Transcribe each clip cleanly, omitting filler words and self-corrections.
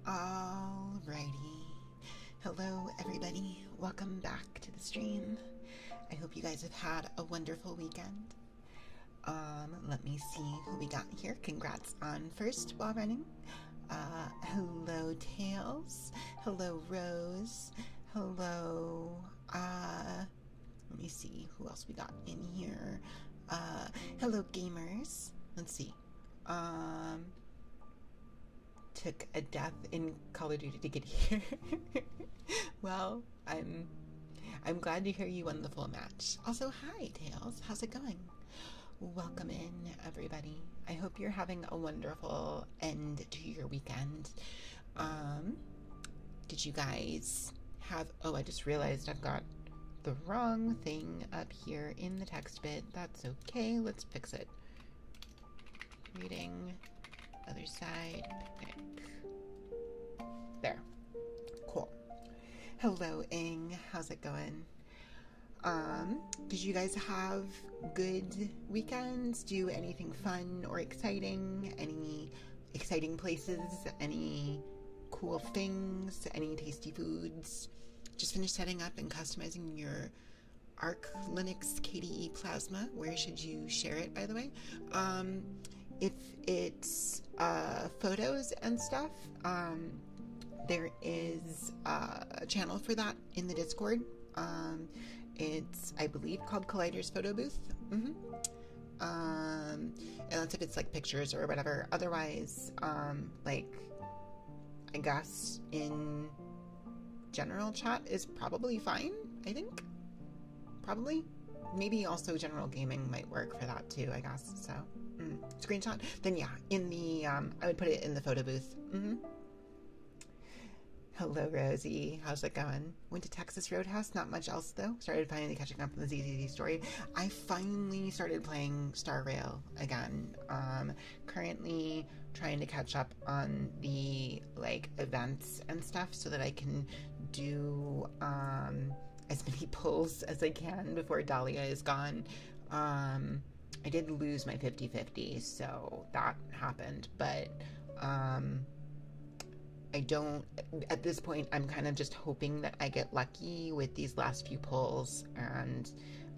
Alrighty. Hello, everybody. Welcome back to the stream. I hope you guys have had a wonderful weekend. Let me see who we got here. Congrats on first while running. Hello, Tails. Hello, Rose. Hello, let me see who else we got in here. Hello, gamers. Let's see. Took a death in Call of Duty to get here. Well, I'm glad to hear you won the full match. Also, hi, Tails. How's it going? Welcome in, everybody. I hope you're having a wonderful end to your weekend. Did you guys have... Oh, I just realized I've got the wrong thing up here in the text bit. That's okay. Let's fix it. Reading... Otherside Picnic. There. Cool. Hello, Ing. How's it going? Did you guys have good weekends? Do anything fun or exciting? Any exciting places? Any cool things? Any tasty foods? Just finished setting up and customizing your Arc Linux KDE Plasma. Where should you share it, by the way? If it's photos and stuff, there is a channel for that in the Discord. It's, I believe, called Collider's Photo Booth. And that's if it's like pictures or whatever. Otherwise, like, I guess in general chat is probably fine, I think. Probably. Maybe also general gaming might work for that too, I guess. So, screenshot. Then yeah, in the, I would put it in the photo booth. Hello, Rosie. How's it going? Went to Texas Roadhouse. Not much else, though. Started finally catching up on the ZZZ story. I finally started playing Star Rail again. Currently trying to catch up on the, like, events and stuff so that I can do, as many pulls as I can before Dahlia is gone. I did lose my 50-50, so that happened, but, I don't, at this point, I'm kind of just hoping that I get lucky with these last few pulls and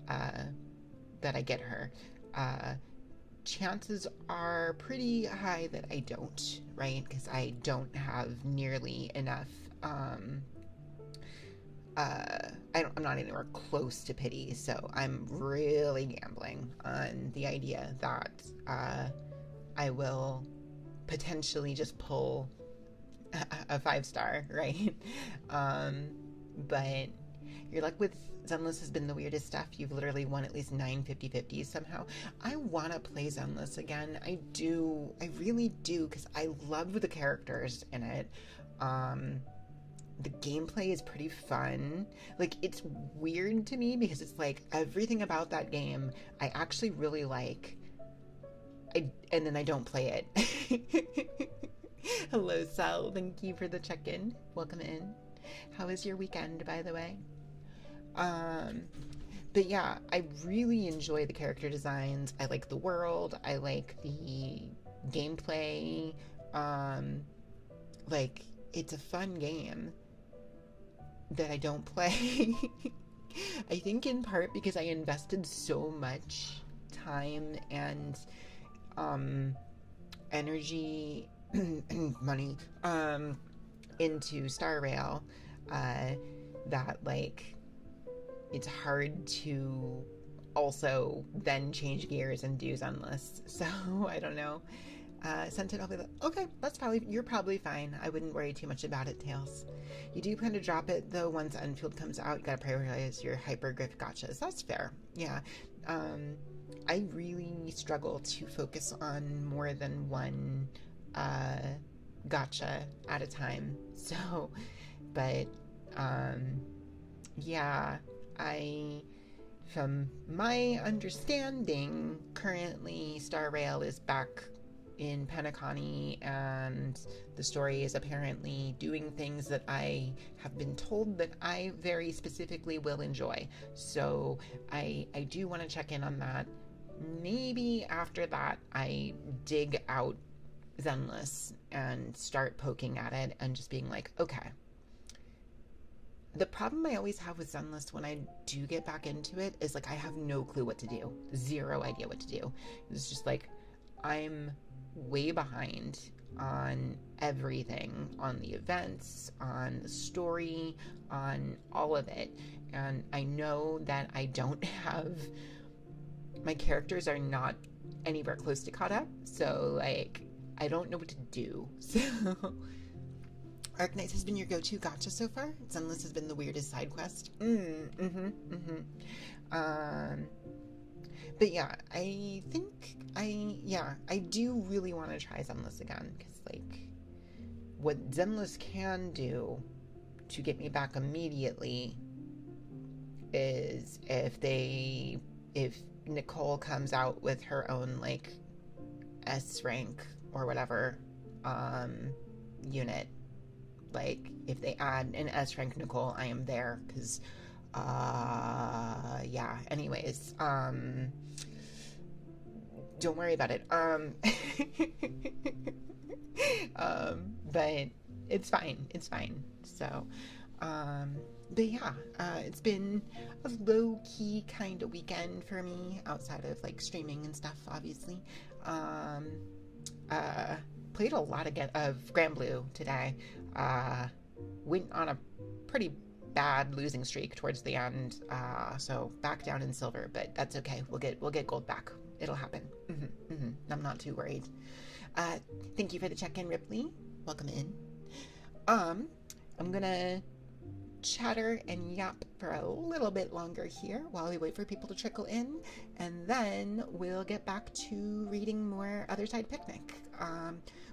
that I get her. Chances are pretty high that I don't, right? Because I don't have nearly enough, I'm not anywhere close to pity, so I'm really gambling on the idea that I will potentially just pull a 5-star, right? But your luck with Zenless has been the weirdest stuff. You've literally won at least 9 50-50s somehow. I want to play Zenless again. I do. I really do, because I love the characters in it. The gameplay is pretty fun. Like, it's weird to me because it's like everything about that game I actually really like. And then I don't play it. Hello, Sal. Thank you for the check-in. Welcome in. How was your weekend, by the way? But yeah, I really enjoy the character designs. I like the world. I like the gameplay. Like, it's a fun game. that I don't play. I think in part because I invested so much time and energy and money into Star Rail that like it's hard to also then change gears and do Zenless. So I don't know. Scented, I'll be like, okay, you're probably fine. I wouldn't worry too much about it, Tails. You do plan to drop it though once Enfield comes out. You gotta prioritize your hypergriff gotchas. That's fair. Yeah. I really struggle to focus on more than one gotcha at a time. So, but yeah, from my understanding, currently Star Rail is back in Penacony, and the story is apparently doing things that I have been told that I very specifically will enjoy. So I do want to check in on that. Maybe after that I dig out Zenless and start poking at it and just being like, okay. The problem I always have with Zenless when I do get back into it is like I have no clue what to do. Zero idea what to do. It's just like I'm way behind on everything, on the events, on the story, on all of it. And I know that I don't have, my characters are not anywhere close to caught up. So like, I don't know what to do. So Arknights has been your go-to gotcha so far? Zenless has been the weirdest side quest. But yeah, I think I do really want to try Zenless again, because like what Zenless can do to get me back immediately is if Nicole comes out with her own like S rank or whatever unit, like if they add an S rank Nicole, I am there, because yeah, anyways, don't worry about it. But it's fine. So, but yeah, it's been a low-key kind of weekend for me, outside of like streaming and stuff, obviously. Played a lot of Grand Blue today. Went on a pretty bad losing streak towards the end, so back down in silver, but that's okay. We'll get gold back. It'll happen. I'm not too worried. Thank you for the check-in, Ripley. Welcome in. I'm gonna chatter and yap for a little bit longer here while we wait for people to trickle in, and then we'll get back to reading more Otherside Picnic.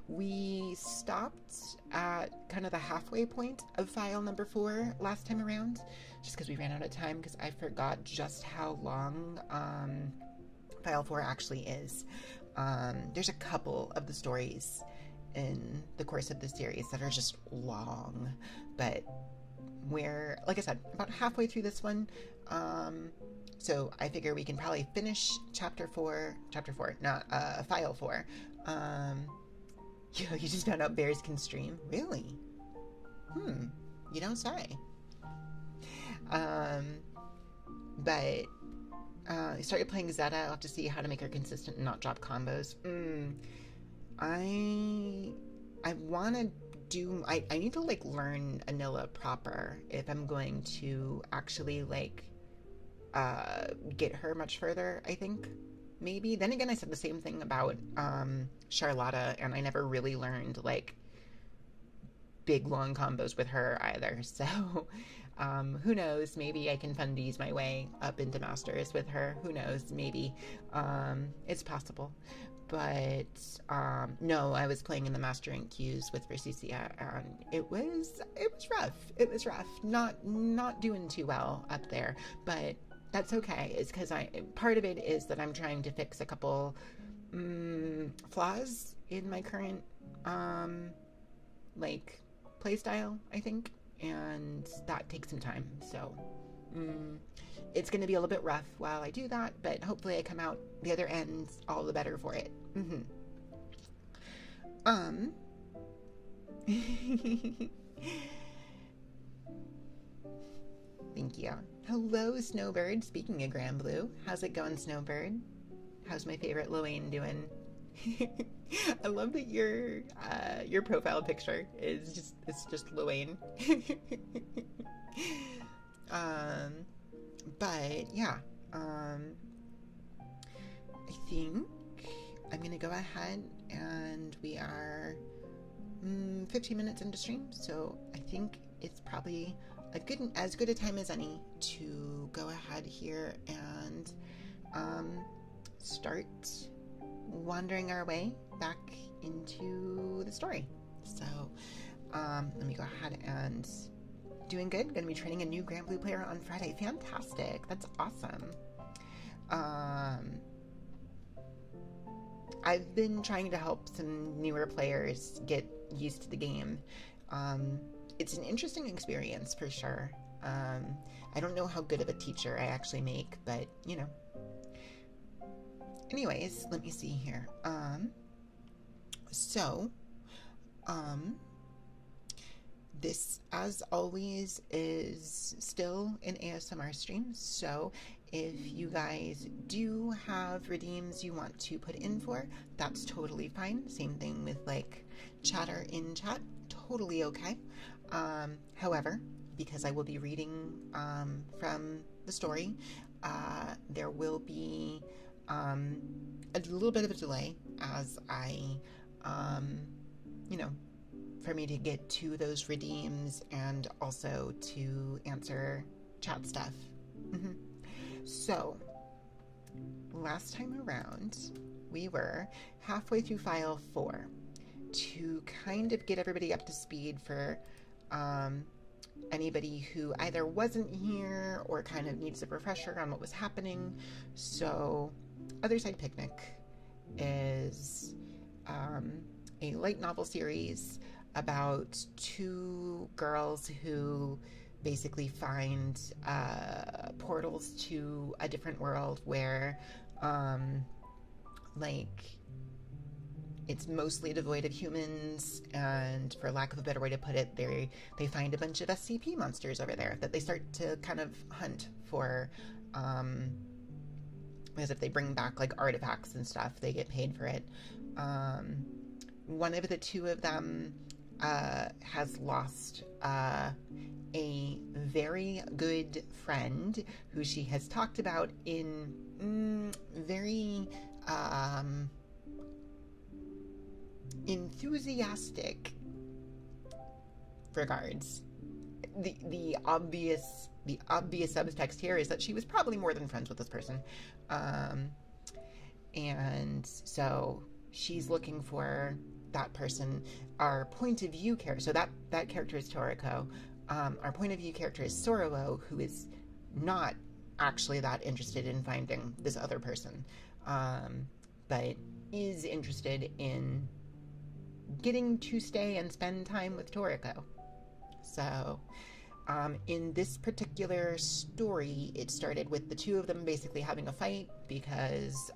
We stopped at kind of the halfway point of file number 4 last time around, just because we ran out of time, because I forgot just how long file 4 actually is. There's a couple of the stories in the course of the series that are just long, but we're, like I said, about halfway through this one. So I figure we can probably finish file 4. You just found out bears can stream? Really? You don't say. But I started playing Zeta. I'll have to see how to make her consistent and not drop combos. I want to do... I need to, like, learn Anilla proper if I'm going to actually, like, get her much further, I think. Maybe. Then again, I said the same thing about Charlotta, and I never really learned, like, big, long combos with her either. So, who knows? Maybe I can fundies my way up into Masters with her. Who knows? Maybe. It's possible. But, no, I was playing in the Mastering queues with Versusia, and it was rough. It was rough. Not doing too well up there, but that's okay. It's because part of it is that I'm trying to fix a couple flaws in my current like playstyle, I think, and that takes some time. So it's going to be a little bit rough while I do that, but hopefully I come out the other end all the better for it. Thank you. Hello, Snowbird. Speaking of Grand Blue, how's it going, Snowbird? How's my favorite Lorraine doing? I love that your profile picture is just Lorraine. But yeah, I think I'm gonna go ahead, and we are 15 minutes into stream, so I think it's probably as good a time as any to go ahead here and start wandering our way back into the story. So let me go ahead and doing good. Going to be training a new Grand Blue player on Friday. Fantastic. That's awesome. I've been trying to help some newer players get used to the game. It's an interesting experience for sure. I don't know how good of a teacher I actually make, but you know. Anyways, let me see here. This, as always, is still an ASMR stream, so if you guys do have redeems you want to put in for, that's totally fine. Same thing with like chatter in chat, totally okay. However, because I will be reading from the story, there will be a little bit of a delay as I, for me to get to those redeems and also to answer chat stuff. So, last time around, we were halfway through file 4 to kind of get everybody up to speed for anybody who either wasn't here or kind of needs a refresher on what was happening. So, Otherside Picnic is a light novel series about 2 girls who basically find portals to a different world where it's mostly devoid of humans, and for lack of a better way to put it, they find a bunch of SCP monsters over there that they start to kind of hunt for, as if they bring back like artifacts and stuff, they get paid for it. One of the 2 of them has lost a very good friend who she has talked about in very enthusiastic regards. The obvious subtext here is that she was probably more than friends with this person, and so she's looking for that person. Our point of view character, so that character is Toriko. Our point of view character is Sorrow, who is not actually that interested in finding this other person, but is interested in getting to stay and spend time with Toriko. So in this particular story, it started with the 2 of them basically having a fight because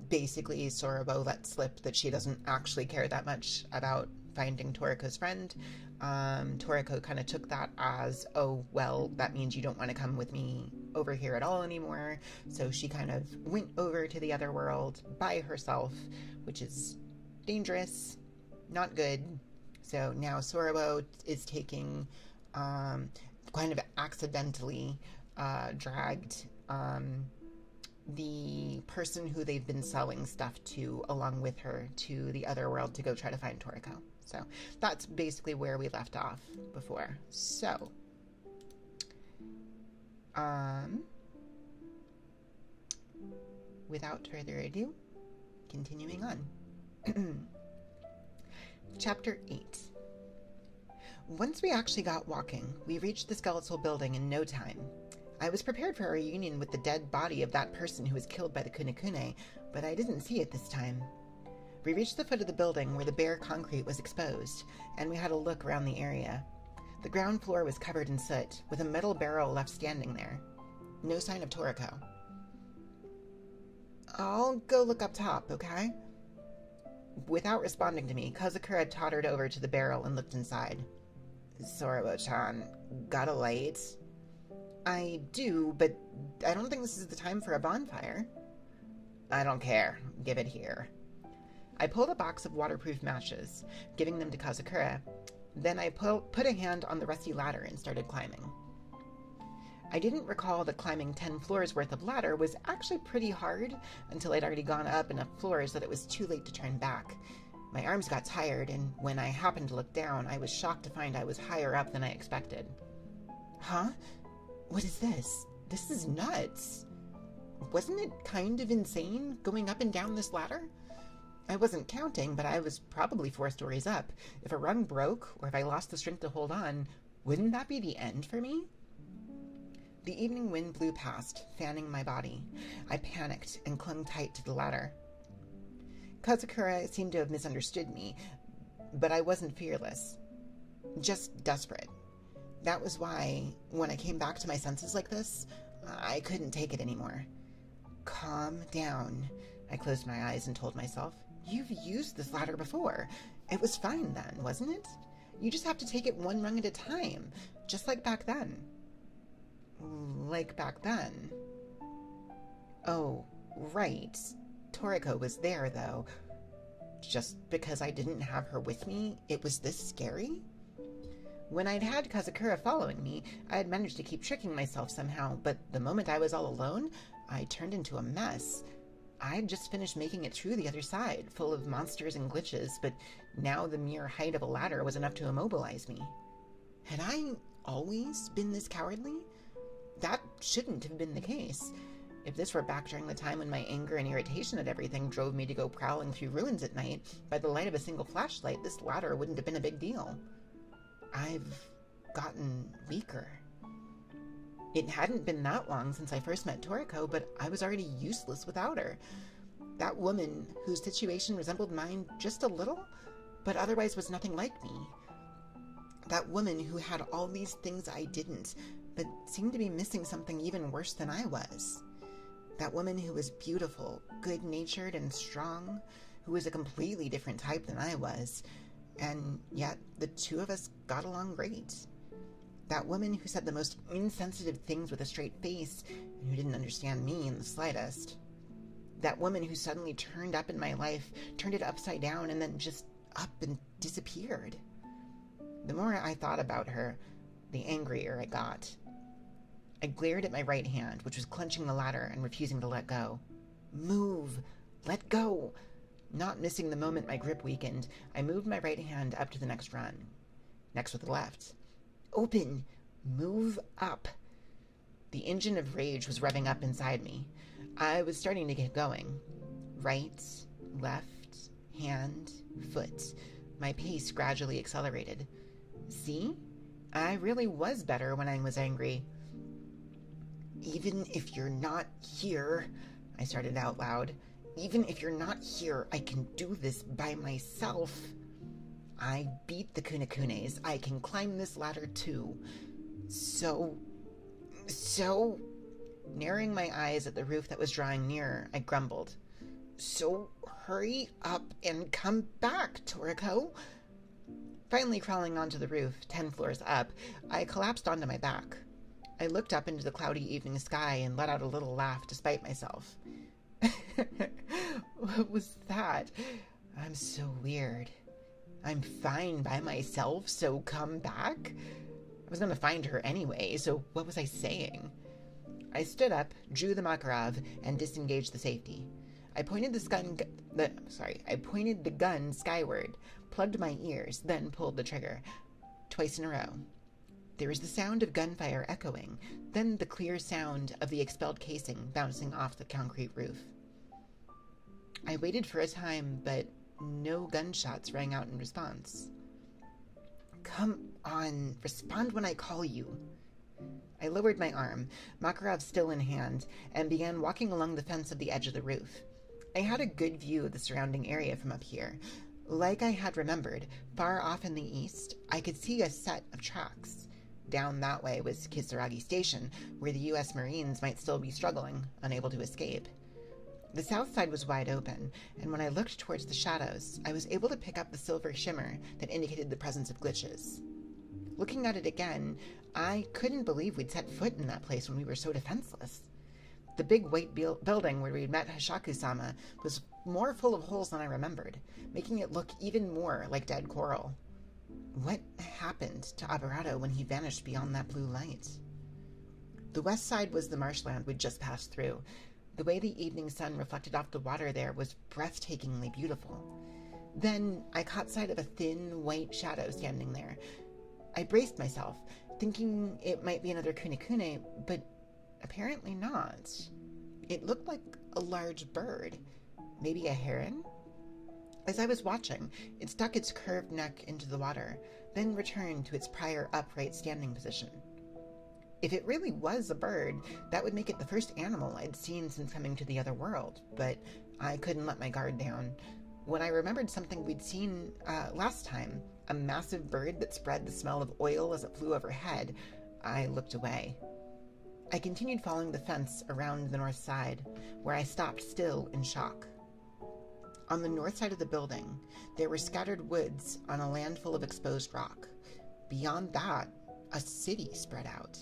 basically Sorabo let slip that she doesn't actually care that much about finding Toriko's friend. Toriko kind of took that as, oh, well, that means you don't want to come with me over here at all anymore. So she kind of went over to the other world by herself, which is dangerous, not good. So now Sorabo is taking, kind of accidentally dragged the person who they've been selling stuff to along with her to the other world to go try to find Toriko. So that's basically where we left off before. So, without further ado, continuing on. Chapter 8. Once we actually got walking, we reached the skeletal building in no time. I was prepared for a reunion with the dead body of that person who was killed by the Kunekune, but I didn't see it this time. We reached the foot of the building where the bare concrete was exposed, and we had a look around the area. The ground floor was covered in soot, with a metal barrel left standing there. No sign of Toriko. I'll go look up top, okay? Without responding to me, Kazakura tottered over to the barrel and looked inside. Sorabo-chan, got a light? I do, but I don't think this is the time for a bonfire. I don't care. Give it here. I pulled a box of waterproof matches, giving them to Kazakura. Then I put a hand on the rusty ladder and started climbing. I didn't recall that climbing 10 floors worth of ladder was actually pretty hard until I'd already gone up enough floors that it was too late to turn back. My arms got tired, and when I happened to look down, I was shocked to find I was higher up than I expected. Huh? What is this? This is nuts. Wasn't it kind of insane going up and down this ladder? I wasn't counting, but I was probably 4 stories up. If a rung broke, or if I lost the strength to hold on, wouldn't that be the end for me? The evening wind blew past, fanning my body. I panicked and clung tight to the ladder. Kazakura seemed to have misunderstood me, but I wasn't fearless. Just desperate. That was why, when I came back to my senses like this, I couldn't take it anymore. Calm down, I closed my eyes and told myself. You've used this ladder before. It was fine then, wasn't it? You just have to take it one rung at a time, just like back then. Like back then? Oh, right. Toriko was there, though. Just because I didn't have her with me, it was this scary? When I'd had Kazakura following me, I had managed to keep tricking myself somehow, but the moment I was all alone, I turned into a mess. I'd just finished making it through the other side, full of monsters and glitches, but now the mere height of a ladder was enough to immobilize me. Had I always been this cowardly? That shouldn't have been the case. If this were back during the time when my anger and irritation at everything drove me to go prowling through ruins at night, by the light of a single flashlight, this ladder wouldn't have been a big deal. I've gotten weaker. It hadn't been that long since I first met Toriko, but I was already useless without her. That woman, whose situation resembled mine just a little, but otherwise was nothing like me. That woman who had all these things I didn't, but seemed to be missing something even worse than I was. That woman who was beautiful, good-natured, and strong, who was a completely different type than I was, and yet the two of us got along great. That woman who said the most insensitive things with a straight face, and who didn't understand me in the slightest. That woman who suddenly turned up in my life, turned it upside down, and then just up and disappeared. The more I thought about her, the angrier I got. I glared at my right hand, which was clenching the ladder and refusing to let go. Move! Let go! Not missing the moment my grip weakened, I moved my right hand up to the next run. Next with the left. Open! Move up! The engine of rage was revving up inside me. I was starting to get going. Right, left, hand, foot. My pace gradually accelerated. See? I really was better when I was angry. Even if you're not here, I started out loud. Even if you're not here, I can do this by myself. I beat the Kunakunes. I can climb this ladder too. So... Narrowing my eyes at the roof that was drawing nearer, I grumbled. So hurry up and come back, Toriko. Finally crawling onto the roof, 10 floors up, I collapsed onto my back. I looked up into the cloudy evening sky and let out a little laugh despite myself. What was that? I'm so weird. I'm fine by myself, so come back? I was going to find her anyway, so what was I saying? I stood up, drew the Makarov, and disengaged the safety. I pointed the gun skyward, plugged my ears, then pulled the trigger. Twice in a row. There was the sound of gunfire echoing, then the clear sound of the expelled casing bouncing off the concrete roof. I waited for a time, but no gunshots rang out in response. Come on, respond when I call you. I lowered my arm, Makarov still in hand, and began walking along the fence of the edge of the roof. I had a good view of the surrounding area from up here. Like I had remembered, far off in the east, I could see a set of tracks. Down that way was Kisaragi Station, where the U.S. Marines might still be struggling, unable to escape. The south side was wide open, and when I looked towards the shadows, I was able to pick up the silver shimmer that indicated the presence of glitches. Looking at it again, I couldn't believe we'd set foot in that place when we were so defenseless. The big white building where we'd met Hishaku-sama was more full of holes than I remembered, making it look even more like dead coral. What happened to Aberrado when he vanished beyond that blue light? The west side was the marshland we'd just passed through. The way the evening sun reflected off the water there was breathtakingly beautiful. Then I caught sight of a thin, white shadow standing there. I braced myself, thinking it might be another kunekune, but apparently not. It looked like a large bird, maybe a heron? As I was watching, it stuck its curved neck into the water, then returned to its prior upright standing position. If it really was a bird, that would make it the first animal I'd seen since coming to the other world, but I couldn't let my guard down. When I remembered something we'd seen last time, a massive bird that spread the smell of oil as it flew overhead, I looked away. I continued following the fence around the north side, where I stopped still in shock. On the north side of the building, there were scattered woods on a land full of exposed rock. Beyond that, a city spread out.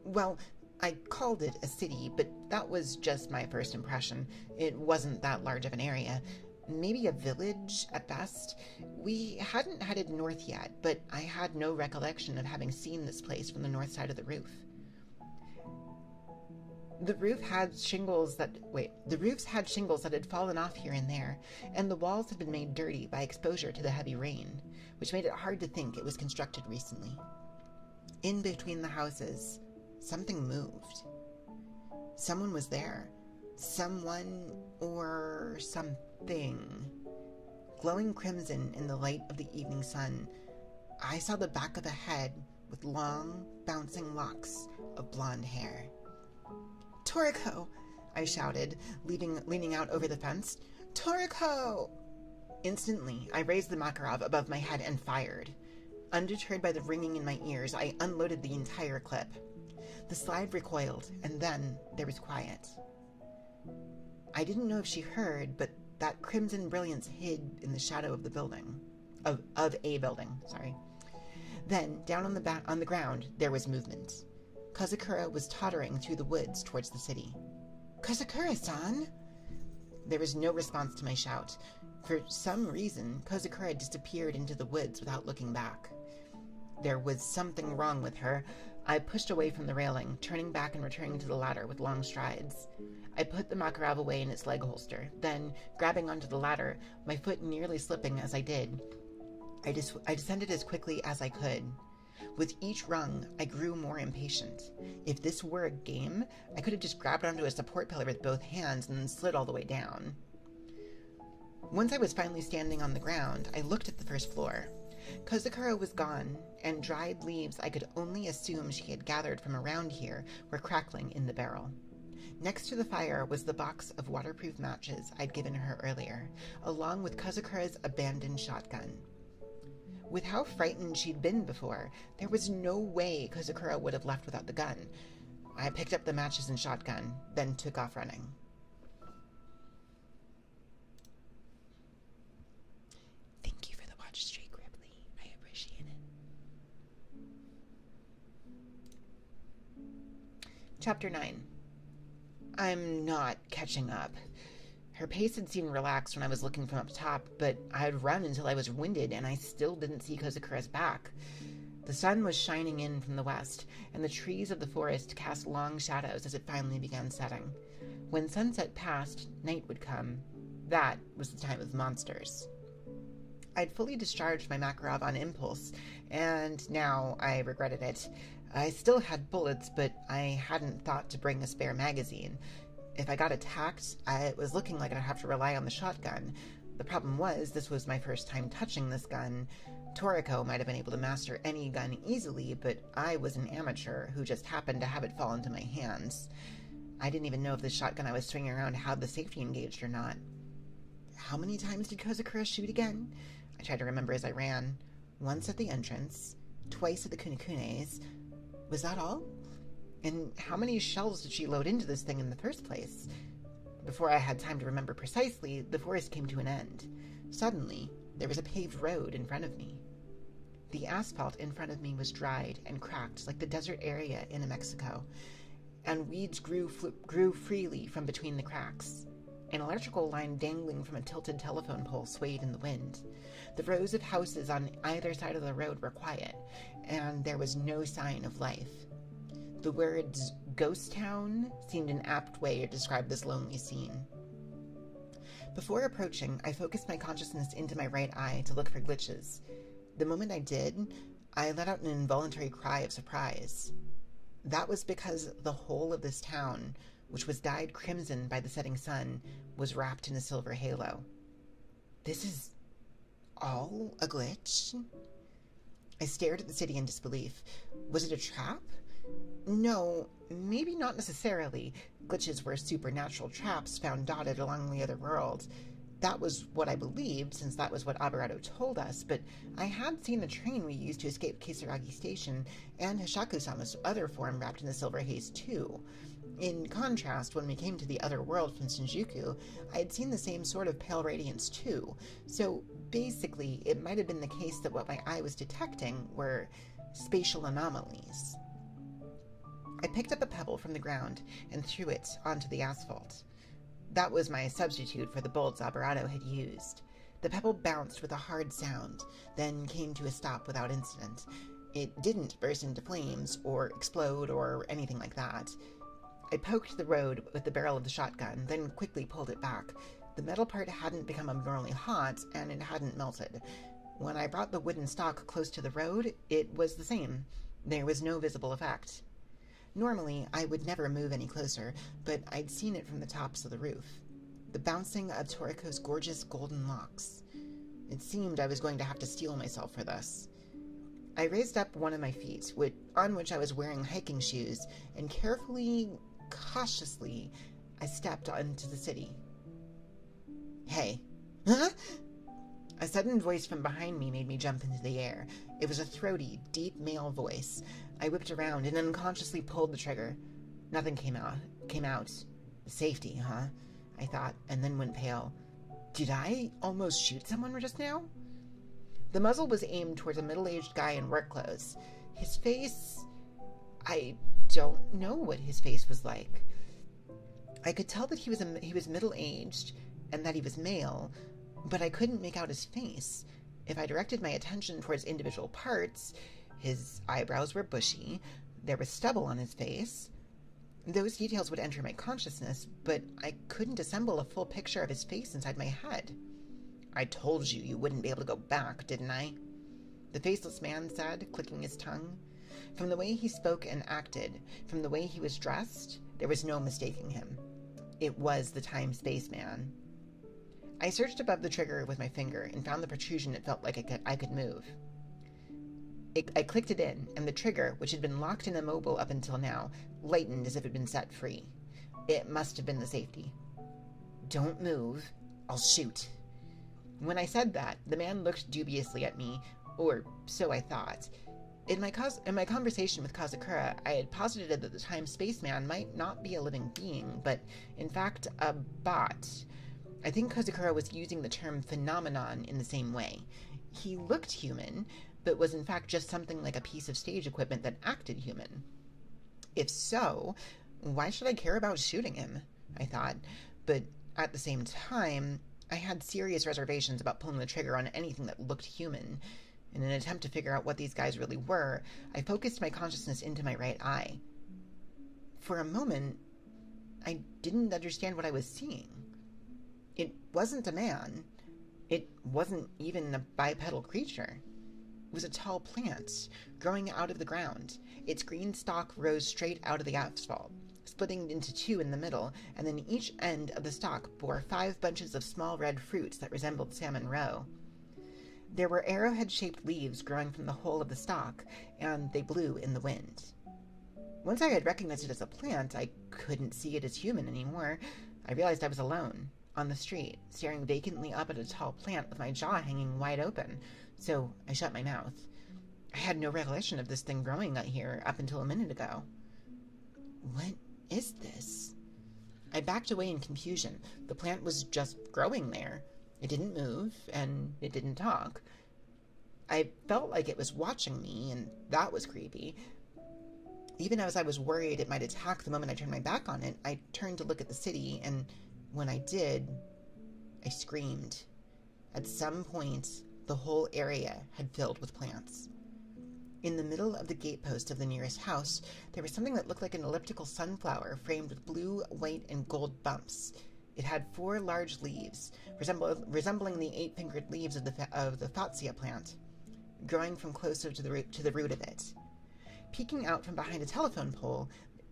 Well, I called it a city, but that was just my first impression. It wasn't that large of an area. Maybe a village at best. We hadn't headed north yet, but I had no recollection of having seen this place from the north side of the roof. The roofs had shingles that had fallen off here and there, and the walls had been made dirty by exposure to the heavy rain, which made it hard to think it was constructed recently. In between the houses, something moved. Someone was there. Someone or something. Glowing crimson in the light of the evening sun, I saw the back of a head with long, bouncing locks of blonde hair. "Toriko!" I shouted, leaning out over the fence. "Toriko!" Instantly, I raised the Makarov above my head and fired. Undeterred by the ringing in my ears, I unloaded the entire clip. The slide recoiled, and then there was quiet. I didn't know if she heard, but that crimson brilliance hid in the shadow of the building. Of a building, sorry. Then, down on the ground, there was movement. Kazakura was tottering through the woods towards the city. "Kazakura-san!" There was no response to my shout. For some reason, Kazakura disappeared into the woods without looking back. There was something wrong with her. I pushed away from the railing, turning back and returning to the ladder with long strides. I put the Makarov away in its leg holster, then, grabbing onto the ladder, my foot nearly slipping as I did, I descended as quickly as I could. With each rung, I grew more impatient. If this were a game, I could have just grabbed onto a support pillar with both hands and then slid all the way down. Once I was finally standing on the ground, I looked at the first floor. Kozakura was gone, and dried leaves I could only assume she had gathered from around here were crackling in the barrel. Next to the fire was the box of waterproof matches I'd given her earlier, along with Kozakura's abandoned shotgun. With how frightened she'd been before, there was no way Kozakura would have left without the gun. I picked up the matches and shotgun, then took off running. Thank you for the watch streak, Ripley. I appreciate it. Chapter 9. I'm not catching up. Her pace had seemed relaxed when I was looking from up top, but I had run until I was winded, and I still didn't see Kozakura's back. The sun was shining in from the west, and the trees of the forest cast long shadows as it finally began setting. When sunset passed, night would come. That was the time of monsters. I'd fully discharged my Makarov on impulse, and now I regretted it. I still had bullets, but I hadn't thought to bring a spare magazine. If I got attacked, it was looking like I'd have to rely on the shotgun. The problem was, this was my first time touching this gun. Toriko might have been able to master any gun easily, but I was an amateur who just happened to have it fall into my hands. I didn't even know if the shotgun I was swinging around had the safety engaged or not. How many times did Kozakura shoot again? I tried to remember as I ran. Once at the entrance, twice at the kunikunes. Was that all? And how many shells did she load into this thing in the first place? Before I had time to remember precisely, the forest came to an end. Suddenly, there was a paved road in front of me. The asphalt in front of me was dried and cracked like the desert area in Mexico, and weeds grew freely from between the cracks. An electrical line dangling from a tilted telephone pole swayed in the wind. The rows of houses on either side of the road were quiet, and there was no sign of life. The words "ghost town" seemed an apt way to describe this lonely scene. Before approaching, I focused my consciousness into my right eye to look for glitches. The moment I did, I let out an involuntary cry of surprise. That was because the whole of this town, which was dyed crimson by the setting sun, was wrapped in a silver halo. This is all a glitch? I stared at the city in disbelief. Was it a trap? No, maybe not necessarily. Glitches were supernatural traps found dotted along the other world. That was what I believed, since that was what Aberrado told us, but I had seen the train we used to escape Kisaragi Station, and Hishaku-sama's other form wrapped in the silver haze too. In contrast, when we came to the other world from Shinjuku, I had seen the same sort of pale radiance too, so basically it might have been the case that what my eye was detecting were spatial anomalies. I picked up a pebble from the ground and threw it onto the asphalt. That was my substitute for the bolts Aberrado had used. The pebble bounced with a hard sound, then came to a stop without incident. It didn't burst into flames or explode or anything like that. I poked the road with the barrel of the shotgun, then quickly pulled it back. The metal part hadn't become abnormally hot, and it hadn't melted. When I brought the wooden stock close to the road, it was the same. There was no visible effect. Normally, I would never move any closer, but I'd seen it from the tops of the roof. The bouncing of Toriko's gorgeous golden locks. It seemed I was going to have to steel myself for this. I raised up one of my feet, on which I was wearing hiking shoes, and carefully, cautiously, I stepped onto the city. Hey. Huh? A sudden voice from behind me made me jump into the air. It was a throaty, deep male voice. I whipped around and unconsciously pulled the trigger. Nothing came out. Safety, huh? I thought, and then went pale. Did I almost shoot someone just now? The muzzle was aimed towards a middle-aged guy in work clothes. His face... I don't know what his face was like. I could tell that he was middle-aged and that he was male, but I couldn't make out his face. If I directed my attention towards individual parts, his eyebrows were bushy, there was stubble on his face. Those details would enter my consciousness, but I couldn't assemble a full picture of his face inside my head. I told you you wouldn't be able to go back, didn't I? The faceless man said, clicking his tongue. From the way he spoke and acted, from the way he was dressed, there was no mistaking him. It was the time-space man. I searched above the trigger with my finger and found the protrusion it felt like I could move. I clicked it in, and the trigger, which had been locked and immobile up until now, lightened as if it had been set free. It must have been the safety. Don't move. I'll shoot. When I said that, the man looked dubiously at me, or so I thought. In my conversation with Kazakura, I had posited that the time-space man might not be a living being, but in fact a bot. I think Kazakura was using the term phenomenon in the same way. He looked human, but was in fact just something like a piece of stage equipment that acted human. If so, why should I care about shooting him? I thought, but at the same time, I had serious reservations about pulling the trigger on anything that looked human. In an attempt to figure out what these guys really were, I focused my consciousness into my right eye. For a moment, I didn't understand what I was seeing. It wasn't a man. It wasn't even a bipedal creature. It was a tall plant, growing out of the ground. Its green stalk rose straight out of the asphalt, splitting into two in the middle, and then each end of the stalk bore 5 bunches of small red fruits that resembled salmon roe. There were arrowhead-shaped leaves growing from the whole of the stalk, and they blew in the wind. Once I had recognized it as a plant, I couldn't see it as human anymore. I realized I was alone, on the street, staring vacantly up at a tall plant with my jaw hanging wide open, so I shut my mouth. I had no recollection of this thing growing out here up until a minute ago. What is this? I backed away in confusion. The plant was just growing there. It didn't move, and it didn't talk. I felt like it was watching me, and that was creepy. Even as I was worried it might attack the moment I turned my back on it, I turned to look at the city, and when I did, I screamed. At some point, the whole area had filled with plants. In the middle of the gatepost of the nearest house, there was something that looked like an elliptical sunflower framed with blue, white, and gold bumps. It had 4 large leaves, resembling the 8-fingered leaves of the Fatsia plant, growing from closer to the root of it. Peeking out from behind a telephone pole,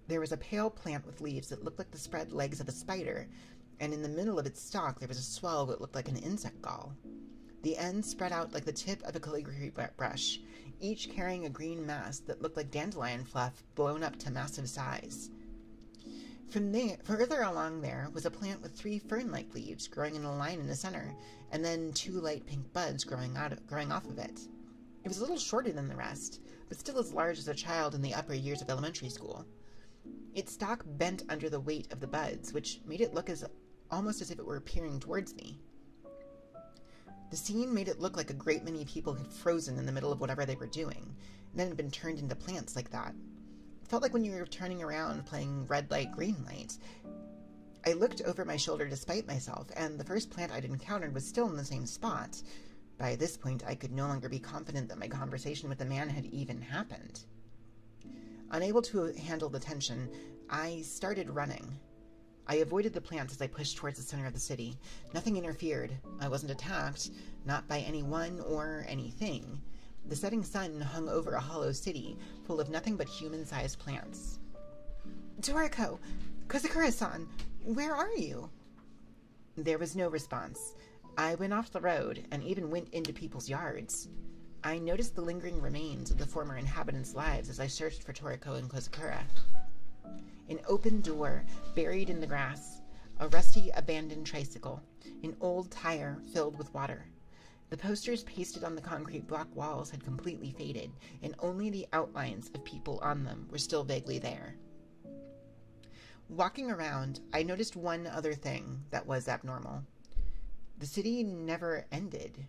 there was a pale plant with leaves that looked like the spread legs of a spider, and in the middle of its stalk there was a swell that looked like an insect gall. The ends spread out like the tip of a calligraphy brush, each carrying a green mass that looked like dandelion fluff blown up to massive size. From there, further along there, was a plant with 3 fern-like leaves growing in a line in the center, and then 2 light pink buds growing off of it. It was a little shorter than the rest, but still as large as a child in the upper years of elementary school. Its stalk bent under the weight of the buds, which made it look almost as if it were peering towards me. The scene made it look like a great many people had frozen in the middle of whatever they were doing, and then had been turned into plants like that. It felt like when you were turning around playing red light, green light. I looked over my shoulder to spite myself, and the first plant I'd encountered was still in the same spot. By this point, I could no longer be confident that my conversation with the man had even happened. Unable to handle the tension, I started running. I avoided the plants as I pushed towards the center of the city. Nothing interfered. I wasn't attacked, not by anyone or anything. The setting sun hung over a hollow city, full of nothing but human-sized plants. "Toriko! Kozakura-san! Where are you?" There was no response. I went off the road, and even went into people's yards. I noticed the lingering remains of the former inhabitants' lives as I searched for Toriko and Kozakura. An open door, buried in the grass, a rusty, abandoned tricycle, an old tire filled with water. The posters pasted on the concrete block walls had completely faded, and only the outlines of people on them were still vaguely there. Walking around, I noticed one other thing that was abnormal. The city never ended.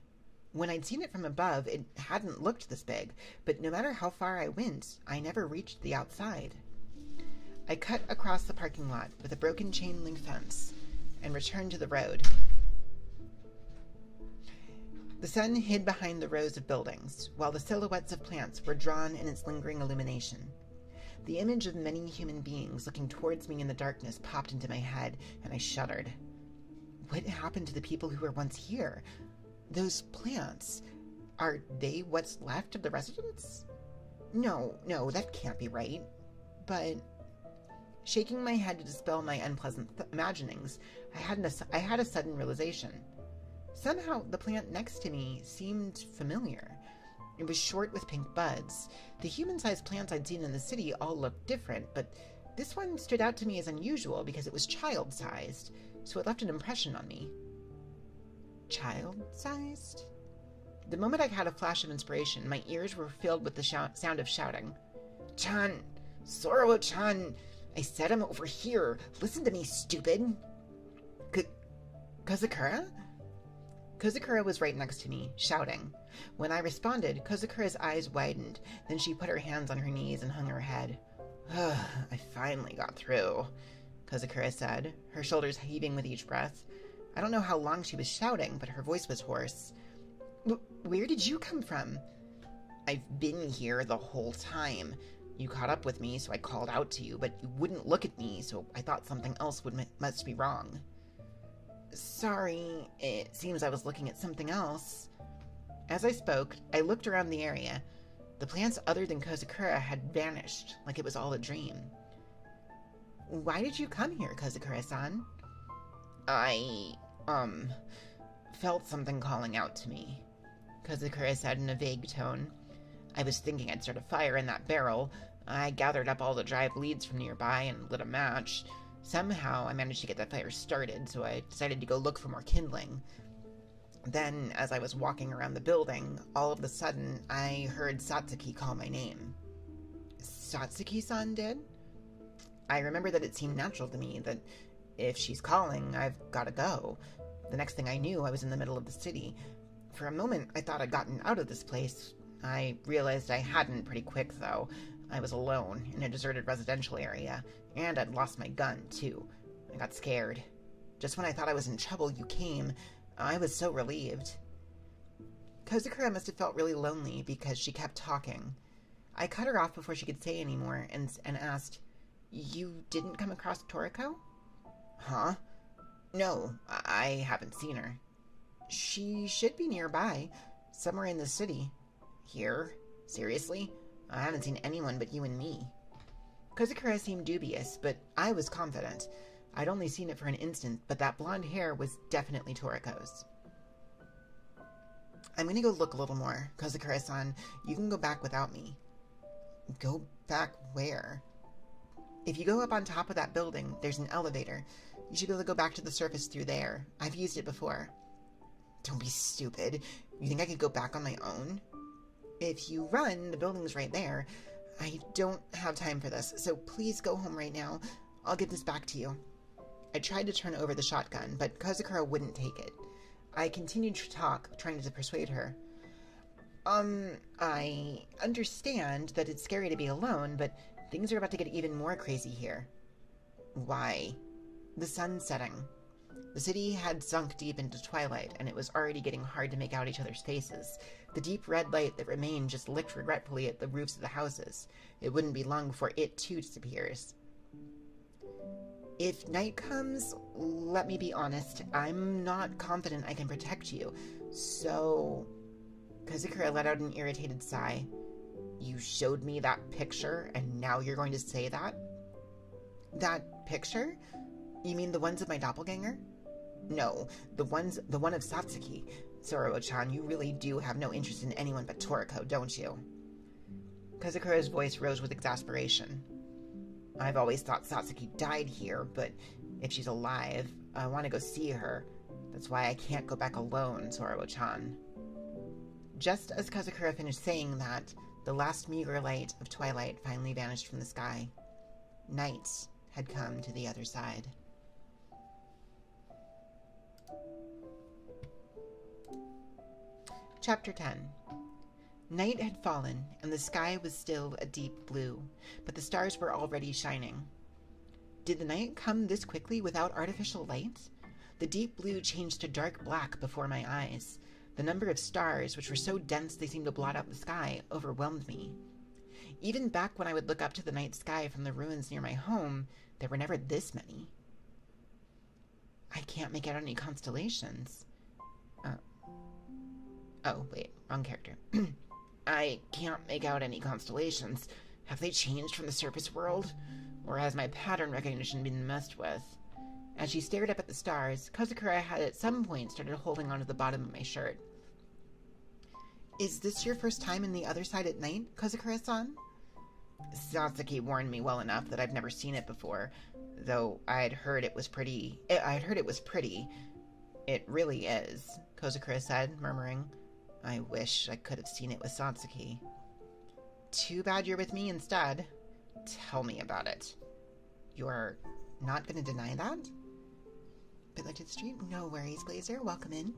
When I'd seen it from above, it hadn't looked this big, but no matter how far I went, I never reached the outside. I cut across the parking lot with a broken chain-link fence and returned to the road. The sun hid behind the rows of buildings, while the silhouettes of plants were drawn in its lingering illumination. The image of many human beings looking towards me in the darkness popped into my head, and I shuddered. What happened to the people who were once here? Those plants, are they what's left of the residents? No, that can't be right. But, shaking my head to dispel my unpleasant imaginings, I had a sudden realization. Somehow, the plant next to me seemed familiar. It was short with pink buds. The human-sized plants I'd seen in the city all looked different, but this one stood out to me as unusual because it was child-sized, so it left an impression on me. Child-sized? The moment I had a flash of inspiration, my ears were filled with the sound of shouting. "Chan! Soro-chan! I said I'm over here! Listen to me, stupid!" Kozakura? Kozakura was right next to me, shouting. When I responded, Kozakura's eyes widened. Then she put her hands on her knees and hung her head. I finally got through, Kozakura said, her shoulders heaving with each breath. I don't know how long she was shouting, but her voice was hoarse. Where did you come from? I've been here the whole time. You caught up with me, so I called out to you, but you wouldn't look at me, so I thought something else must be wrong. Sorry, it seems I was looking at something else. As I spoke, I looked around the area. The plants other than Kozakura had vanished, like it was all a dream. Why did you come here, Kozakura-san? I, felt something calling out to me, Kozakura said in a vague tone. I was thinking I'd start a fire in that barrel. I gathered up all the dried leaves from nearby and lit a match. Somehow I managed to get that fire started, so I decided to go look for more kindling. Then, as I was walking around the building, all of a sudden, I heard Satsuki call my name. Satsuki-san did? I remember that it seemed natural to me that if she's calling, I've got to go. The next thing I knew, I was in the middle of the city. For a moment, I thought I'd gotten out of this place. I realized I hadn't pretty quick, though. I was alone in a deserted residential area, and I'd lost my gun, too. I got scared. Just when I thought I was in trouble, you came. I was so relieved. Kozakura must have felt really lonely because she kept talking. I cut her off before she could say any more and asked, "You didn't come across Toriko?" "Huh? No, I haven't seen her." "She should be nearby, somewhere in the city." "Here? Seriously? I haven't seen anyone but you and me." Kozakura seemed dubious, but I was confident. I'd only seen it for an instant, but that blonde hair was definitely Toriko's. "I'm gonna go look a little more, Kozakura-san. You can go back without me." "Go back where?" "If you go up on top of that building, there's an elevator. You should be able to go back to the surface through there. I've used it before." "Don't be stupid. You think I could go back on my own?" "If you run, the building's right there. I don't have time for this, so please go home right now. I'll give this back to you." I tried to turn over the shotgun, but Kozakura wouldn't take it. I continued to talk, trying to persuade her. I understand that it's scary to be alone, but things are about to get even more crazy here." "Why?" "The sun's setting." The city had sunk deep into twilight, and it was already getting hard to make out each other's faces. The deep red light that remained just licked regretfully at the roofs of the houses. It wouldn't be long before it too disappears. "If night comes, let me be honest, I'm not confident I can protect you, so..." Kozakura let out an irritated sigh. "You showed me that picture, and now you're going to say that?" "That picture? You mean the ones of my doppelganger?" "No, the one of Satsuki. Sorowo-chan, you really do have no interest in anyone but Toriko, don't you?" Kozakura's voice rose with exasperation. "I've always thought Satsuki died here, but if she's alive, I want to go see her. That's why I can't go back alone, Sorowo-chan." Just as Kozakura finished saying that, the last meager light of twilight finally vanished from the sky. Night had come to the other side. Chapter 10. Night had fallen, and the sky was still a deep blue, but the stars were already shining. Did the night come this quickly without artificial light? The deep blue changed to dark black before my eyes. The number of stars, which were so dense they seemed to blot out the sky, overwhelmed me. Even back when I would look up to the night sky from the ruins near my home, there were never this many. I can't make out any constellations. Oh, wait, wrong character. I can't make out any constellations. Have they changed from the surface world? Or has my pattern recognition been messed with? As she stared up at the stars, Kozakura had at some point started holding onto the bottom of my shirt. "Is this your first time in the other side at night, Kozakura-san?" Satsuki warned me well enough that I've never seen it before, though I'd heard it was pretty. "It really is," Kozakura said, murmuring. "I wish I could have seen it with Satsuki." "Too bad you're with me instead." "Tell me about it." "You're not going to deny that?" "Bit late to the street? No worries, Blazer. Welcome in."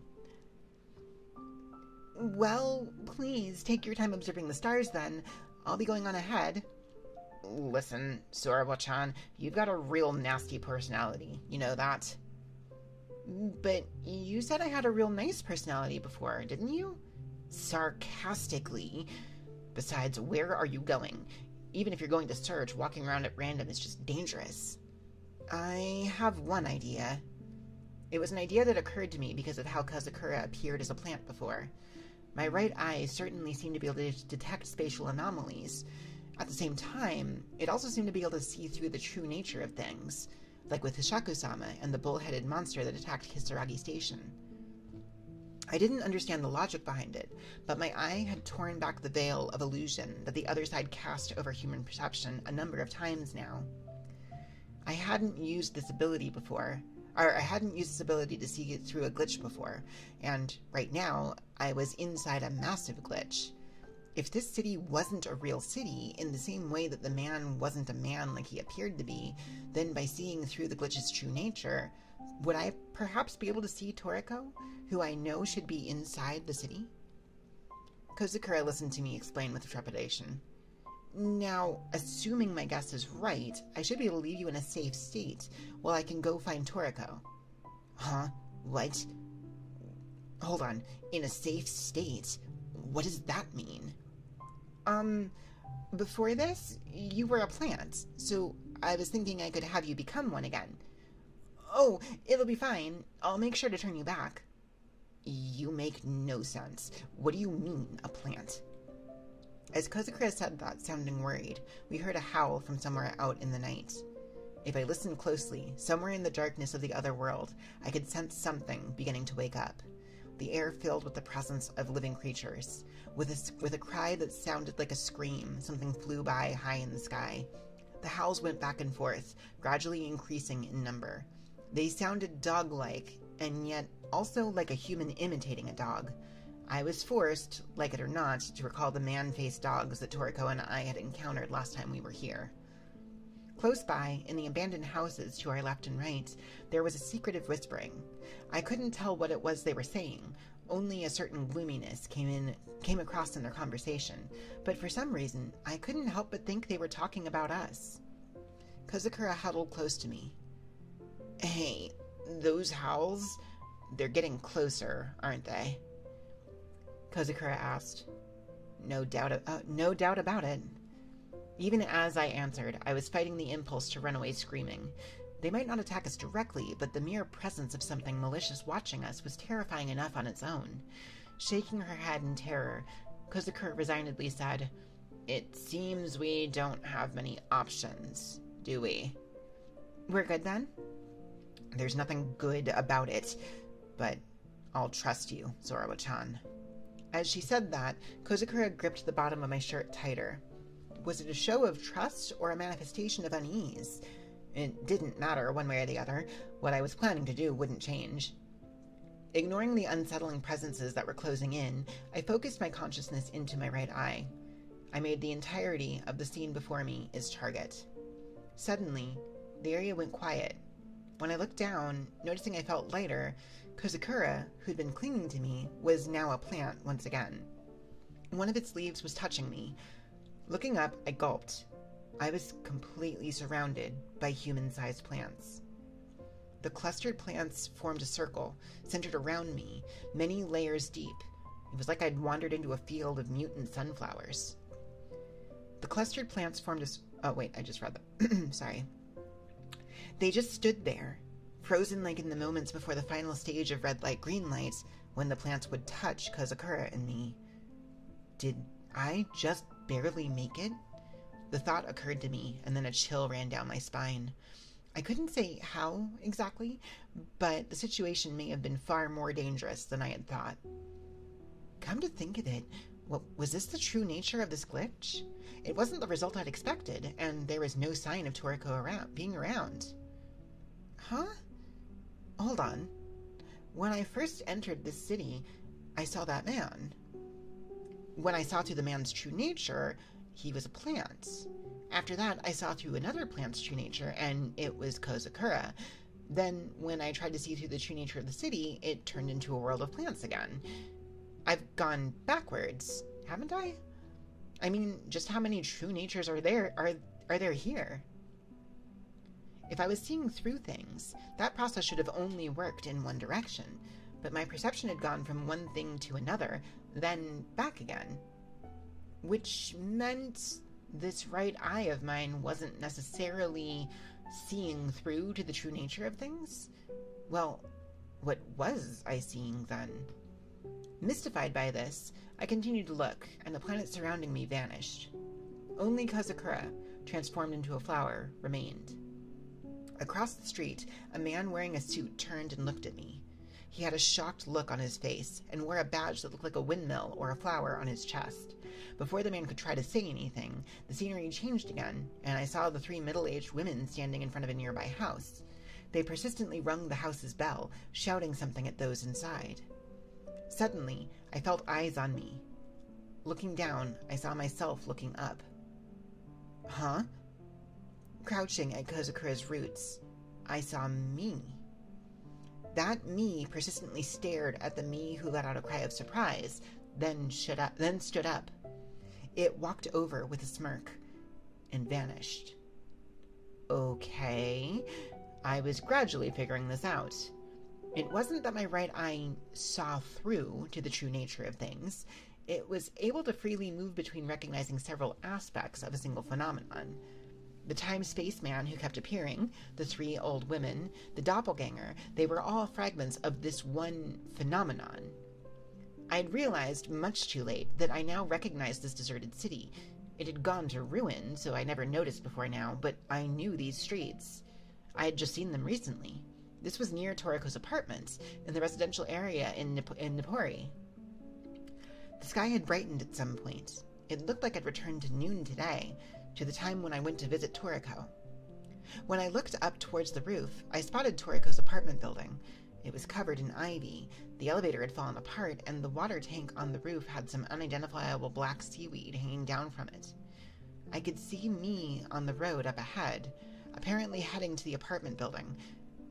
"Well, please, take your time observing the stars, then. I'll be going on ahead." "Listen, Sorowo-chan, you've got a real nasty personality. You know that?" "But you said I had a real nice personality before, didn't you?" "Sarcastically. Besides, where are you going? Even if you're going to search, walking around at random is just dangerous." "I have one idea." It was an idea that occurred to me because of how Kozakura appeared as a plant before. My right eye certainly seemed to be able to detect spatial anomalies. At the same time, it also seemed to be able to see through the true nature of things, like with Hishaku-sama and the bull-headed monster that attacked Kisaragi Station. I didn't understand the logic behind it, but my eye had torn back the veil of illusion that the other side cast over human perception a number of times now. I hadn't used this ability to see it through a glitch before, and right now, I was inside a massive glitch. If this city wasn't a real city, in the same way that the man wasn't a man like he appeared to be, then by seeing through the glitch's true nature, would I perhaps be able to see Toriko, who I know should be inside the city? Kozukura listened to me explain with trepidation. Now, assuming my guess is right, I should be able to leave you in a safe state while I can go find Toriko. Huh? What? Hold on. In a safe state? What does that mean? Before this, you were a plant, so I was thinking I could have you become one again. Oh, it'll be fine. I'll make sure to turn you back. You make no sense. What do you mean, a plant? As Kozukura said that, sounding worried, we heard a howl from somewhere out in the night. If I listened closely, somewhere in the darkness of the other world, I could sense something beginning to wake up. The air filled with the presence of living creatures. With a cry that sounded like a scream, something flew by high in the sky. The howls went back and forth, gradually increasing in number. They sounded dog-like, and yet also like a human imitating a dog. I was forced, like it or not, to recall the man-faced dogs that Toriko and I had encountered last time we were here. Close by, in the abandoned houses to our left and right, there was a secretive whispering. I couldn't tell what it was they were saying. Only a certain gloominess came across in their conversation, but for some reason, I couldn't help but think they were talking about us. Kozukura huddled close to me. Hey, those howls? They're getting closer, aren't they? Kozukura asked. No doubt about it. Even as I answered, I was fighting the impulse to run away screaming. They might not attack us directly, but the mere presence of something malicious watching us was terrifying enough on its own. Shaking her head in terror, Kozukura resignedly said, It seems we don't have many options, do we? We're good then? There's nothing good about it, but I'll trust you, Zorawa-chan. As she said that, Kozukura gripped the bottom of my shirt tighter. Was it a show of trust or a manifestation of unease? It didn't matter one way or the other. What I was planning to do wouldn't change. Ignoring the unsettling presences that were closing in, I focused my consciousness into my right eye. I made the entirety of the scene before me its target. Suddenly, the area went quiet. When I looked down, noticing I felt lighter, Kozukura, who'd been clinging to me, was now a plant once again. One of its leaves was touching me. Looking up, I gulped. I was completely surrounded by human-sized plants. The clustered plants formed a circle, centered around me, many layers deep. It was like I'd wandered into a field of mutant sunflowers. The clustered plants formed a... Oh, wait, I just read that. Sorry. They just stood there, frozen like in the moments before the final stage of red light, green light, when the plants would touch Kozukura and me. Did I just barely make it? The thought occurred to me, and then a chill ran down my spine. I couldn't say how exactly, but the situation may have been far more dangerous than I had thought. Come to think of it, was this the true nature of this glitch? It wasn't the result I'd expected, and there was no sign of Toriko being around. Huh? Hold on. When I first entered this city, I saw that man. When I saw through the man's true nature, he was a plant. After that, I saw through another plant's true nature, and it was Kozukura. Then, when I tried to see through the true nature of the city, it turned into a world of plants again. I've gone backwards, haven't I? I mean, just how many true natures are there here? If I was seeing through things, that process should have only worked in one direction, but my perception had gone from one thing to another, then back again. Which meant this right eye of mine wasn't necessarily seeing through to the true nature of things? Well, what was I seeing then? Mystified by this, I continued to look, and the planet surrounding me vanished. Only Kozukura, transformed into a flower, remained. Across the street, a man wearing a suit turned and looked at me. He had a shocked look on his face, and wore a badge that looked like a windmill or a flower on his chest. Before the man could try to say anything, the scenery changed again, and I saw the 3 middle-aged women standing in front of a nearby house. They persistently rung the house's bell, shouting something at those inside. Suddenly, I felt eyes on me. Looking down, I saw myself looking up. Huh? Crouching at Kozukura's roots, I saw me. That me persistently stared at the me who let out a cry of surprise, then stood up. It walked over with a smirk and vanished. Okay, I was gradually figuring this out. It wasn't that my right eye saw through to the true nature of things. It was able to freely move between recognizing several aspects of a single phenomenon. The time-space man who kept appearing, the 3 old women, the doppelganger, they were all fragments of this one phenomenon. I'd realized, much too late, that I now recognized this deserted city. It had gone to ruin, so I never noticed before now, but I knew these streets. I had just seen them recently. This was near Toriko's apartments, in the residential area in Nippori. The sky had brightened at some point. It looked like I'd returned to noon today, to the time when I went to visit Toriko. When I looked up towards the roof, I spotted Toriko's apartment building. It was covered in ivy, the elevator had fallen apart, and the water tank on the roof had some unidentifiable black seaweed hanging down from it. I could see me on the road up ahead, apparently heading to the apartment building.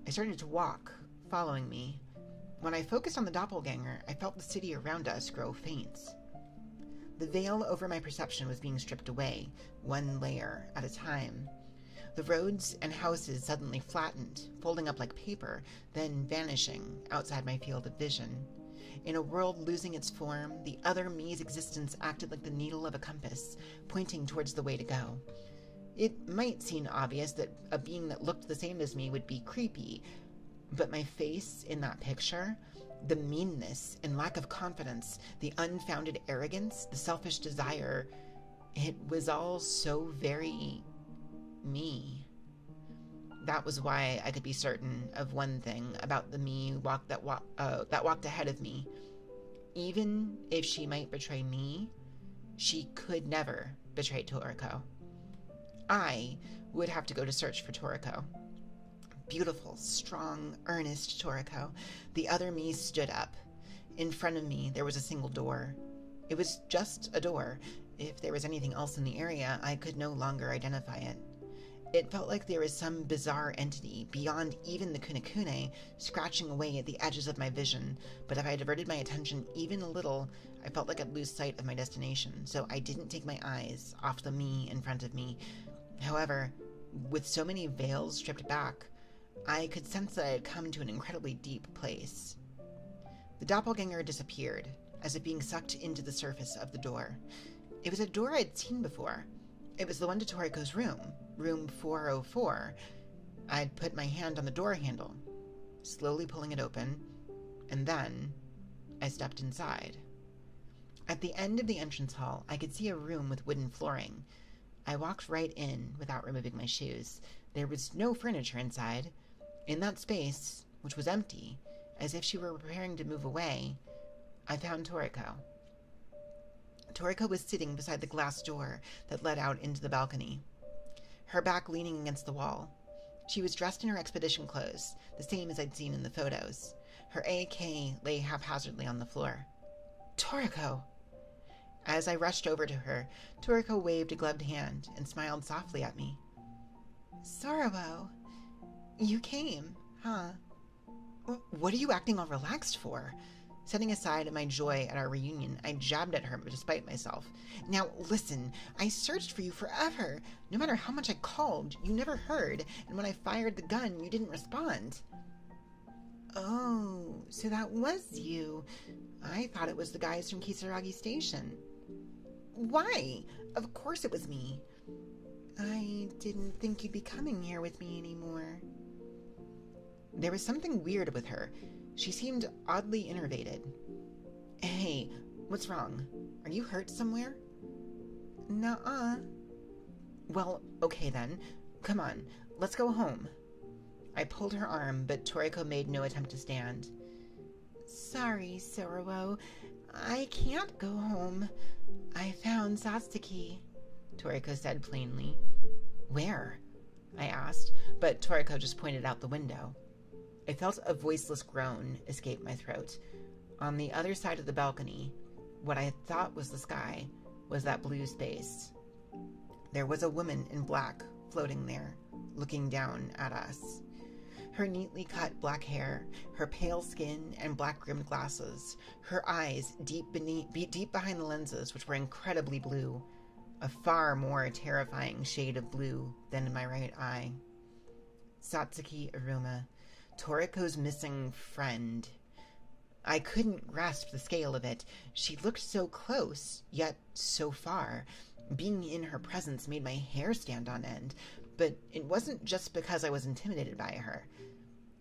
I started to walk, following me. When I focused on the doppelganger, I felt the city around us grow faint. The veil over my perception was being stripped away, one layer at a time. The roads and houses suddenly flattened, folding up like paper, then vanishing outside my field of vision. In a world losing its form, the other me's existence acted like the needle of a compass, pointing towards the way to go. It might seem obvious that a being that looked the same as me would be creepy, but my face in that picture, the meanness and lack of confidence, the unfounded arrogance, the selfish desire, it was all so very me. That was why I could be certain of one thing about the me that walked ahead of me. Even if she might betray me, she could never betray Toriko. I would have to go to search for Toriko. Beautiful, strong, earnest Toriko. The other me stood up. In front of me, there was a single door. It was just a door. If there was anything else in the area, I could no longer identify it. It felt like there was some bizarre entity, beyond even the kunekune, scratching away at the edges of my vision, but if I diverted my attention even a little, I felt like I'd lose sight of my destination, so I didn't take my eyes off the me in front of me. However, with so many veils stripped back, I could sense that I had come to an incredibly deep place. The doppelganger disappeared, as if being sucked into the surface of the door. It was a door I'd seen before. It was the one to Toriko's room, room 404. I'd put my hand on the door handle, slowly pulling it open, and then I stepped inside. At the end of the entrance hall, I could see a room with wooden flooring. I walked right in without removing my shoes. There was no furniture inside. In that space, which was empty, as if she were preparing to move away, I found Toriko. Toriko was sitting beside the glass door that led out into the balcony, her back leaning against the wall. She was dressed in her expedition clothes, the same as I'd seen in the photos. Her AK lay haphazardly on the floor. Toriko! As I rushed over to her, Toriko waved a gloved hand and smiled softly at me. Sorowo, you came, huh? What are you acting all relaxed for? Setting aside my joy at our reunion, I jabbed at her despite myself. Now, listen, I searched for you forever. No matter how much I called, you never heard, and when I fired the gun, you didn't respond. Oh, so that was you. I thought it was the guys from Kisaragi Station. Why? Of course it was me. I didn't think you'd be coming here with me anymore. There was something weird with her. She seemed oddly enervated. Hey, what's wrong? Are you hurt somewhere? Nuh-uh. Well, okay then. Come on, let's go home. I pulled her arm, but Toriko made no attempt to stand. Sorry, Sorowo. I can't go home. I found Satsuki, Toriko said plainly. Where? I asked, but Toriko just pointed out the window. I felt a voiceless groan escape my throat. On the other side of the balcony, what I had thought was the sky was that blue space. There was a woman in black floating there, looking down at us. Her neatly cut black hair, her pale skin and black-rimmed glasses, her eyes deep behind the lenses, which were incredibly blue, a far more terrifying shade of blue than in my right eye. Satsuki Aruma, Toriko's missing friend. I couldn't grasp the scale of it. She looked so close, yet so far. Being in her presence made my hair stand on end, but it wasn't just because I was intimidated by her.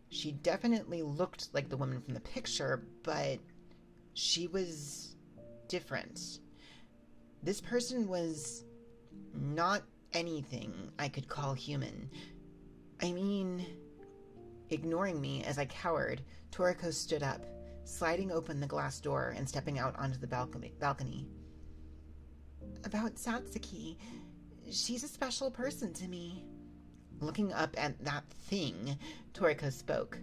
She definitely looked like the woman from the picture, but she was different. This person was not anything I could call human. I mean, ignoring me as I cowered, Toriko stood up, sliding open the glass door and stepping out onto the balcony. About Satsuki, she's a special person to me. Looking up at that thing, Toriko spoke.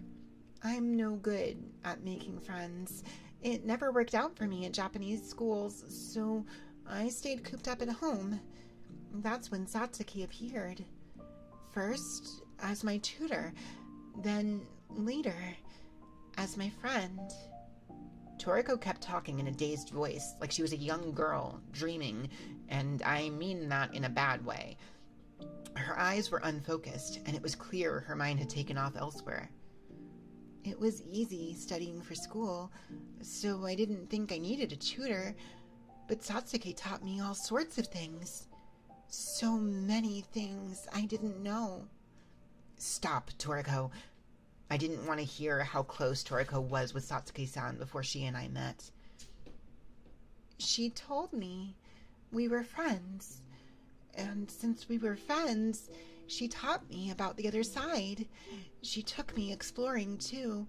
I'm no good at making friends. It never worked out for me at Japanese schools, so I stayed cooped up at home. That's when Satsuki appeared. First, as my tutor, then later, as my friend. Toriko kept talking in a dazed voice, like she was a young girl, dreaming, and I mean that in a bad way. Her eyes were unfocused, and it was clear her mind had taken off elsewhere. It was easy studying for school, so I didn't think I needed a tutor, but Satsuki taught me all sorts of things. So many things I didn't know. Stop, Toriko. I didn't want to hear how close Toriko was with Satsuki-san before she and I met. She told me we were friends, and since we were friends, she taught me about the other side. She took me exploring, too.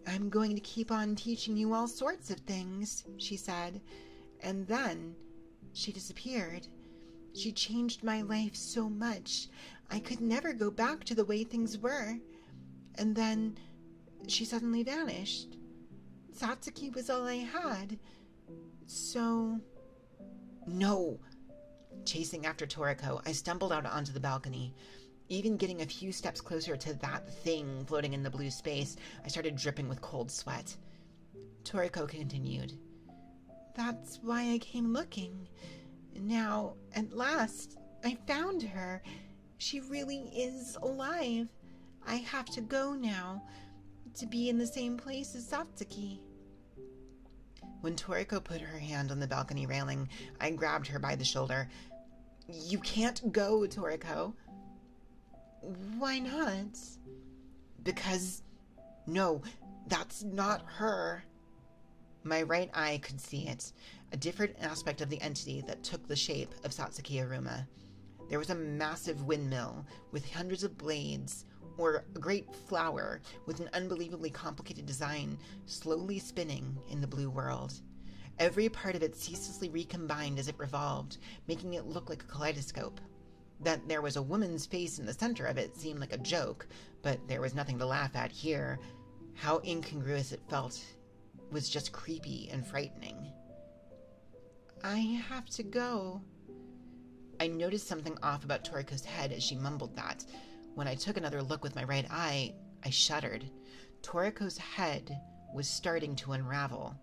I'm going to keep on teaching you all sorts of things, she said, and then she disappeared. She changed my life so much, I could never go back to the way things were. And then she suddenly vanished. Satsuki was all I had. So... No! Chasing after Toriko, I stumbled out onto the balcony. Even getting a few steps closer to that thing floating in the blue space, I started dripping with cold sweat. Toriko continued. That's why I came looking. Now, at last, I found her. She really is alive. I have to go now, to be in the same place as Satsuki. When Toriko put her hand on the balcony railing, I grabbed her by the shoulder. You can't go, Toriko. Why not? Because, no, that's not her. My right eye could see it, a different aspect of the entity that took the shape of Satsuki Aruma. There was a massive windmill with hundreds of blades, or a great flower with an unbelievably complicated design slowly spinning in the blue world. Every part of it ceaselessly recombined as it revolved, making it look like a kaleidoscope. That there was a woman's face in the center of it seemed like a joke, but there was nothing to laugh at here. How incongruous it felt was just creepy and frightening. I have to go. I noticed something off about Toriko's head as she mumbled that. When I took another look with my right eye, I shuddered. Toriko's head was starting to unravel.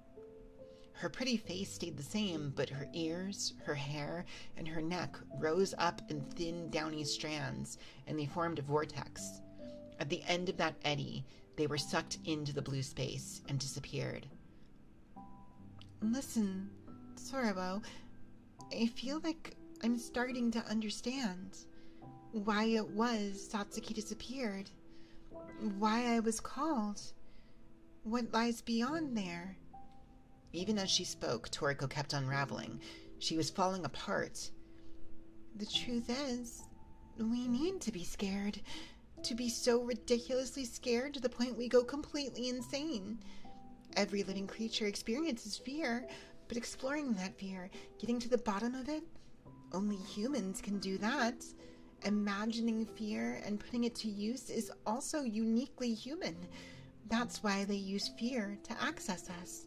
Her pretty face stayed the same, but her ears, her hair, and her neck rose up in thin, downy strands, and they formed a vortex. At the end of that eddy, they were sucked into the blue space and disappeared. Listen, Sorabo, I feel like I'm starting to understand why it was Satsuki disappeared, why I was called, what lies beyond there. Even as she spoke, Toriko kept unraveling. She was falling apart. The truth is, we need to be scared, to be so ridiculously scared to the point we go completely insane. Every living creature experiences fear, but exploring that fear, getting to the bottom of it, only humans can do that. Imagining fear and putting it to use is also uniquely human. That's why they use fear to access us.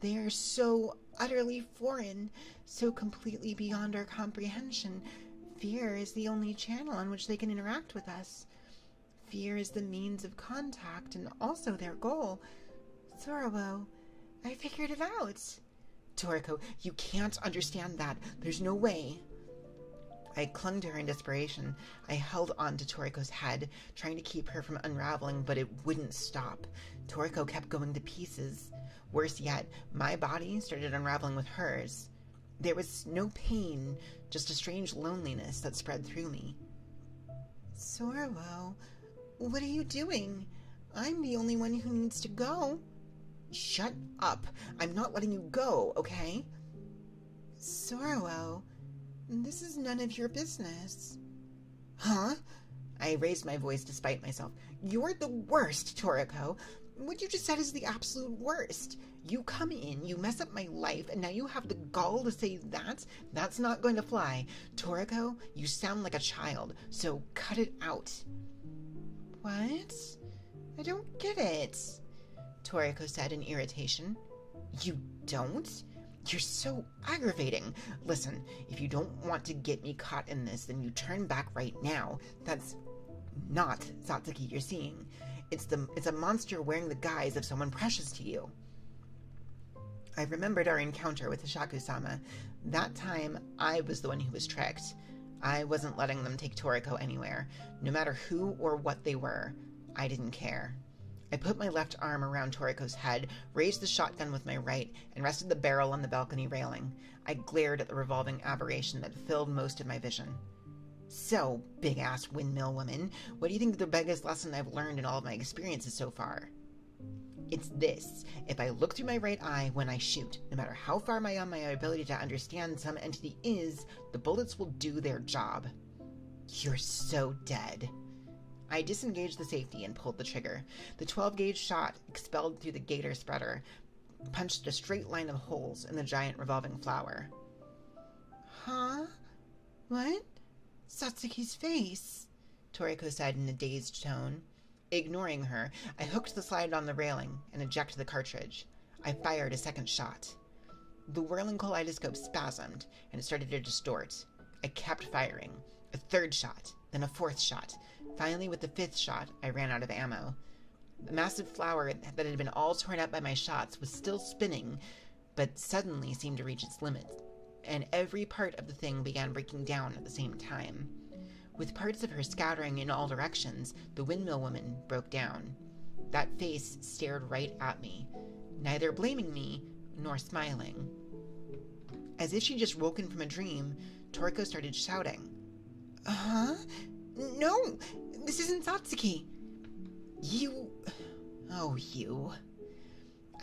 They are so utterly foreign, so completely beyond our comprehension. Fear is the only channel on which they can interact with us. fear is the means of contact and also their goal. Zorowo, I figured it out. Toriko, you can't understand that. There's no way. I clung to her in desperation. I held on to Toriko's head, trying to keep her from unraveling, but it wouldn't stop. Toriko kept going to pieces. Worse yet, my body started unraveling with hers. There was no pain, just a strange loneliness that spread through me. Zorowo, what are you doing? I'm the only one who needs to go. Shut up. I'm not letting you go, okay? Zorowo, this is none of your business. Huh? I raised my voice despite myself. You're the worst, Toriko. What you just said is the absolute worst. You come in, you mess up my life, and now you have the gall to say that? That's not going to fly. Toriko, you sound like a child, so cut it out. What? I don't get it, Toriko said in irritation. You don't? You're so aggravating. Listen, if you don't want to get me caught in this, then you turn back right now. That's not Satsuki you're seeing. It's a monster wearing the guise of someone precious to you. I remembered our encounter with the Shaku-sama. That time, I was the one who was tricked. I wasn't letting them take Toriko anywhere. No matter who or what they were, I didn't care. I put my left arm around Toriko's head, raised the shotgun with my right, and rested the barrel on the balcony railing. I glared at the revolving aberration that filled most of my vision. So, big-ass windmill woman, what do you think is the biggest lesson I've learned in all of my experiences so far? It's this. If I look through my right eye when I shoot, no matter how far beyond my ability to understand some entity is, the bullets will do their job. You're so dead. I disengaged the safety and pulled the trigger. The 12-gauge shot expelled through the gator spreader, punched a straight line of holes in the giant revolving flower. Huh? What? Satsuki's face, Toriko said in a dazed tone. Ignoring her, I hooked the slide on the railing and ejected the cartridge. I fired a second shot. The whirling kaleidoscope spasmed, and it started to distort. I kept firing. A third shot, then a fourth shot. Finally, with the fifth shot, I ran out of ammo. The massive flower that had been all torn up by my shots was still spinning, but suddenly seemed to reach its limit, and every part of the thing began breaking down at the same time. With parts of her scattering in all directions, the windmill woman broke down. That face stared right at me, neither blaming me nor smiling. As if she'd just woken from a dream, Toriko started shouting. Huh? No! This isn't Satsuki! You... Oh, you.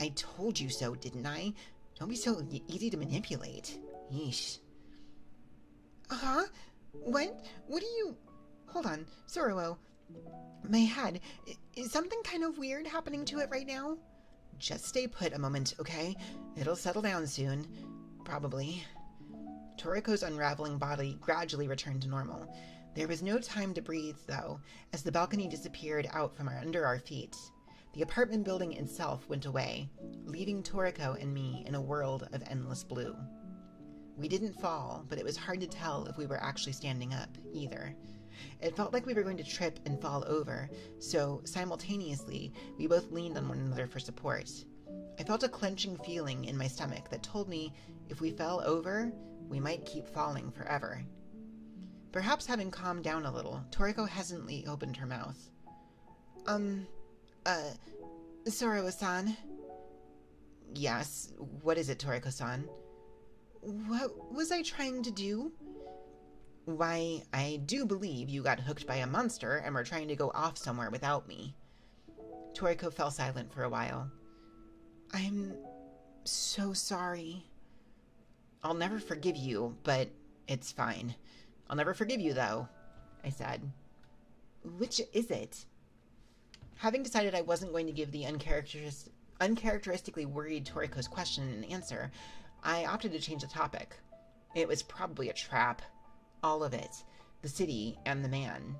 I told you so, didn't I? Don't be so easy to manipulate. Yeesh. Huh? What? What do you... Hold on, Zorowo. My head. Is something kind of weird happening to it right now? Just stay put a moment, okay? It'll settle down soon. Probably. Toriko's unraveling body gradually returned to normal. There was no time to breathe, though, as the balcony disappeared out from under our feet. The apartment building itself went away, leaving Toriko and me in a world of endless blue. We didn't fall, but it was hard to tell if we were actually standing up, either. It felt like we were going to trip and fall over, so simultaneously, we both leaned on one another for support. I felt a clenching feeling in my stomach that told me if we fell over, we might keep falling forever. Perhaps having calmed down a little, Toriko hesitantly opened her mouth. Zorowo-san? Yes, what is it, Toriko-san? What was I trying to do? Why, I do believe you got hooked by a monster and were trying to go off somewhere without me. Toriko fell silent for a while. I'm so sorry. I'll never forgive you, but it's fine. I'll never forgive you, though, I said. Which is it? Having decided I wasn't going to give the uncharacteristically worried Toriko's question an answer, I opted to change the topic. It was probably a trap. All of it. The city and the man.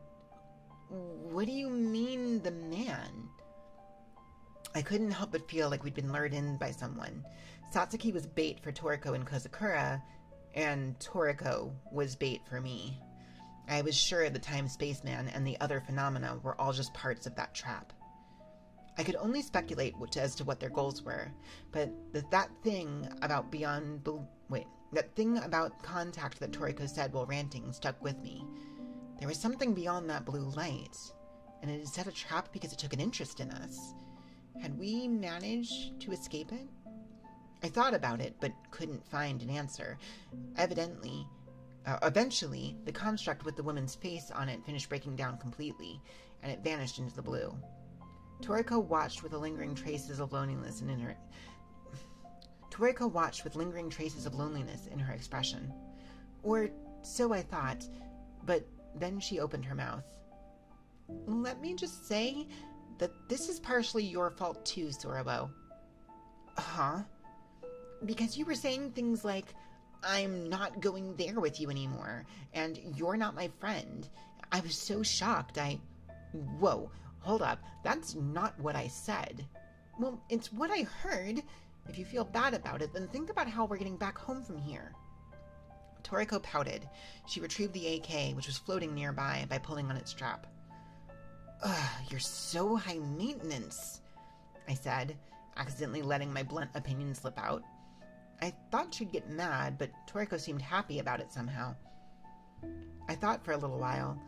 What do you mean, the man? I couldn't help but feel like we'd been lured in by someone. Satsuki was bait for Toriko and Kozakura, and Toriko was bait for me. I was sure the time spaceman and the other phenomena were all just parts of that trap. I could only speculate as to what their goals were, but that thing about contact that Toriko said while ranting stuck with me. There was something beyond that blue light, and it had set a trap because it took an interest in us. Had we managed to escape it? I thought about it, but couldn't find an answer. Eventually, the construct with the woman's face on it finished breaking down completely, and it vanished into the blue. Toriko watched with lingering traces of loneliness in her expression. Or so I thought, but then she opened her mouth. Let me just say that this is partially your fault too, Sorobo. Huh? Because you were saying things like, I'm not going there with you anymore, and you're not my friend. I was so shocked, Whoa, hold up, that's not what I said. Well, it's what I heard. If you feel bad about it, then think about how we're getting back home from here. Toriko pouted. She retrieved the AK, which was floating nearby, by pulling on its strap. Ugh, you're so high maintenance, I said, accidentally letting my blunt opinion slip out. I thought she'd get mad, but Toriko seemed happy about it somehow. I thought for a little while.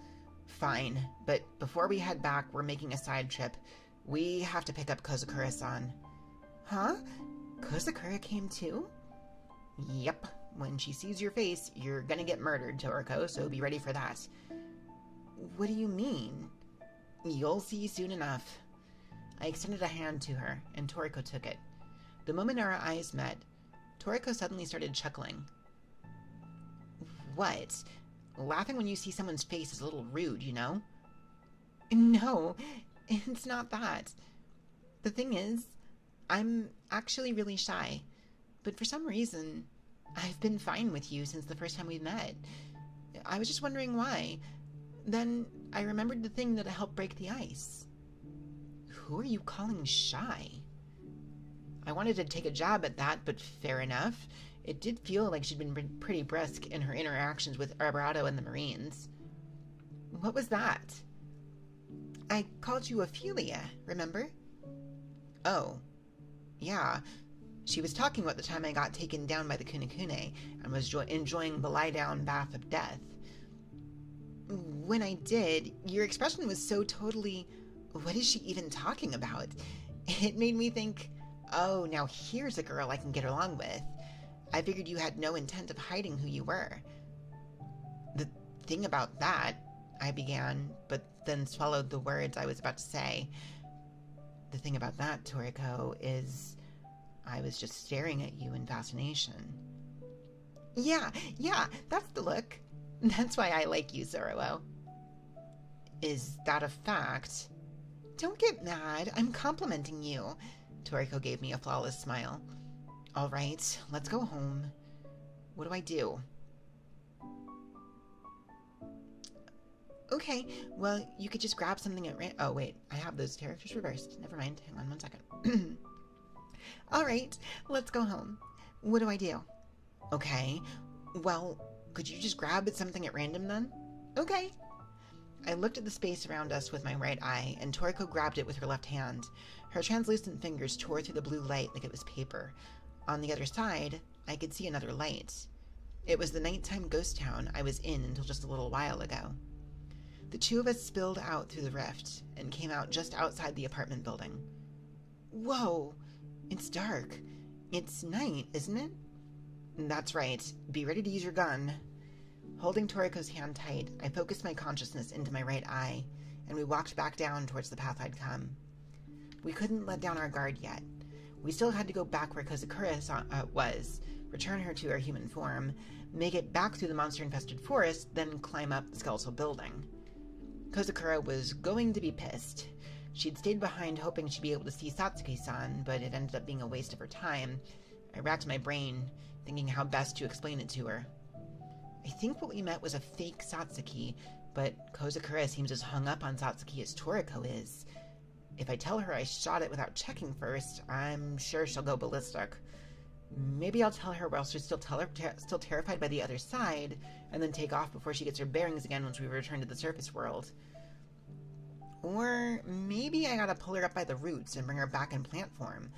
Fine, but before we head back, we're making a side trip. We have to pick up Kozukura-san. Huh? Kozukura came too? Yep. When she sees your face, you're gonna get murdered, Toriko, so be ready for that. What do you mean? You'll see soon enough. I extended a hand to her, and Toriko took it. The moment our eyes met, Toriko suddenly started chuckling. What? Laughing when you see someone's face is a little rude, you know? No, it's not that. The thing is, I'm actually really shy, but for some reason, I've been fine with you since the first time we met. I was just wondering why. Then I remembered the thing that helped break the ice. Who are you calling shy? I wanted to take a jab at that, but fair enough. It did feel like she'd been pretty brisk in her interactions with Arborado and the Marines. What was that? I called you Ophelia, remember? Oh, yeah. She was talking about the time I got taken down by the Kunekune and was enjoying the lie-down bath of death. When I did, your expression was so totally, what is she even talking about? It made me think, oh, now here's a girl I can get along with. I figured you had no intent of hiding who you were. The thing about that, I began, but then swallowed the words I was about to say. The thing about that, Toriko, is I was just staring at you in fascination. Yeah, that's the look. That's why I like you, Zorowo. Is that a fact? Don't get mad. I'm complimenting you. Toriko gave me a flawless smile. All right, let's go home. What do I do? Okay, well, you could just grab something at oh, wait, I have those characters reversed. Never mind, hang on 1 second. All right, let's go home. What do I do? Okay, well, could you just grab something at random then? Okay. I looked at the space around us with my right eye, and Toriko grabbed it with her left hand. Her translucent fingers tore through the blue light like it was paper. On the other side, I could see another light. It was the nighttime ghost town I was in until just a little while ago. The two of us spilled out through the rift and came out just outside the apartment building. Whoa! It's dark. It's night, isn't it? That's right. Be ready to use your gun. Holding Toriko's hand tight, I focused my consciousness into my right eye, and we walked back down towards the path I'd come. We couldn't let down our guard yet. We still had to go back where Kozukura was, return her to her human form, make it back through the monster-infested forest, then climb up the skeletal building. Kozukura was going to be pissed. She'd stayed behind hoping she'd be able to see Satsuki-san, but it ended up being a waste of her time. I racked my brain, thinking how best to explain it to her. I think what we met was a fake Satsuki, but Kozukura seems as hung up on Satsuki as Toriko is. If I tell her I shot it without checking first, I'm sure she'll go ballistic. Maybe I'll tell her while she's still terrified by the other side, and then take off before she gets her bearings again once we return to the surface world. Or maybe I gotta pull her up by the roots and bring her back in plant form.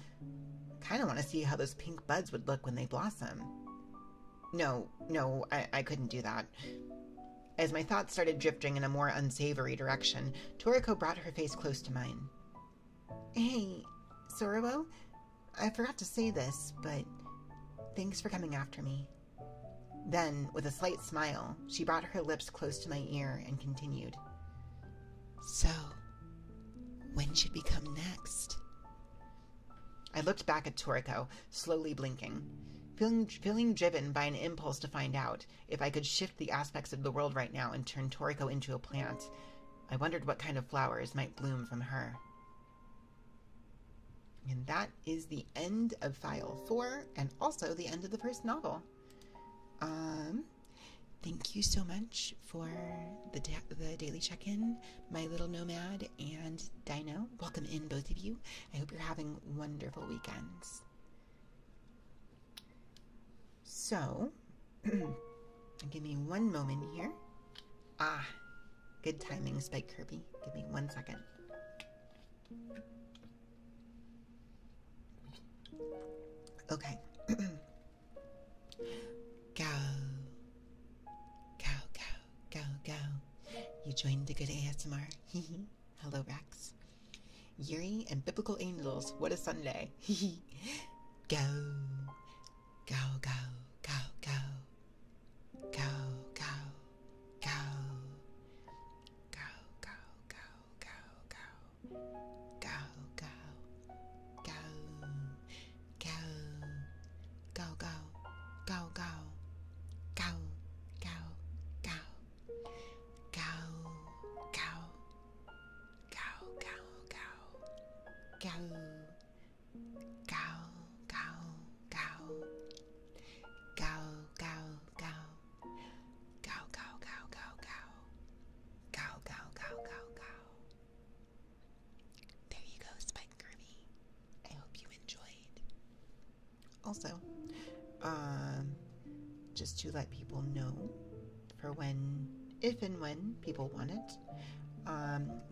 Kinda want to see how those pink buds would look when they blossom. No, I couldn't do that. As my thoughts started drifting in a more unsavory direction, Toriko brought her face close to mine. Hey, Sorabo, I forgot to say this, but thanks for coming after me. Then, with a slight smile, she brought her lips close to my ear and continued. So, when should we come next? I looked back at Toriko, slowly blinking, feeling driven by an impulse to find out if I could shift the aspects of the world right now and turn Toriko into a plant. I wondered what kind of flowers might bloom from her. And that is the end of File 4, and also the end of the first novel. Thank you so much for the daily check-in, my little nomad and Dino. Welcome in, both of you. I hope you're having wonderful weekends. So, give me one moment here. Good timing, Spike Kirby. Give me 1 second. Okay. Go. You joined the good ASMR. Hello, Rex. Yuri and Biblical Angels, what a Sunday. Go. Go. Also, just to let people know, for when, if and when people want it,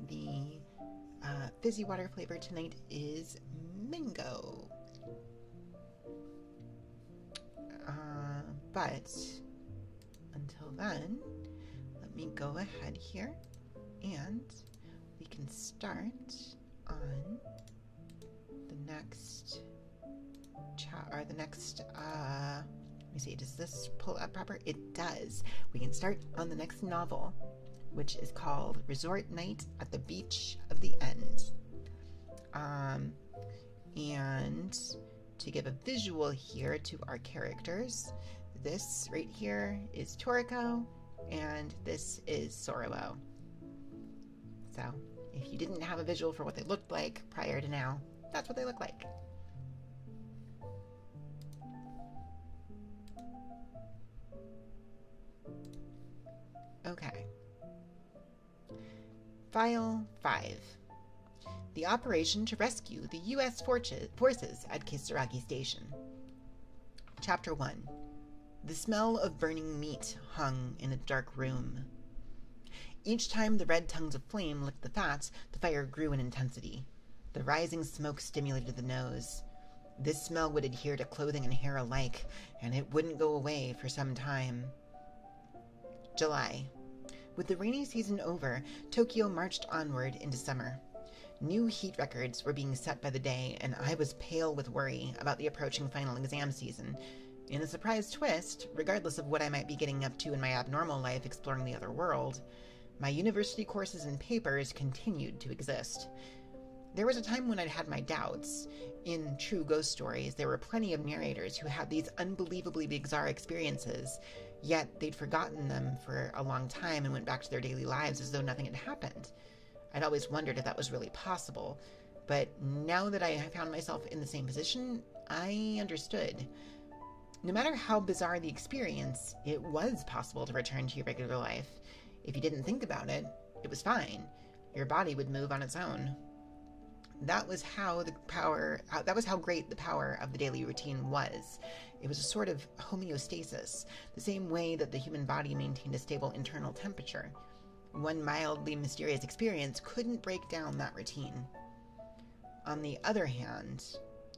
the fizzy water flavor tonight is mango. But until then, let me go ahead here and we can start on the next let me see, does this pull up proper? It does. We can start on the next novel, which is called Resort Night at the Beach of the End. And to give a visual here to our characters, this right here is Toriko, and this is Sorabo. So, if you didn't have a visual for what they looked like prior to now, that's what they look like. Okay. File 5. The operation to rescue the U.S. forces at Kisaragi Station. Chapter 1. The smell of burning meat hung in a dark room. Each time the red tongues of flame licked the fat, the fire grew in intensity. The rising smoke stimulated the nose. This smell would adhere to clothing and hair alike, and it wouldn't go away for some time. July. With the rainy season over, Tokyo marched onward into summer. New heat records were being set by the day, and I was pale with worry about the approaching final exam season. In a surprise twist, regardless of what I might be getting up to in my abnormal life exploring the other world, my university courses and papers continued to exist. There was a time when I'd had my doubts. In true ghost stories, there were plenty of narrators who had these unbelievably bizarre experiences, yet they'd forgotten them for a long time and went back to their daily lives as though nothing had happened. I'd always wondered if that was really possible, but now that I found myself in the same position, I understood. No matter how bizarre the experience, it was possible to return to your regular life. If you didn't think about it, it was fine. Your body would move on its own. That was how great the power of the daily routine was. It was a sort of homeostasis, the same way that the human body maintained a stable internal temperature. One mildly mysterious experience couldn't break down that routine. On the other hand,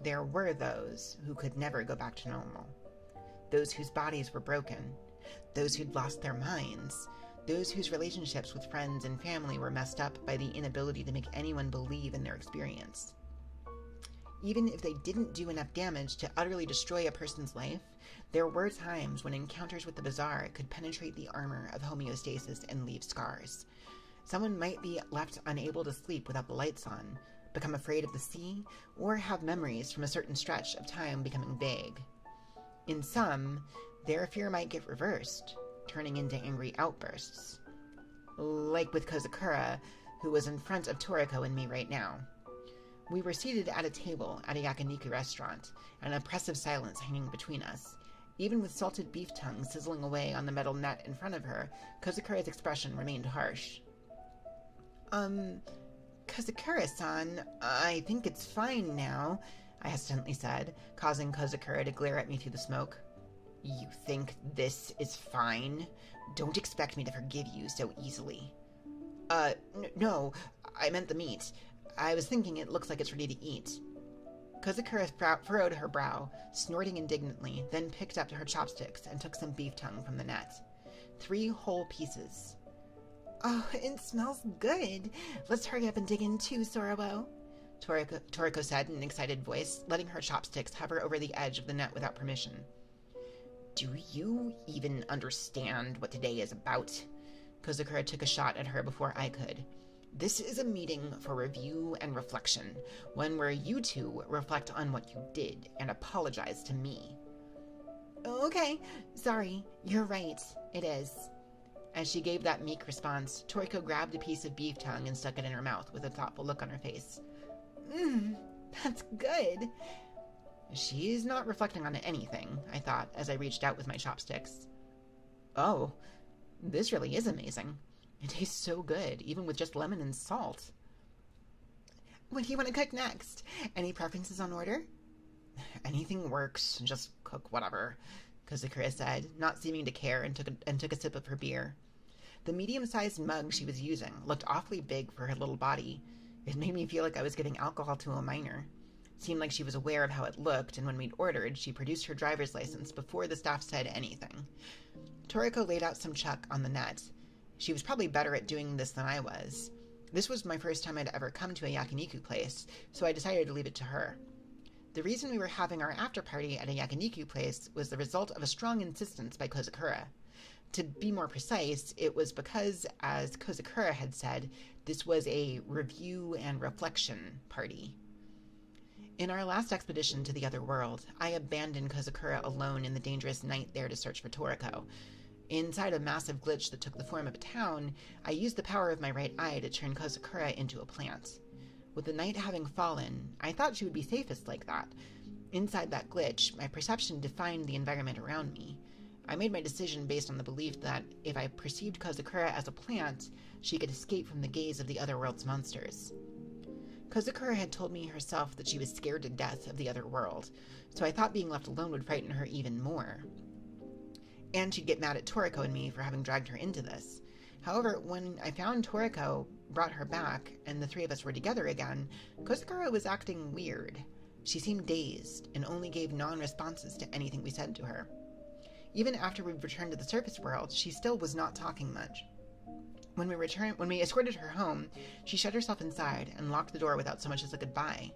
there were those who could never go back to normal. Those whose bodies were broken. Those who'd lost their minds. Those whose relationships with friends and family were messed up by the inability to make anyone believe in their experience. Even if they didn't do enough damage to utterly destroy a person's life, there were times when encounters with the bizarre could penetrate the armor of homeostasis and leave scars. Someone might be left unable to sleep without the lights on, become afraid of the sea, or have memories from a certain stretch of time becoming vague. In some, their fear might get reversed, turning into angry outbursts. Like with Kozakura, who was in front of Toriko and me right now. We were seated at a table at a yakiniku restaurant, an oppressive silence hanging between us. Even with salted beef tongue sizzling away on the metal net in front of her, Kozakura's expression remained harsh. Kozakura-san, I think it's fine now, I hesitantly said, causing Kozakura to glare at me through the smoke. You think this is fine? Don't expect me to forgive you so easily. No, I meant the meat. I was thinking it looks like it's ready to eat. Kozakura furrowed her brow, snorting indignantly, then picked up her chopsticks and took some beef tongue from the net. 3 whole pieces. Oh, it smells good. Let's hurry up and dig in too, Sorowo. Toriko said in an excited voice, letting her chopsticks hover over the edge of the net without permission. Do you even understand what today is about? Kozakura took a shot at her before I could. This is a meeting for review and reflection, one where you two reflect on what you did and apologize to me. Okay, sorry, you're right, it is. As she gave that meek response, Toriko grabbed a piece of beef tongue and stuck it in her mouth with a thoughtful look on her face. That's good. She's not reflecting on anything, I thought, as I reached out with my chopsticks. Oh, this really is amazing. It tastes so good, even with just lemon and salt. What do you want to cook next? Any preferences on order? Anything works, just cook whatever, Kozakura said, not seeming to care, and took a sip of her beer. The medium-sized mug she was using looked awfully big for her little body. It made me feel like I was giving alcohol to a minor. Seemed like she was aware of how it looked, and when we'd ordered, she produced her driver's license before the staff said anything. Toriko laid out some chuck on the net. She was probably better at doing this than I was. This was my first time I'd ever come to a yakiniku place, so I decided to leave it to her. The reason we were having our after-party at a yakiniku place was the result of a strong insistence by Kozakura. To be more precise, it was because, as Kozakura had said, this was a review and reflection party. In our last expedition to the other world, I abandoned Kozakura alone in the dangerous night there to search for Toriko. Inside a massive glitch that took the form of a town, I used the power of my right eye to turn Kozakura into a plant. With the night having fallen, I thought she would be safest like that. Inside that glitch, my perception defined the environment around me. I made my decision based on the belief that if I perceived Kozakura as a plant, she could escape from the gaze of the other world's monsters. Kozakura had told me herself that she was scared to death of the other world, so I thought being left alone would frighten her even more. And she'd get mad at Toriko and me for having dragged her into this. However, when I found Toriko, brought her back, and the 3 of us were together again, Kozakura was acting weird. She seemed dazed, and only gave non-responses to anything we said to her. Even after we returned to the surface world, she still was not talking much. When we escorted her home, she shut herself inside and locked the door without so much as a goodbye.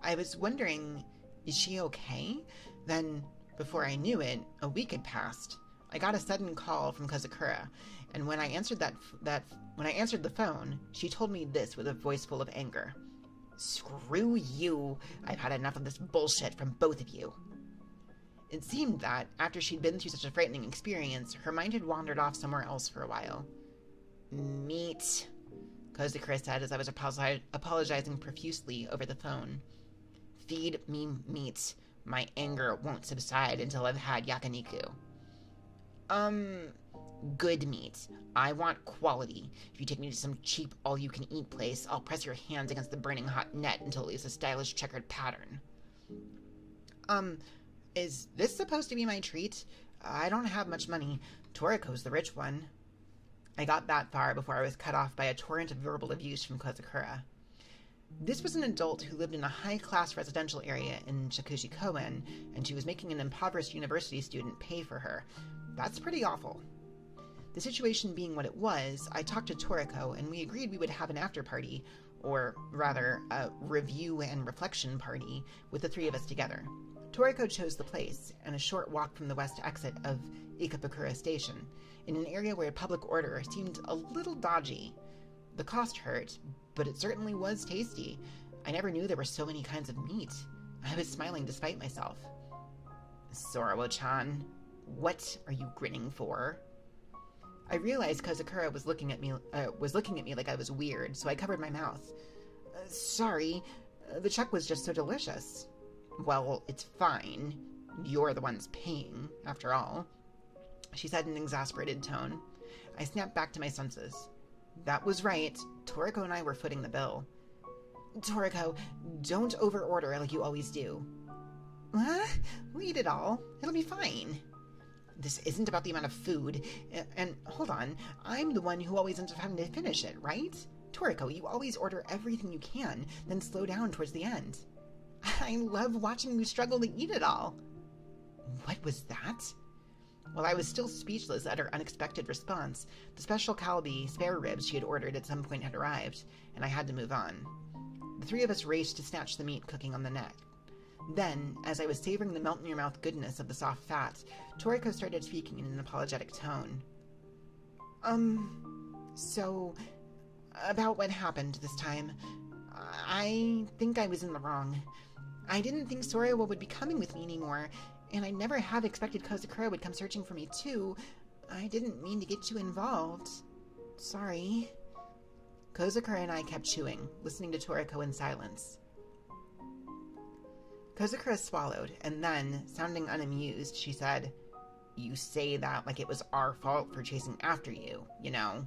I was wondering, is she okay? Then, before I knew it, a week had passed. I got a sudden call from Kozakura, and when I answered the phone, she told me this with a voice full of anger. Screw you! I've had enough of this bullshit from both of you. It seemed that, after she'd been through such a frightening experience, her mind had wandered off somewhere else for a while. Meat, Kozakura said as I was apologizing profusely over the phone. Feed me meat. My anger won't subside until I've had yakiniku. Good meat. I want quality. If you take me to some cheap all-you-can-eat place, I'll press your hands against the burning hot net until it leaves a stylish checkered pattern. Is this supposed to be my treat? I don't have much money. Toriko's the rich one. I got that far before I was cut off by a torrent of verbal abuse from Kozakura. This was an adult who lived in a high-class residential area in Shakushi-koen, and she was making an impoverished university student pay for her. That's pretty awful. The situation being what it was, I talked to Toriko, and we agreed we would have an after-party, or rather, a review and reflection party, with the three of us together. Toriko chose the place, and a short walk from the west exit of Ikebukuro Station, in an area where public order seemed a little dodgy. The cost hurt, but it certainly was tasty. I never knew there were so many kinds of meat. I was smiling despite myself. Sorowo-chan, what are you grinning for? I realized Kozakura was looking at me like I was weird, so I covered my mouth. Sorry, the check was just so delicious. Well, it's fine. You're the ones paying, after all, she said in an exasperated tone. I snapped back to my senses. That was right. Toriko and I were footing the bill. Toriko, don't over-order like you always do. What? We'll eat it all. It'll be fine. This isn't about the amount of food. And hold on, I'm the one who always ends up having to finish it, right? Toriko, you always order everything you can, then slow down towards the end. I love watching you struggle to eat it all. What was that? While I was still speechless at her unexpected response, the special kalbi spare ribs she had ordered at some point had arrived, and I had to move on. The three of us raced to snatch the meat cooking on the net. Then, as I was savoring the melt-in-your-mouth goodness of the soft fat, Toriko started speaking in an apologetic tone. So, about what happened this time, I think I was in the wrong. I didn't think Sorowo would be coming with me anymore, and I never have expected Kozakura would come searching for me too. I didn't mean to get you involved. Sorry. Kozakura and I kept chewing, listening to Toriko in silence. Kozakura swallowed, and then, sounding unamused, she said, You say that like it was our fault for chasing after you, you know.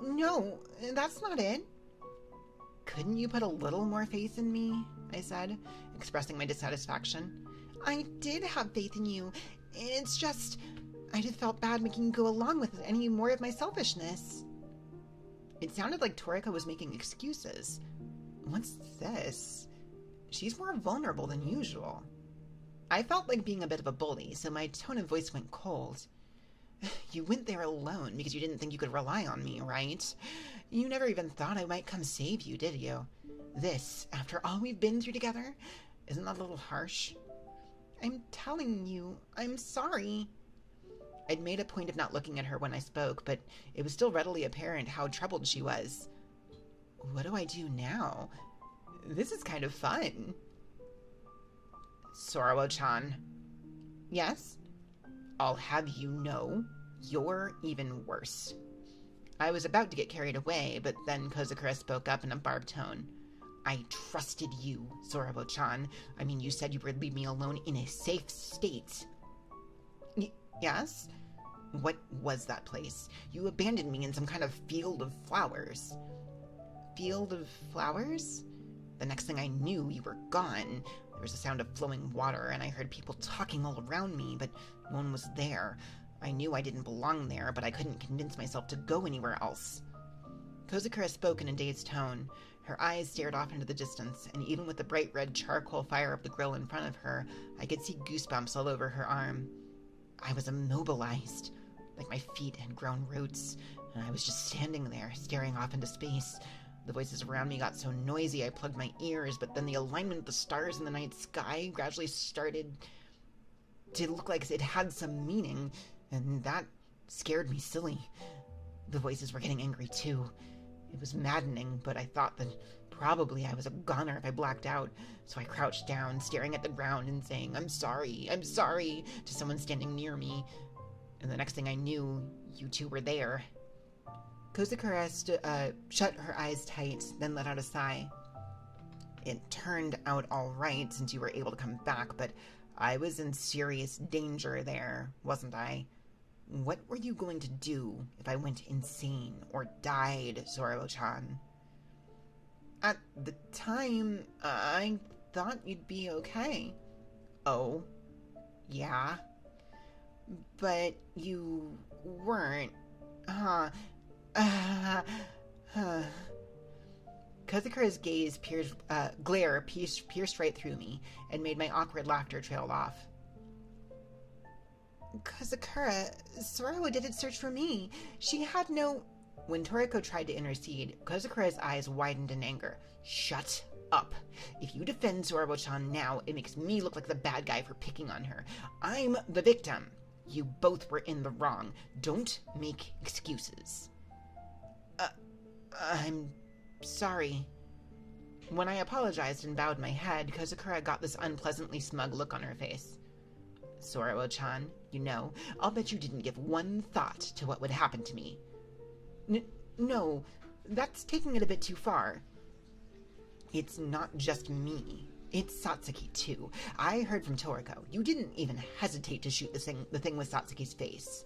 No, that's not it. Couldn't you put a little more faith in me? I said, expressing my dissatisfaction. I did have faith in you. It's just, I just felt bad making you go along with any more of my selfishness. It sounded like Toriko was making excuses. What's this? She's more vulnerable than usual. I felt like being a bit of a bully, so my tone of voice went cold. You went there alone because you didn't think you could rely on me, right? You never even thought I might come save you, did you? This, after all we've been through together? Isn't that a little harsh? I'm telling you, I'm sorry. I'd made a point of not looking at her when I spoke, but it was still readily apparent how troubled she was. What do I do now? This is kind of fun. Sorowo-chan. Yes? I'll have you know, you're even worse. I was about to get carried away, but then Kozakura spoke up in a barbed tone. I trusted you, Sorowo-chan. I mean, you said you would leave me alone in a safe state. Yes? What was that place? You abandoned me in some kind of field of flowers. Field of flowers? The next thing I knew, you were gone. There was a sound of flowing water, and I heard people talking all around me, but no one was there. I knew I didn't belong there, but I couldn't convince myself to go anywhere else. Kozakura spoke in a dazed tone. Her eyes stared off into the distance, and even with the bright red charcoal fire of the grill in front of her, I could see goosebumps all over her arm. I was immobilized, like my feet had grown roots, and I was just standing there, staring off into space. The voices around me got so noisy I plugged my ears, but then the alignment of the stars in the night sky gradually started to look like it had some meaning, and that scared me silly. The voices were getting angry too. It was maddening, but I thought that probably I was a goner if I blacked out, so I crouched down, staring at the ground and saying, I'm sorry, to someone standing near me. And the next thing I knew, you two were there. Kozakura shut her eyes tight, then let out a sigh. It turned out all right since you were able to come back, but I was in serious danger there, wasn't I? What were you going to do if I went insane or died, Zoro-chan? At the time, I thought you'd be okay. Oh, yeah? But you weren't, huh? Kozakura's gaze pierced right through me and made my awkward laughter trail off. Kozakura, Zoro didn't search for me. She had no... When Toriko tried to intercede, Kozakura's eyes widened in anger. Shut up. If you defend Zoro-chan now, it makes me look like the bad guy for picking on her. I'm the victim. You both were in the wrong. Don't make excuses. I'm sorry. When I apologized and bowed my head, Kozakura got this unpleasantly smug look on her face. Zoro-chan, you know, I'll bet you didn't give one thought to what would happen to me. No, that's taking it a bit too far. It's not just me. It's Satsuki, too. I heard from Toriko. You didn't even hesitate to shoot the thing with Satsuki's face.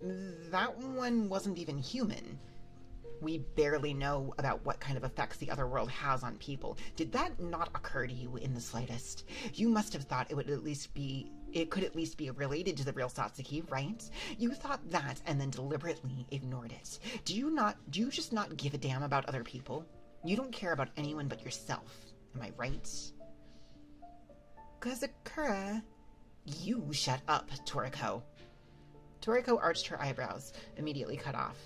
That one wasn't even human. We barely know about what kind of effects the other world has on people. Did that not occur to you in the slightest? You must have thought it could at least be related to the real Satsuki, right? You thought that and then deliberately ignored it. Do you just not give a damn about other people? You don't care about anyone but yourself. Am I right? Kozakura. You shut up, Toriko. Toriko arched her eyebrows, immediately cut off.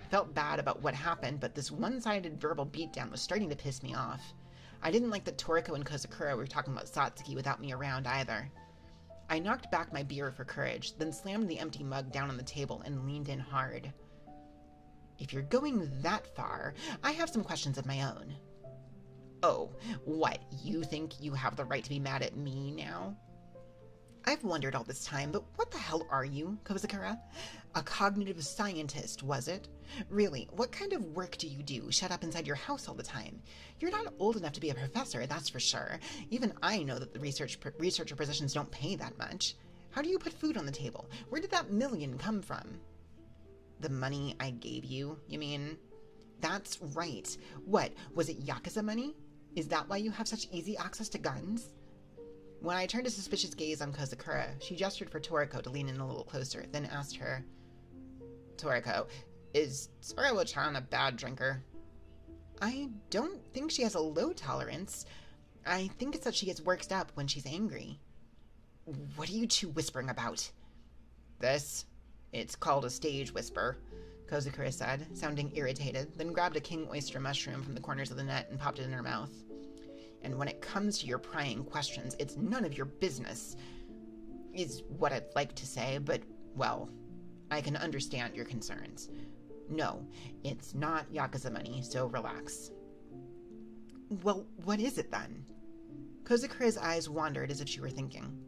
I felt bad about what happened, but this one-sided verbal beatdown was starting to piss me off. I didn't like that Toriko and Kozakura were talking about Satsuki without me around either. I knocked back my beer for courage, then slammed the empty mug down on the table and leaned in hard. If you're going that far, I have some questions of my own. Oh, what? You think you have the right to be mad at me now? I've wondered all this time, but what the hell are you, Kozakura? A cognitive scientist, was it? Really, what kind of work do you do, shut up inside your house all the time? You're not old enough to be a professor, that's for sure. Even I know that the researcher positions don't pay that much. How do you put food on the table? Where did that million come from? The money I gave you, you mean? That's right. What, was it Yakuza money? Is that why you have such easy access to guns? When I turned a suspicious gaze on Kozakura, she gestured for Toriko to lean in a little closer, then asked her, Toriko, is Zoro-chan a bad drinker? I don't think she has a low tolerance. I think it's that she gets worked up when she's angry. What are you two whispering about? This? It's called a stage whisper, Kozakura said, sounding irritated, then grabbed a king oyster mushroom from the corners of the net and popped it in her mouth. And when it comes to your prying questions, it's none of your business, is what I'd like to say, but, well, I can understand your concerns. No, it's not Yakuza money, so relax. Well, what is it then? Kozakura's eyes wandered as if she were thinking.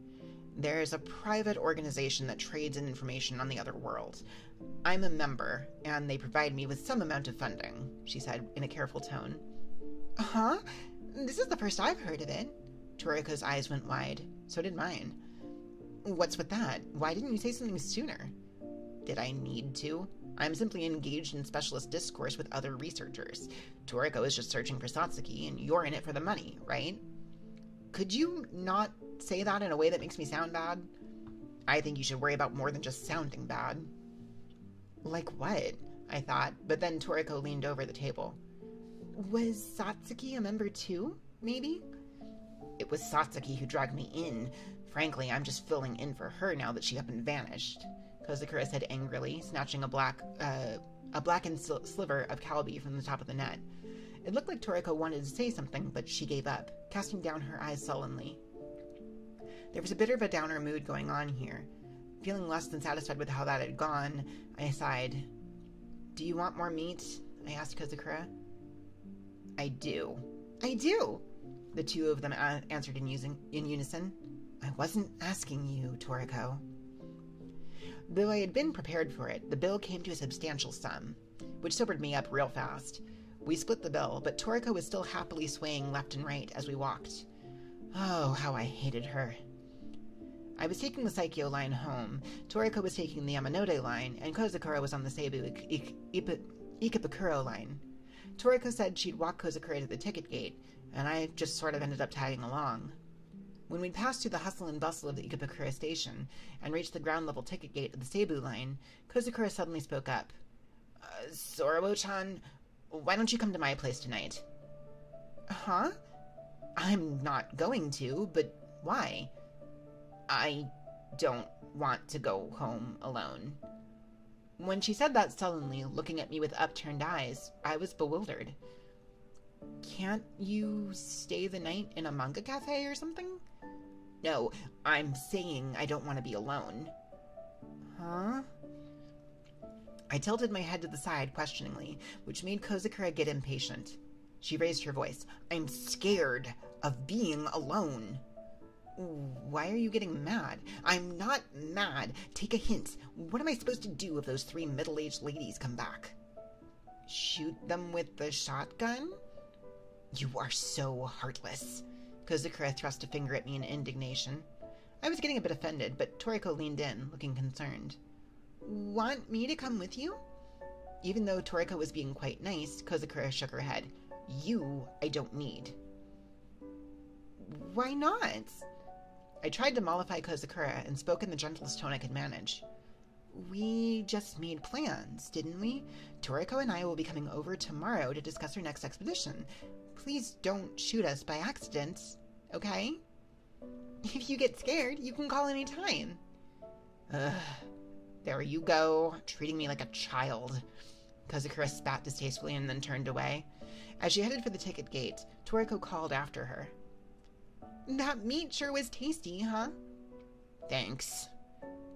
There's a private organization that trades in information on the other world. I'm a member, and they provide me with some amount of funding, she said in a careful tone. Huh? This is the first I've heard of it. Toriko's eyes went wide. So did mine. What's with that? Why didn't you say something sooner? Did I need to? I'm simply engaged in specialist discourse with other researchers. Toriko is just searching for Satsuki, and you're in it for the money, right? Could you not say that in a way that makes me sound bad? I think you should worry about more than just sounding bad. Like what? I thought, but then Toriko leaned over the table. Was Satsuki a member too, maybe? It was Satsuki who dragged me in. Frankly, I'm just filling in for her now that she up and vanished, Kozakura said angrily, snatching a blackened sliver of kalbi from the top of the net. It looked like Toriko wanted to say something, but she gave up, casting down her eyes sullenly. There was a bit of a downer mood going on here. Feeling less than satisfied with how that had gone, I sighed. Do you want more meat? I asked Kozakura. I do. I do! The two of them answered in unison. I wasn't asking you, Toriko. Though I had been prepared for it, the bill came to a substantial sum, which sobered me up real fast. We split the bill, but Toriko was still happily swaying left and right as we walked. Oh, how I hated her. I was taking the Saikyo line home, Toriko was taking the Yamanote line, and Kozukura was on the Seibu Ikebukuro line. Toriko said she'd walk Kozukura to the ticket gate, and I just sort of ended up tagging along. When we'd passed through the hustle and bustle of the Ikebukuro station and reached the ground-level ticket gate of the Seibu line, Kozukura suddenly spoke up. Sorowo-chan, why don't you come to my place tonight? Huh? I'm not going to, but why? I don't want to go home alone. When she said that sullenly, looking at me with upturned eyes, I was bewildered. Can't you stay the night in a manga cafe or something? No, I'm saying I don't want to be alone. Huh? I tilted my head to the side questioningly, which made Kozukura get impatient. She raised her voice. I'm scared of being alone. Why are you getting mad? I'm not mad. Take a hint. What am I supposed to do if those 3 middle-aged ladies come back? Shoot them with the shotgun? You are so heartless. Kozukura thrust a finger at me in indignation. I was getting a bit offended, but Toriko leaned in, looking concerned. Want me to come with you? Even though Toriko was being quite nice, Kozukura shook her head. You, I don't need. Why not? I tried to mollify Kozukura and spoke in the gentlest tone I could manage. We just made plans, didn't we? Toriko and I will be coming over tomorrow to discuss our next expedition. Please don't shoot us by accident, okay? If you get scared, you can call any time. Ugh. There you go, treating me like a child. Kozukura spat distastefully and then turned away. As she headed for the ticket gate, Toriko called after her. That meat sure was tasty, huh? Thanks.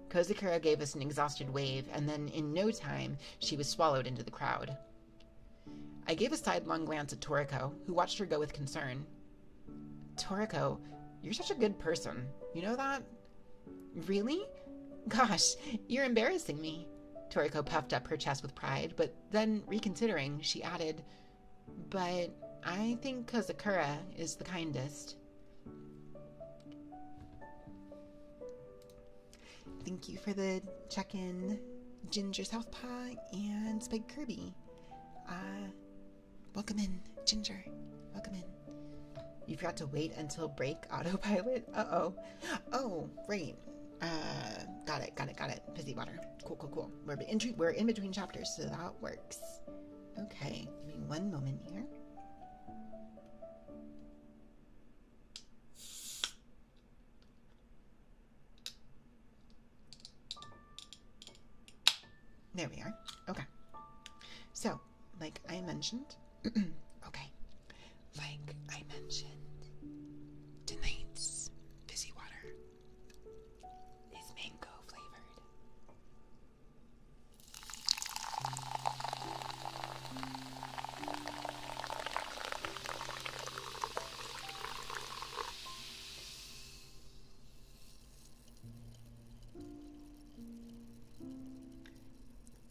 Kozukura gave us an exhausted wave, and then in no time, she was swallowed into the crowd. I gave a sidelong glance at Toriko, who watched her go with concern. Toriko, you're such a good person. You know that? Really? Gosh, you're embarrassing me. Toriko puffed up her chest with pride, but then, reconsidering, she added, but I think Kozukura is the kindest. Thank you for the check-in, Ginger Southpaw and Spike Kirby. Welcome in, Ginger. Welcome in. You forgot to wait until break autopilot? Uh-oh. Oh, right. Got it. Fizzy water. Cool. We're in between chapters, so that works. Okay, give me one moment here. There we are. Okay. So, like I mentioned, tonight's fizzy water is mango flavored.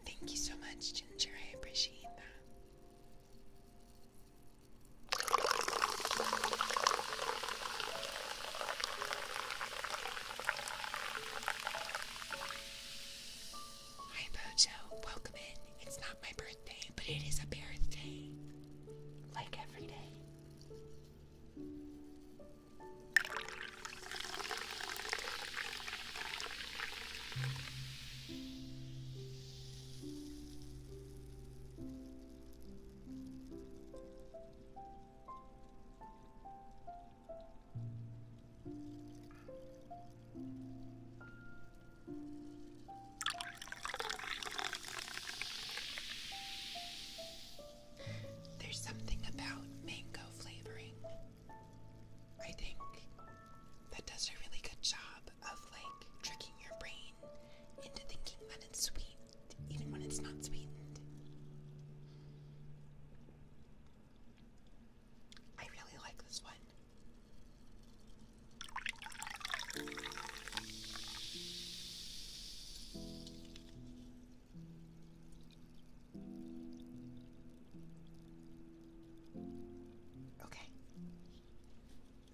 Thank you so much, Ginger. I appreciate that. Hi, Bojo. Welcome in. It's not my birthday, but it is a birthday. Like every day. There's something about mango flavoring. I think that does a really good job of tricking your brain into thinking that it's sweet, even when it's not sweetened. I really like this one. Okay.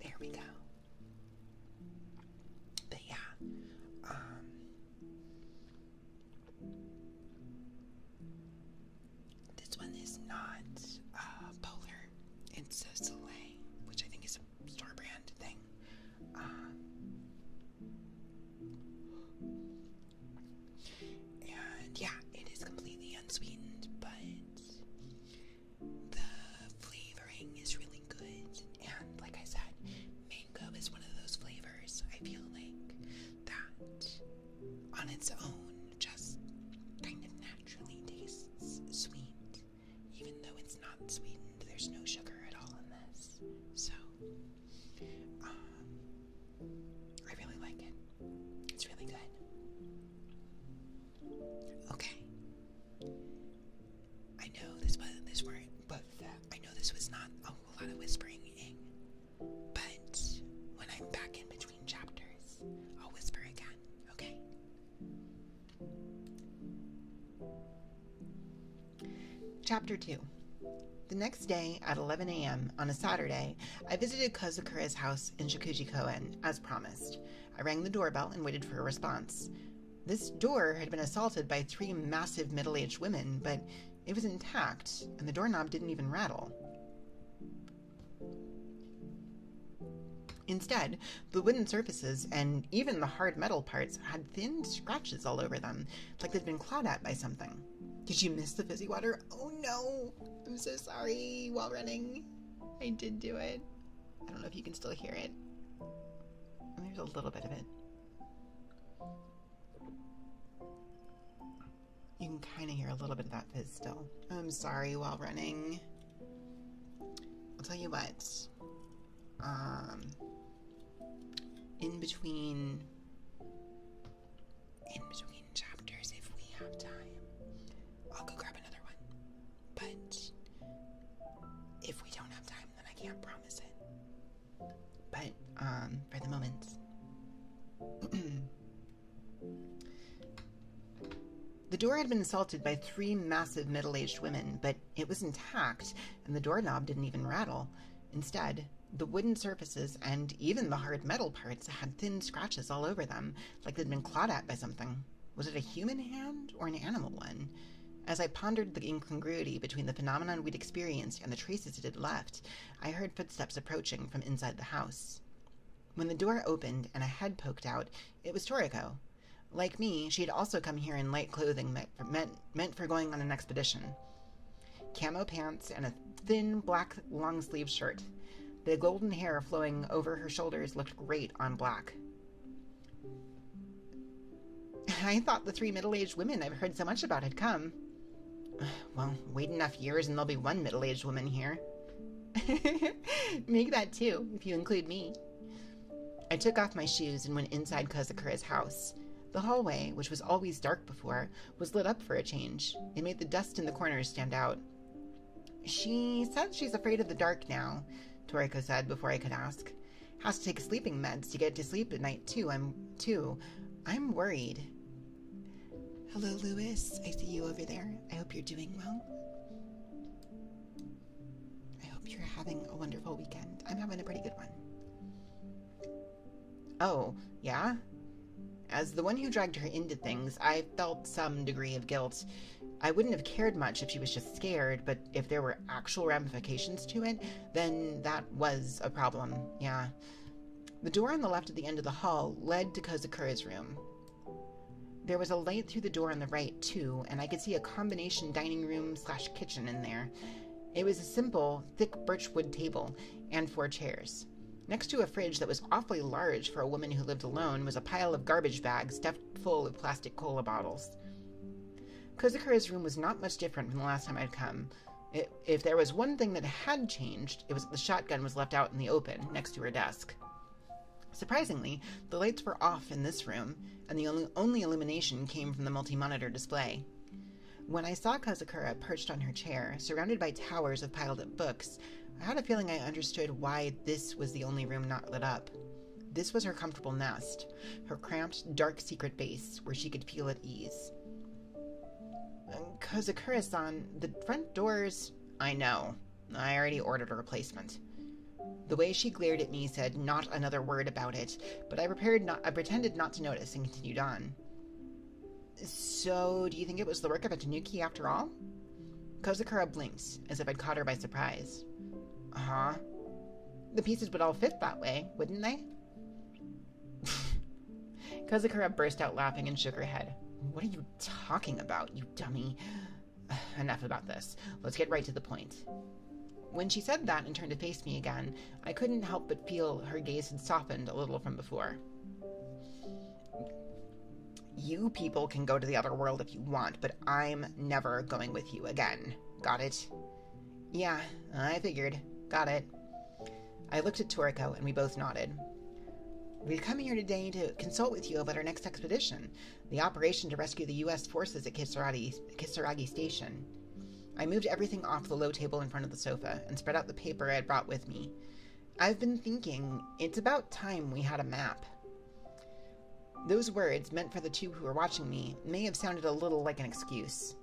There we go. But yeah, not Polar. It's a Soleil, which I think is a store brand thing. And yeah, it is completely unsweetened, but the flavoring is really good. And like I said, mango is one of those flavors I feel like that on its own just kind of naturally tastes sweet, even though it's not sweetened. There's no sugar at all in this, so I really like it. It's really good. Okay, I know I know this was not a whole lot of whispering, but when I'm back in between chapters, I'll whisper again. Okay. Chapter 2. The next day at 11 a.m. on a Saturday, I visited Kozakura's house in Shikuji-koen, as promised. I rang the doorbell and waited for a response. This door had been assaulted by 3 massive middle-aged women, but it was intact, and the doorknob didn't even rattle. Instead, the wooden surfaces and even the hard metal parts had thin scratches all over them, like they'd been clawed at by something. Did you miss the fizzy water? Oh no! I'm so sorry while running. I did do it. I don't know if you can still hear it. There's a little bit of it. You can kind of hear a little bit of that fizz still. I'm sorry while running. I'll tell you what. In between chapters, if we have time, I'll go grab another one. But if we don't have time, then I can't promise it. But for the moment, the door had been assaulted by 3 massive middle-aged women, but it was intact, and the doorknob didn't even rattle. Instead, the wooden surfaces and even the hard metal parts had thin scratches all over them, like they'd been clawed at by something. Was it a human hand or an animal one? As I pondered the incongruity between the phenomenon we'd experienced and the traces it had left, I heard footsteps approaching from inside the house. When the door opened and a head poked out, it was Toriko. Like me, she had also come here in light clothing meant for going on an expedition. Camo pants and a thin black long-sleeve shirt. The golden hair flowing over her shoulders looked great on black. I thought the 3 middle-aged women I've heard so much about had come. Well, wait enough years and there'll be 1 middle-aged woman here. Make that 2, if you include me. I took off my shoes and went inside Kozakura's house. The hallway, which was always dark before, was lit up for a change. It made the dust in the corners stand out. She said she's afraid of the dark now, Toriko said before I could ask. Has to take sleeping meds to get to sleep at night, too. I'm worried. Hello, Louis. I see you over there. I hope you're doing well. I hope you're having a wonderful weekend. I'm having a pretty good one. Oh, yeah? As the one who dragged her into things, I felt some degree of guilt. I wouldn't have cared much if she was just scared, but if there were actual ramifications to it, then that was a problem, yeah. The door on the left at the end of the hall led to Kozakura's room. There was a light through the door on the right, too, and I could see a combination dining room/kitchen in there. It was a simple, thick birchwood table and 4 chairs. Next to a fridge that was awfully large for a woman who lived alone was a pile of garbage bags stuffed full of plastic cola bottles. Kozakura's room was not much different from the last time I'd come. If there was one thing that had changed, it was that the shotgun was left out in the open, next to her desk. Surprisingly, the lights were off in this room, and the only illumination came from the multi-monitor display. When I saw Kozakura perched on her chair, surrounded by towers of piled-up books, I had a feeling I understood why this was the only room not lit up. This was her comfortable nest, her cramped, dark secret base, where she could feel at ease. Kozakura-san, the front doors... I know. I already ordered a replacement. The way she glared at me said not another word about it, but I pretended not to notice and continued on. So, do you think it was the work of a tanuki after all? Kozakura blinked, as if I'd caught her by surprise. Huh? The pieces would all fit that way, wouldn't they? Kozakura burst out laughing and shook her head. What are you talking about, you dummy? Enough about this. Let's get right to the point. When she said that and turned to face me again, I couldn't help but feel her gaze had softened a little from before. You people can go to the other world if you want, but I'm never going with you again. Got it? Yeah, I figured. Got it. I looked at Toriko, and we both nodded. We've come here today to consult with you about our next expedition, the operation to rescue the U.S. forces at Kisaragi Station. I moved everything off the low table in front of the sofa and spread out the paper I had brought with me. I've been thinking, it's about time we had a map. Those words, meant for the two who were watching me, may have sounded a little like an excuse.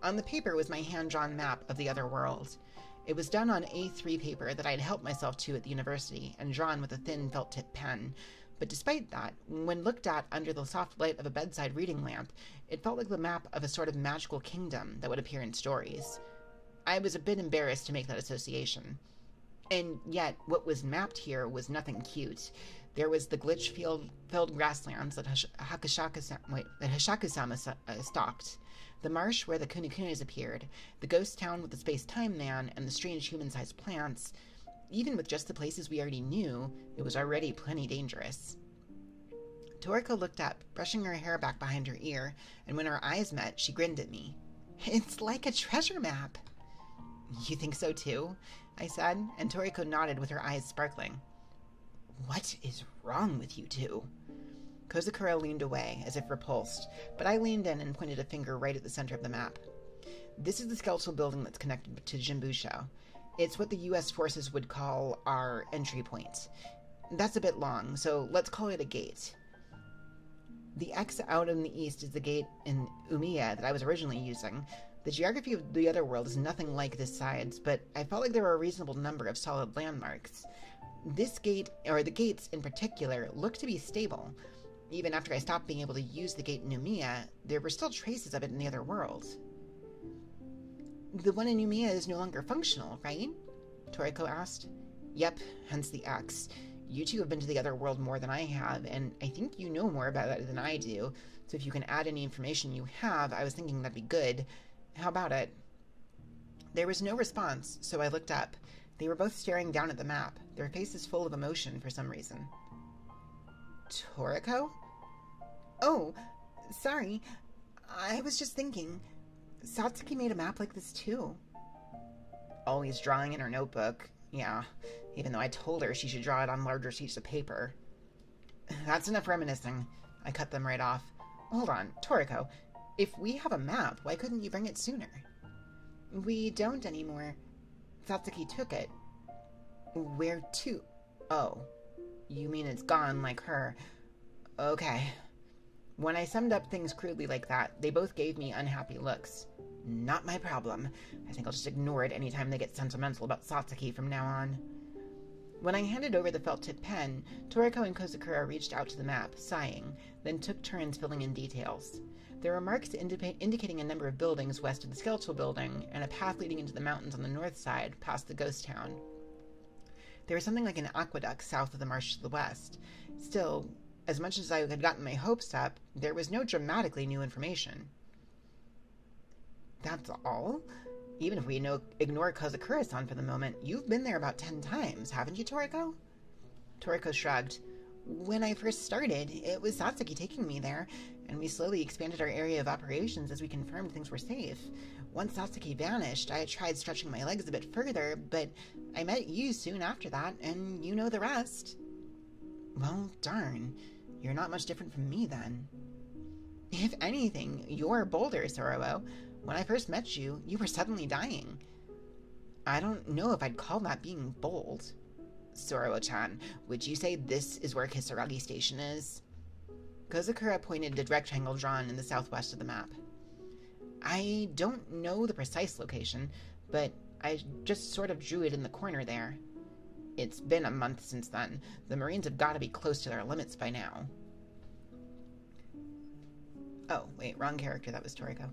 On the paper was my hand-drawn map of the other world. It was done on A3 paper that I had helped myself to at the university and drawn with a thin felt-tip pen. But despite that, when looked at under the soft light of a bedside reading lamp, it felt like the map of a sort of magical kingdom that would appear in stories. I was a bit embarrassed to make that association. And yet, what was mapped here was nothing cute. There was the glitch-filled grasslands that Hishaku-sama stalked, the marsh where the Kunikunas appeared, the ghost town with the space-time man, and the strange human-sized plants. Even with just the places we already knew, it was already plenty dangerous. Toriko looked up, brushing her hair back behind her ear, and when our eyes met, she grinned at me. It's like a treasure map. You think so too? I said, and Toriko nodded with her eyes sparkling. What is wrong with you two? Kozakura leaned away, as if repulsed, but I leaned in and pointed a finger right at the center of the map. This is the skeletal building that's connected to Jimbusho. It's what the U.S. forces would call our entry point. That's a bit long, so let's call it a gate. The X out in the east is the gate in Umiya that I was originally using. The geography of the other world is nothing like this side's, but I felt like there were a reasonable number of solid landmarks. This gate, or the gates in particular, looked to be stable. Even after I stopped being able to use the gate in Umiya, there were still traces of it in the other world. The one in Umiya is no longer functional, right? Toriko asked. Yep, hence the X. You two have been to the other world more than I have, and I think you know more about it than I do, so if you can add any information you have, I was thinking that'd be good. How about it? There was no response, so I looked up. They were both staring down at the map, their faces full of emotion for some reason. Toriko? Oh, sorry. I was just thinking. Satsuki made a map like this too. Always drawing in her notebook. Yeah, even though I told her she should draw it on larger sheets of paper. That's enough reminiscing. I cut them right off. Hold on, Toriko. If we have a map, why couldn't you bring it sooner? We don't anymore. Satsuki took it. Where to? Oh, you mean it's gone like her. Okay. When I summed up things crudely like that, they both gave me unhappy looks. Not my problem. I think I'll just ignore it anytime they get sentimental about Satsuki from now on. When I handed over the felt-tip pen, Toriko and Kozakura reached out to the map, sighing, then took turns filling in details. There were marks indicating a number of buildings west of the skeletal building, and a path leading into the mountains on the north side, past the ghost town. There was something like an aqueduct south of the marsh to the west. Still, as much as I had gotten my hopes up, there was no dramatically new information. That's all? Even if we ignore Kozakura-san for the moment, you've been there about 10 times, haven't you, Toriko? Toriko shrugged. When I first started, it was Satsuki taking me there, and we slowly expanded our area of operations as we confirmed things were safe. Once Satsuki vanished, I tried stretching my legs a bit further, but I met you soon after that, and you know the rest. Well, darn. You're not much different from me, then. If anything, you're bolder, Sororo. When I first met you, you were suddenly dying. I don't know if I'd call that being bold. Sororo-chan, would you say this is where Kisaragi Station is? Kozakura pointed to the rectangle drawn in the southwest of the map. I don't know the precise location, but I just sort of drew it in the corner there. It's been a month since then. The Marines have got to be close to their limits by now. Oh, wait, wrong character. That was Toriko.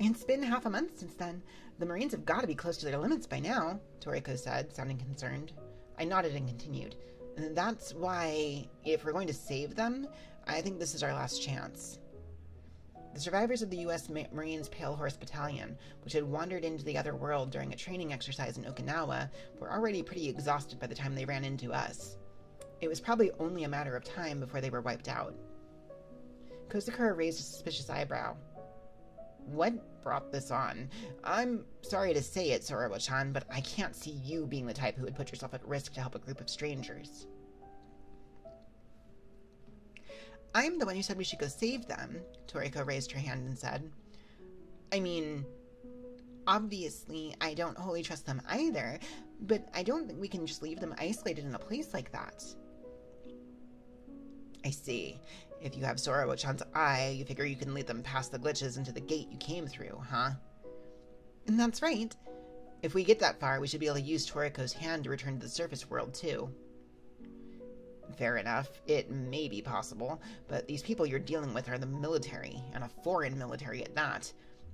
It's been half a month since then. The Marines have got to be close to their limits by now, Toriko said, sounding concerned. I nodded and continued. That's why, if we're going to save them, I think this is our last chance. The survivors of the U.S. Marines Pale Horse Battalion, which had wandered into the other world during a training exercise in Okinawa, were already pretty exhausted by the time they ran into us. It was probably only a matter of time before they were wiped out. Kozakura raised a suspicious eyebrow. What brought this on? I'm sorry to say it, Sorowo-chan, but I can't see you being the type who would put yourself at risk to help a group of strangers. I'm the one who said we should go save them, Toriko raised her hand and said. I mean, obviously, I don't wholly trust them either, but I don't think we can just leave them isolated in a place like that. I see. If you have Sorowo-chan's eye, you figure you can lead them past the glitches into the gate you came through, huh? And that's right. If we get that far, we should be able to use Toriko's hand to return to the surface world, too. Fair enough. It may be possible, but these people you're dealing with are the military, and a foreign military at that.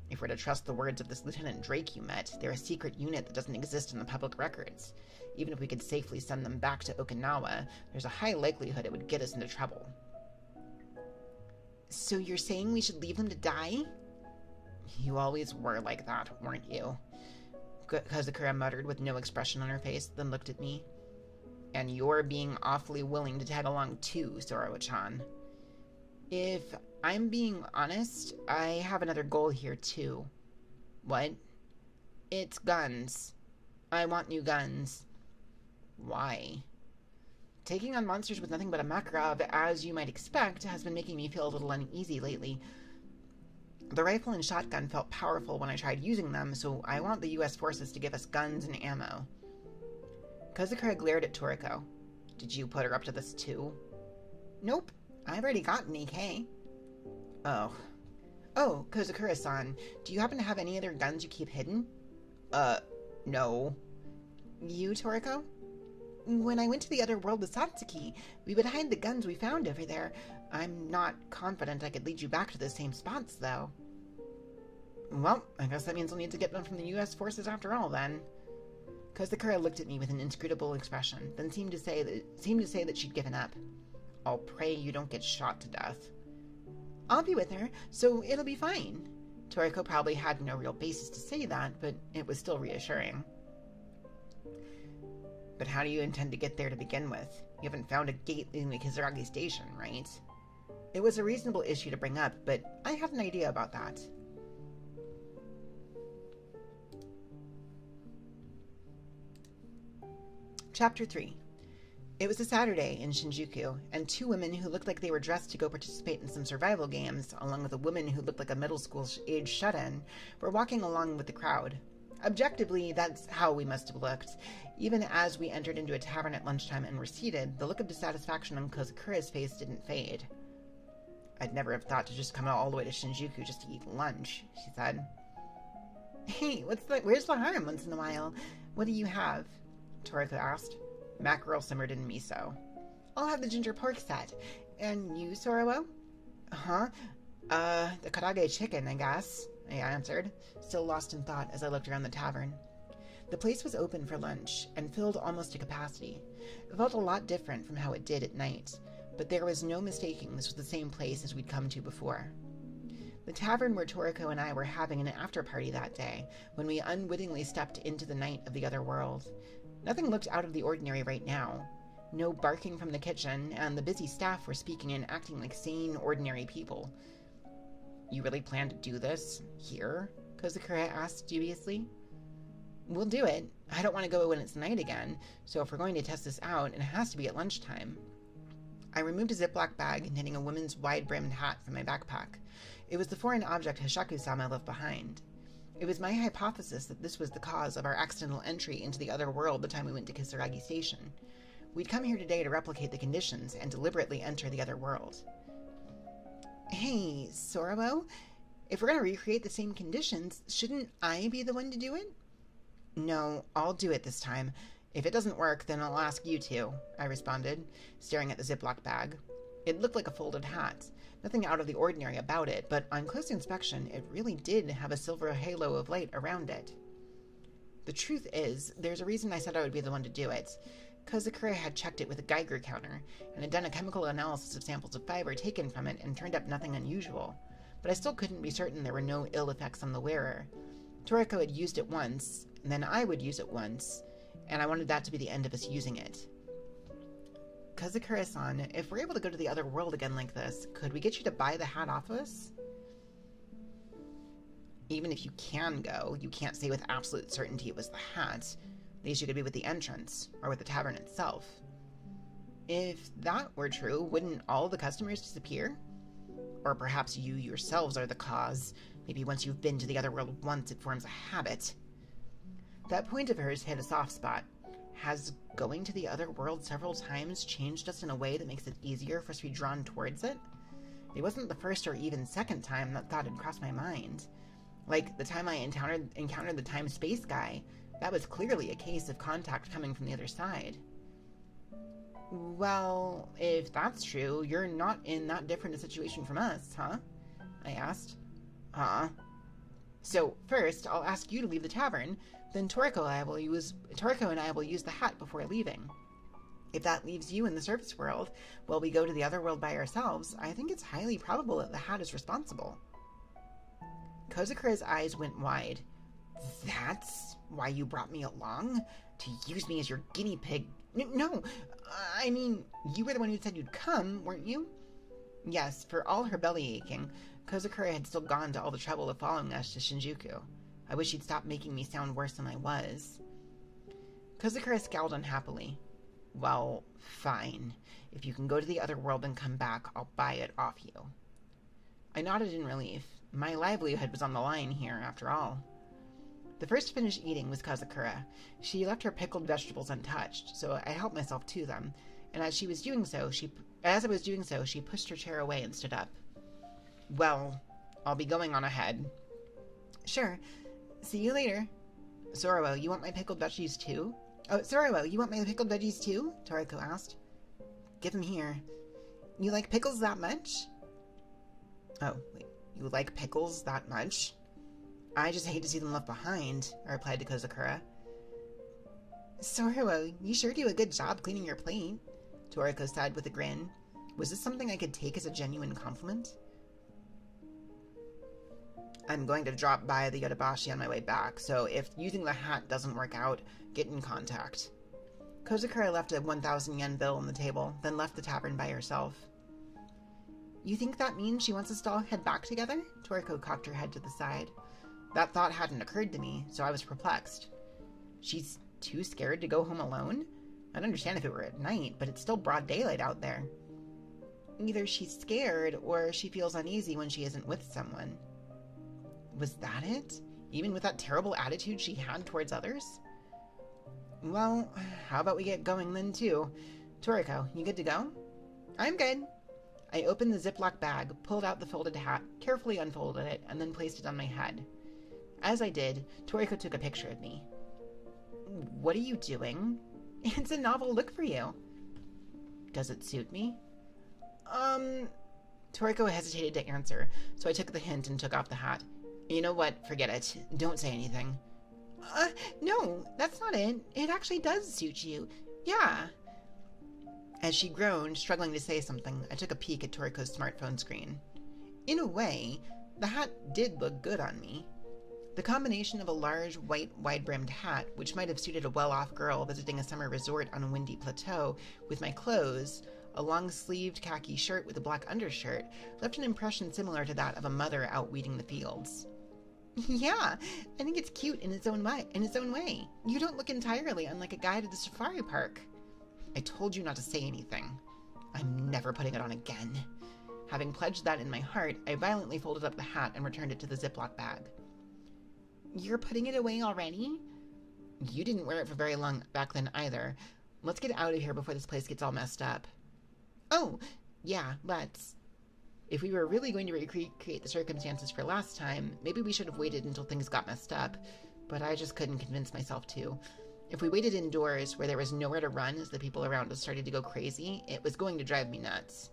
If we're to trust the words of this Lieutenant Drake you met, they're a secret unit that doesn't exist in the public records. Even if we could safely send them back to Okinawa, there's a high likelihood it would get us into trouble. So you're saying we should leave them to die? You always were like that, weren't you? Kozakura muttered with no expression on her face, then looked at me. And you're being awfully willing to tag along too, Sorowo-chan. If I'm being honest, I have another goal here too. What? It's guns. I want new guns. Why? Taking on monsters with nothing but a Makarov, as you might expect, has been making me feel a little uneasy lately. The rifle and shotgun felt powerful when I tried using them, so I want the U.S. forces to give us guns and ammo. Kozakura glared at Toriko. Did you put her up to this too? Nope. I've already got an AK. Oh, Kozakura-san, do you happen to have any other guns you keep hidden? No. You, Toriko? When I went to the other world with Satsuki, we would hide the guns we found over there. I'm not confident I could lead you back to the same spots, though. Well, I guess that means we'll need to get them from the U.S. forces after all, then. Kozakura looked at me with an inscrutable expression, then seemed to say that she'd given up. I'll pray you don't get shot to death. I'll be with her, so it'll be fine. Toriko probably had no real basis to say that, but it was still reassuring. But how do you intend to get there to begin with? You haven't found a gate leading to Kisaragi Station, right? It was a reasonable issue to bring up, but I had an idea about that. Chapter 3. It was a Saturday in Shinjuku, and two women who looked like they were dressed to go participate in some survival games, along with a woman who looked like a middle school-age shut-in, were walking along with the crowd. Objectively, that's how we must have looked. Even as we entered into a tavern at lunchtime and were seated, the look of dissatisfaction on Kozakura's face didn't fade. I'd never have thought to just come out all the way to Shinjuku just to eat lunch, she said. Hey, where's the harm once in a while? What do you have? Toriko asked. Mackerel simmered in miso. I'll have the ginger pork set. And you, Sorowo? The karaage chicken, I guess, I answered, still lost in thought as I looked around the tavern. The place was open for lunch, and filled almost to capacity. It felt a lot different from how it did at night, but there was no mistaking this was the same place as we'd come to before. The tavern where Toriko and I were having an after-party that day, when we unwittingly stepped into the night of the other world. Nothing looked out of the ordinary right now. No barking from the kitchen, and the busy staff were speaking and acting like sane, ordinary people. You really plan to do this? Here? Kozakura asked dubiously. We'll do it. I don't want to go when it's night again, so if we're going to test this out, it has to be at lunchtime. I removed a Ziploc bag containing a woman's wide-brimmed hat from my backpack. It was the foreign object Hishaku-sama left behind. It was my hypothesis that this was the cause of our accidental entry into the other world the time we went to Kisaragi Station. We'd come here today to replicate the conditions and deliberately enter the other world. Hey, Sorowo, if we're going to recreate the same conditions, shouldn't I be the one to do it? No, I'll do it this time. If it doesn't work, then I'll ask you to, I responded, staring at the Ziploc bag. It looked like a folded hat, Nothing out of the ordinary about it, but on close inspection, it really did have a silver halo of light around it. The truth is, there's a reason I said I would be the one to do it. Kozakura had checked it with a Geiger counter, and had done a chemical analysis of samples of fiber taken from it and turned up nothing unusual. But I still couldn't be certain there were no ill effects on the wearer. Toriko had used it once, and then I would use it once, and I wanted that to be the end of us using it. Kozakura-san, if we're able to go to the other world again like this, could we get you to buy the hat off us? Even if you can go, you can't say with absolute certainty it was the hat. At least you could be with the entrance, or with the tavern itself. If that were true, wouldn't all the customers disappear? Or perhaps you yourselves are the cause. Maybe once you've been to the other world once, it forms a habit. That point of hers hit a soft spot. Has going to the other world several times changed us in a way that makes it easier for us to be drawn towards it? It wasn't the first or even second time that thought had crossed my mind. Like the time I encountered the time-space guy, that was clearly a case of contact coming from the other side. Well, if that's true, you're not in that different a situation from us, huh? I asked. Huh? So, first, I'll ask you to leave the tavern, then Toriko and I will use the hat before leaving. If that leaves you in the surface world, while we go to the other world by ourselves, I think it's highly probable that the hat is responsible. Kozakura's eyes went wide. That's why you brought me along? To use me as your guinea pig? No, I mean, you were the one who said you'd come, weren't you? Yes, for all her belly aching, Kozakura had still gone to all the trouble of following us to Shinjuku. I wish she'd stop making me sound worse than I was. Kozakura scowled unhappily. Well, fine. If you can go to the other world and come back, I'll buy it off you. I nodded in relief. My livelihood was on the line here, after all. The first to finish eating was Kozakura. She left her pickled vegetables untouched, so I helped myself to them, and as I was doing so, she pushed her chair away and stood up. Well, I'll be going on ahead. Sure. See you later. Zorowo, you want my pickled veggies too? Oh, Zorowo, you want my pickled veggies too? Toriko asked. Give them here. You like pickles that much? Oh, wait. You like pickles that much? I just hate to see them left behind, I replied to Kozakura. Zorowo, you sure do a good job cleaning your plate, Toriko sighed with a grin. Was this something I could take as a genuine compliment? I'm going to drop by the Yodobashi on my way back, so if using the hat doesn't work out, get in contact. Kozakura left a 1,000 yen bill on the table, then left the tavern by herself. You think that means she wants us to all head back together? Toriko cocked her head to the side. That thought hadn't occurred to me, so I was perplexed. She's too scared to go home alone? I'd understand if it were at night, but it's still broad daylight out there. Either she's scared, or she feels uneasy when she isn't with someone. Was that it? Even with that terrible attitude she had towards others? Well, how about we get going then, too? Toriko, you good to go? I'm good. I opened the Ziploc bag, pulled out the folded hat, carefully unfolded it, and then placed it on my head. As I did, Toriko took a picture of me. What are you doing? It's a novel look for you. Does it suit me? Toriko hesitated to answer, so I took the hint and took off the hat. You know what? Forget it. Don't say anything. No, that's not it. It actually does suit you. Yeah. As she groaned, struggling to say something, I took a peek at Toriko's smartphone screen. In a way, the hat did look good on me. The combination of a large, white, wide-brimmed hat, which might have suited a well-off girl visiting a summer resort on a windy plateau, with my clothes, a long-sleeved khaki shirt with a black undershirt, left an impression similar to that of a mother out weeding the fields. Yeah, I think it's cute in its own way. You don't look entirely unlike a guide at the safari park. I told you not to say anything. I'm never putting it on again. Having pledged that in my heart, I violently folded up the hat and returned it to the Ziploc bag. You're putting it away already? You didn't wear it for very long back then either. Let's get out of here before this place gets all messed up. Oh, yeah, let's. If we were really going to recreate the circumstances for last time, maybe we should have waited until things got messed up, but I just couldn't convince myself to. If we waited indoors where there was nowhere to run as the people around us started to go crazy, it was going to drive me nuts.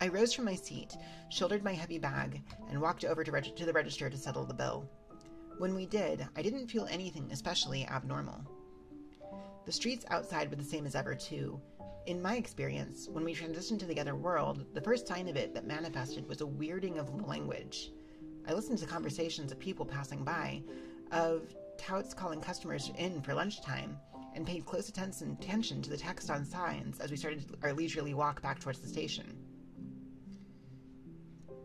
I rose from my seat, shouldered my heavy bag, and walked over to the register to settle the bill. When we did, I didn't feel anything especially abnormal. The streets outside were the same as ever, too. In my experience, when we transitioned to the other world, the first sign of it that manifested was a weirding of the language. I listened to conversations of people passing by, of touts calling customers in for lunchtime, and paid close attention to the text on signs as we started our leisurely walk back towards the station.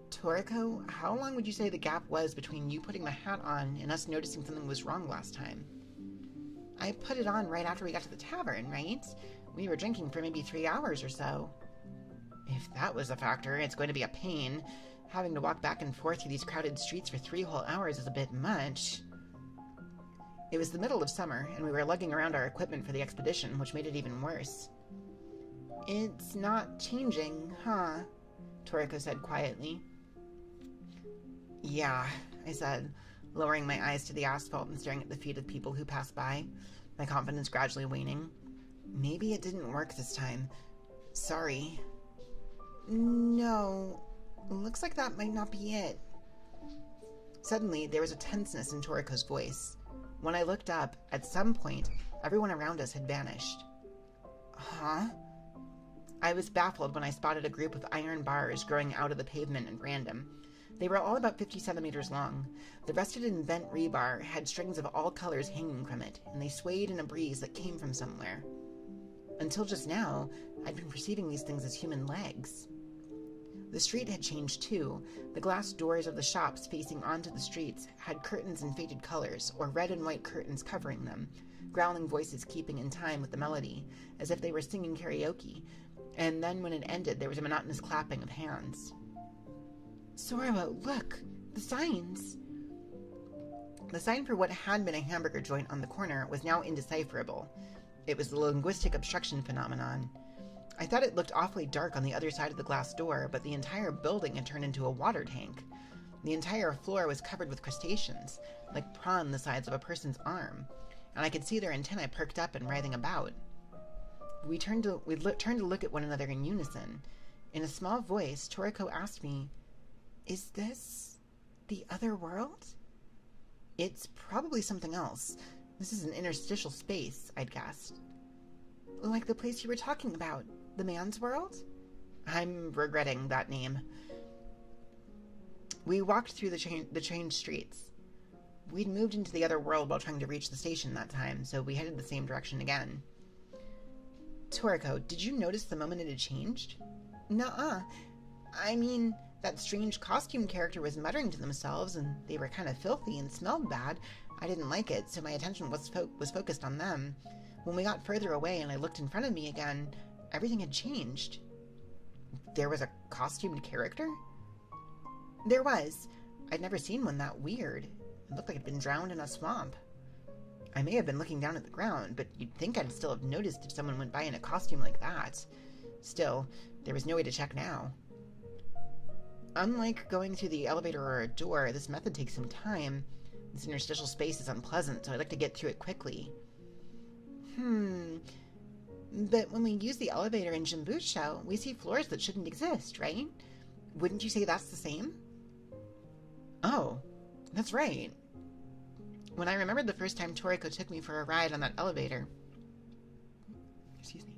Toriko, how long would you say the gap was between you putting the hat on and us noticing something was wrong last time? I put it on right after we got to the tavern, right? We were drinking for maybe 3 hours or so. If that was a factor, it's going to be a pain. Having to walk back and forth through these crowded streets for 3 whole hours is a bit much. It was the middle of summer, and we were lugging around our equipment for the expedition, which made it even worse. It's not changing, huh? Toriko said quietly. Yeah, I said, lowering my eyes to the asphalt and staring at the feet of people who passed by, my confidence gradually waning. Maybe it didn't work this time. Sorry. No, looks like that might not be it. Suddenly, there was a tenseness in Toriko's voice. When I looked up, at some point, everyone around us had vanished. Huh? I was baffled when I spotted a group of iron bars growing out of the pavement at random. They were all about 50 centimeters long. The rusted and bent rebar had strings of all colors hanging from it, and they swayed in a breeze that came from somewhere. Until just now, I'd been perceiving these things as human legs. The street had changed too. The glass doors of the shops facing onto the streets had curtains in faded colors, or red and white curtains covering them, growling voices keeping in time with the melody, as if they were singing karaoke, and then when it ended there was a monotonous clapping of hands. Sorabo, look! The signs! The sign for what had been a hamburger joint on the corner was now indecipherable. It was the linguistic obstruction phenomenon. I thought it looked awfully dark on the other side of the glass door, but the entire building had turned into a water tank. The entire floor was covered with crustaceans, like prawn the size of a person's arm, and I could see their antennae perked up and writhing about. We turned to look at one another in unison. In a small voice, Toriko asked me, "Is this the other world?" "It's probably something else. This is an interstitial space," I'd gasped. "Like the place you were talking about, the man's world?" I'm regretting that name. We walked through the changed streets. We'd moved into the other world while trying to reach the station that time, so we headed the same direction again. Toriko, did you notice the moment it had changed? Nuh-uh. I mean, that strange costume character was muttering to themselves, and they were kind of filthy and smelled bad. I didn't like it, so my attention was focused on them. When we got further away and I looked in front of me again, everything had changed. There was a costumed character? There was. I'd never seen one that weird. It looked like it'd been drowned in a swamp. I may have been looking down at the ground, but you'd think I'd still have noticed if someone went by in a costume like that. Still, there was no way to check now. Unlike going through the elevator or a door, this method takes some time. This interstitial space is unpleasant, so I'd like to get through it quickly. But when we use the elevator in Jimbusho, we see floors that shouldn't exist, right? Wouldn't you say that's the same? Oh, that's right. When I remembered the first time Toriko took me for a ride on that elevator... Excuse me.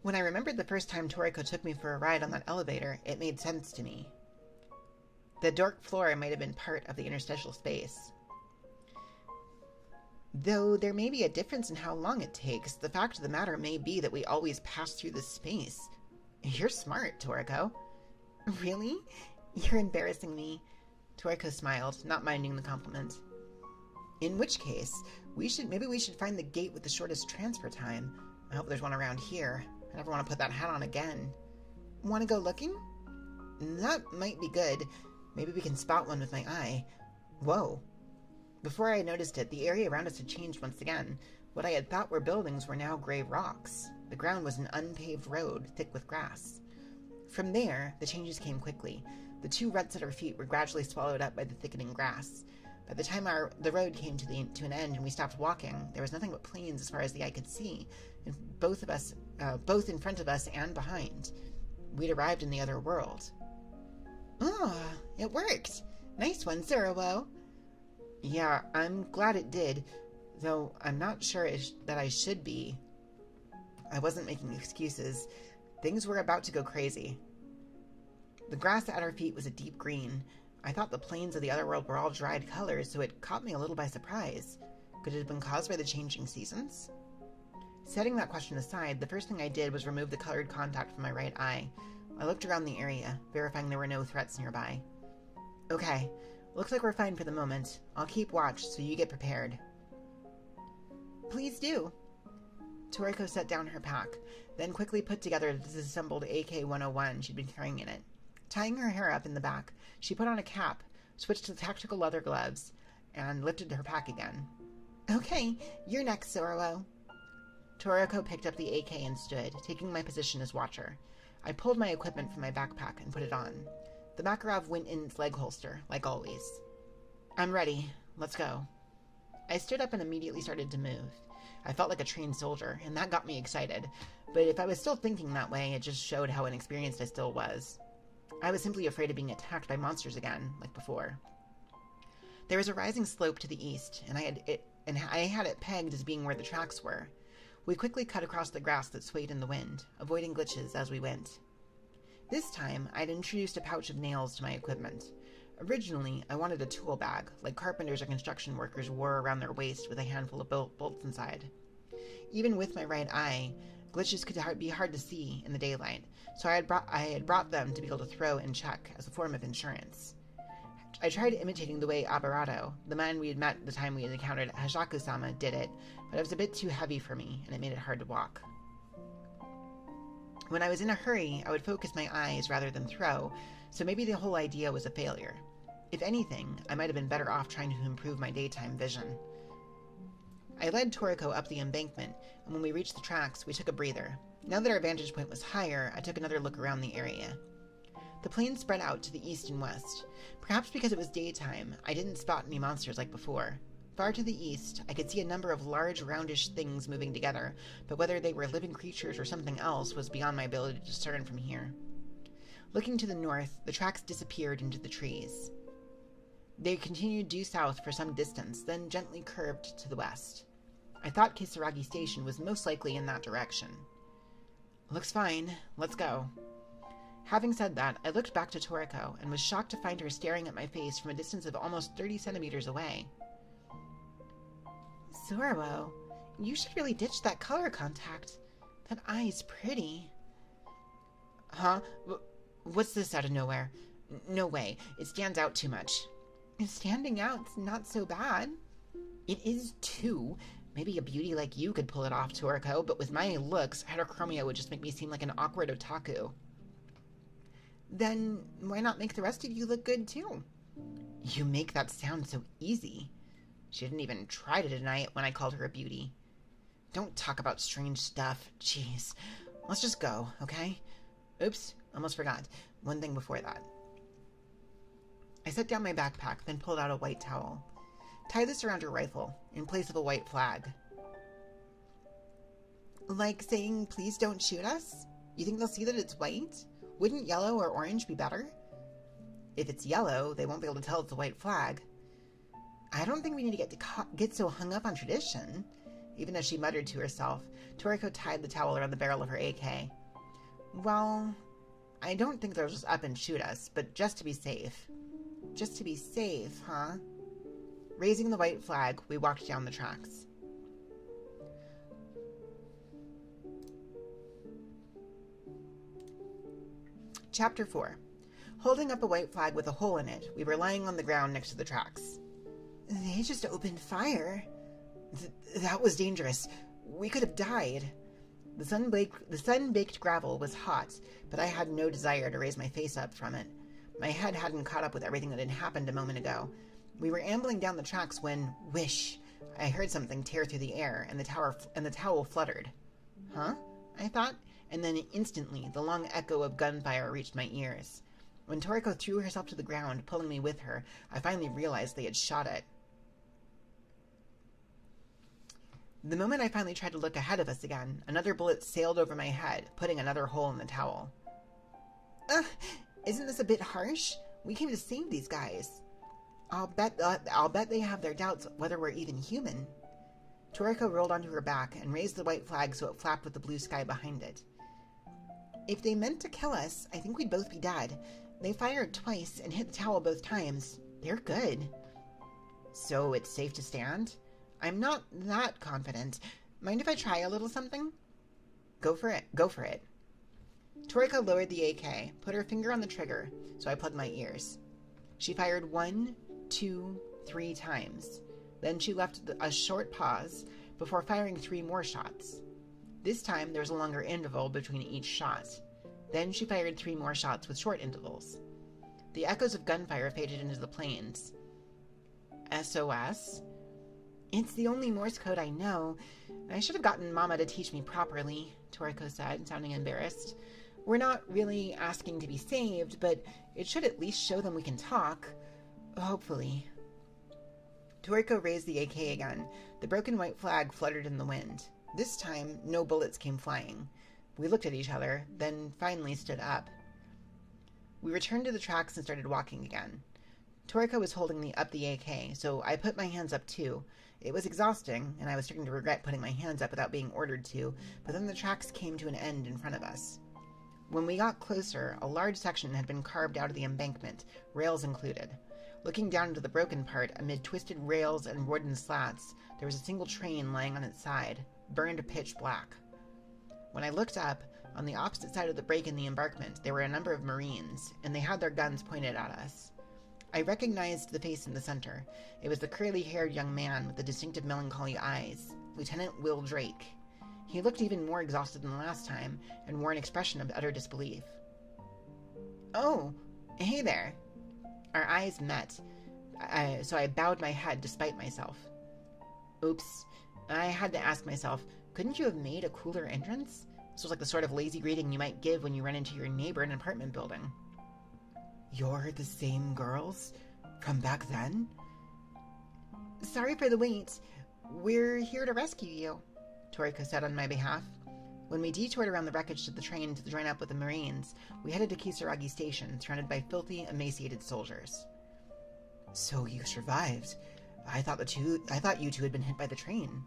When I remembered the first time Toriko took me for a ride on that elevator, it made sense to me. The dark floor might have been part of the interstitial space. Though there may be a difference in how long it takes, the fact of the matter may be that we always pass through this space. You're smart, Toriko. Really? You're embarrassing me. Toriko smiled, not minding the compliment. In which case, maybe we should find the gate with the shortest transfer time. I hope there's one around here. I never want to put that hat on again. Want to go looking? That might be good. Maybe we can spot one with my eye. Whoa. Before I noticed it, the area around us had changed once again. What I had thought were buildings were now gray rocks. The ground was an unpaved road, thick with grass. From there, the changes came quickly. The 2 ruts at our feet were gradually swallowed up by the thickening grass. By the time the road came to an end and we stopped walking, there was nothing but plains as far as the eye could see, and both of us both in front of us and behind. We'd arrived in the other world. Oh, it worked. Nice one, Zorowo. Yeah, I'm glad it did, though I'm not sure that I should be. I wasn't making excuses. Things were about to go crazy. The grass at our feet was a deep green. I thought the plains of the other world were all dried colors, so it caught me a little by surprise. Could it have been caused by the changing seasons? Setting that question aside, the first thing I did was remove the colored contact from my right eye. I looked around the area, verifying there were no threats nearby. Okay, looks like we're fine for the moment. I'll keep watch so you get prepared. Please do. Toriko set down her pack, then quickly put together the disassembled AK-101 she'd been carrying in it. Tying her hair up in the back, she put on a cap, switched to tactical leather gloves, and lifted her pack again. Okay, you're next, Zorowo. Toriko picked up the AK and stood, taking my position as watcher. I pulled my equipment from my backpack and put it on. The Makarov went in its leg holster, like always. I'm ready. Let's go. I stood up and immediately started to move. I felt like a trained soldier, and that got me excited, but if I was still thinking that way, it just showed how inexperienced I still was. I was simply afraid of being attacked by monsters again, like before. There was a rising slope to the east, and I had it pegged as being where the tracks were. We quickly cut across the grass that swayed in the wind, avoiding glitches as we went. This time, I'd introduced a pouch of nails to my equipment. Originally, I wanted a tool bag, like carpenters or construction workers wore around their waist with a handful of bolts inside. Even with my right eye, glitches could be hard to see in the daylight, so I had brought them to be able to throw and check as a form of insurance. I tried imitating the way Abarato, the man we had met the time we had encountered Hajaku-sama, did it, but it was a bit too heavy for me, and it made it hard to walk. When I was in a hurry, I would focus my eyes rather than throw, so maybe the whole idea was a failure. If anything, I might have been better off trying to improve my daytime vision. I led Toriko up the embankment, and when we reached the tracks, we took a breather. Now that our vantage point was higher, I took another look around the area. The plains spread out to the east and west. Perhaps because it was daytime, I didn't spot any monsters like before. Far to the east, I could see a number of large, roundish things moving together, but whether they were living creatures or something else was beyond my ability to discern from here. Looking to the north, the tracks disappeared into the trees. They continued due south for some distance, then gently curved to the west. I thought Kisaragi Station was most likely in that direction. Looks fine. Let's go. Having said that, I looked back to Toriko and was shocked to find her staring at my face from a distance of almost 30 centimeters away. Zorowo, you should really ditch that color contact. That eye's pretty. Huh? What's this out of nowhere? No way. It stands out too much. Standing out's not so bad. It is too. Maybe a beauty like you could pull it off, Toriko, but with my looks, heterochromia would just make me seem like an awkward otaku. Then why not make the rest of you look good too? You make that sound so easy. She didn't even try to deny it when I called her a beauty. Don't talk about strange stuff. Jeez. Let's just go, okay? Oops, almost forgot. One thing before that. I set down my backpack, then pulled out a white towel. Tie this around your rifle, in place of a white flag. Like saying, please don't shoot us? You think they'll see that it's white? Wouldn't yellow or orange be better? If it's yellow, they won't be able to tell it's a white flag. I don't think we need to get so hung up on tradition. Even as she muttered to herself, Toriko tied the towel around the barrel of her AK. Well, I don't think they'll just up and shoot us, but just to be safe. Just to be safe, huh? Raising the white flag, we walked down the tracks. Chapter 4. Holding up a white flag with a hole in it, we were lying on the ground next to the tracks. They just opened fire. That was dangerous. We could have died. The sun-baked gravel was hot, but I had no desire to raise my face up from it. My head hadn't caught up with everything that had happened a moment ago. We were ambling down the tracks when, whoosh, I heard something tear through the air, and the towel fluttered. Huh? I thought, and then instantly the long echo of gunfire reached my ears. When Toriko threw herself to the ground, pulling me with her, I finally realized they had shot it. The moment I finally tried to look ahead of us again, another bullet sailed over my head, putting another hole in the towel. Isn't this a bit harsh? We came to save these guys. I'll bet they have their doubts whether we're even human. Toriko rolled onto her back and raised the white flag so it flapped with the blue sky behind it. If they meant to kill us, I think we'd both be dead. They fired twice and hit the towel both times. They're good. So it's safe to stand? I'm not that confident. Mind if I try a little something? Go for it. Go for it. Toriko lowered the AK, put her finger on the trigger, so I plugged my ears. She fired 1, 2, 3 times. Then she left a short pause before firing 3 more shots. This time there was a longer interval between each shot. Then she fired 3 more shots with short intervals. The echoes of gunfire faded into the plains. SOS? It's the only Morse code I know. I should have gotten Mama to teach me properly, Toriko said, sounding embarrassed. We're not really asking to be saved, but it should at least show them we can talk. Hopefully. Toriko raised the AK again. The broken white flag fluttered in the wind. This time, no bullets came flying. We looked at each other, then finally stood up. We returned to the tracks and started walking again. Toriko was holding up the AK, so I put my hands up too. It was exhausting, and I was starting to regret putting my hands up without being ordered to, but then the tracks came to an end in front of us. When we got closer, a large section had been carved out of the embankment, rails included. Looking down into the broken part, amid twisted rails and wooden slats, there was a single train lying on its side, burned pitch black. When I looked up, on the opposite side of the break in the embankment, there were a number of Marines, and they had their guns pointed at us. I recognized the face in the center. It was the curly-haired young man with the distinctive melancholy eyes, Lieutenant Will Drake. He looked even more exhausted than last time, and wore an expression of utter disbelief. Oh, hey there. Our eyes met, so I bowed my head despite myself. Oops. I had to ask myself, couldn't you have made a cooler entrance? This was like the sort of lazy greeting you might give when you run into your neighbor in an apartment building. You're the same girls? From back then? Sorry for the wait. We're here to rescue you, Toriko said on my behalf. When we detoured around the wreckage to the train to join up with the Marines, we headed to Kisaragi Station, surrounded by filthy, emaciated soldiers. So you survived. I thought you two had been hit by the train.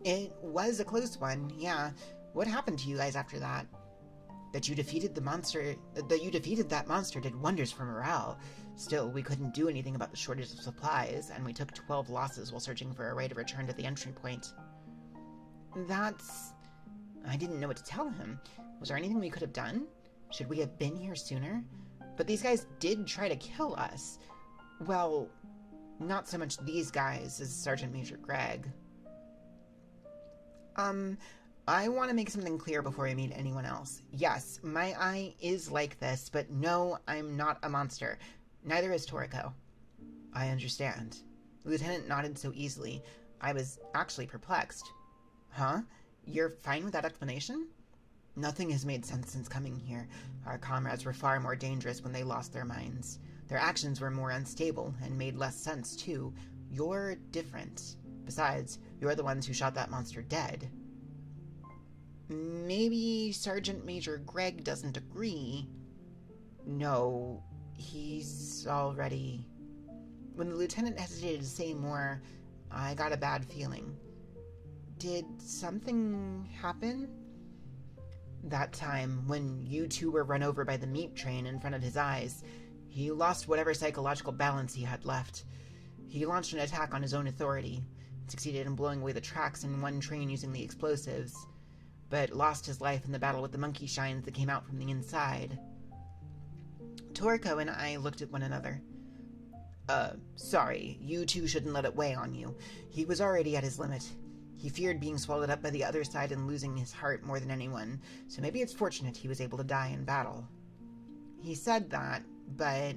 It was a close one, yeah. What happened to you guys after that? That you defeated that monster did wonders for morale. Still, we couldn't do anything about the shortage of supplies, and we took 12 losses while searching for a way to return to the entry point. I didn't know what to tell him. Was there anything we could have done? Should we have been here sooner? But these guys did try to kill us. Well, not so much these guys as Sergeant Major Gregg. I want to make something clear before I meet anyone else. Yes, my eye is like this, but no, I'm not a monster. Neither is Toriko. I understand. The lieutenant nodded so easily, I was actually perplexed. Huh? You're fine with that explanation? Nothing has made sense since coming here. Our comrades were far more dangerous when they lost their minds. Their actions were more unstable and made less sense, too. You're different. Besides, you're the ones who shot that monster dead. Maybe Sergeant Major Gregg doesn't agree. No, he's already... When the lieutenant hesitated to say more, I got a bad feeling. Did something happen? That time, when you two were run over by the meat train in front of his eyes, he lost whatever psychological balance he had left. He launched an attack on his own authority, succeeded in blowing away the tracks in one train using the explosives, but lost his life in the battle with the monkey shines that came out from the inside. Toriko and I looked at one another. Sorry, you two shouldn't let it weigh on you. He was already at his limit. He feared being swallowed up by the other side and losing his heart more than anyone, so maybe it's fortunate he was able to die in battle. He said that, but...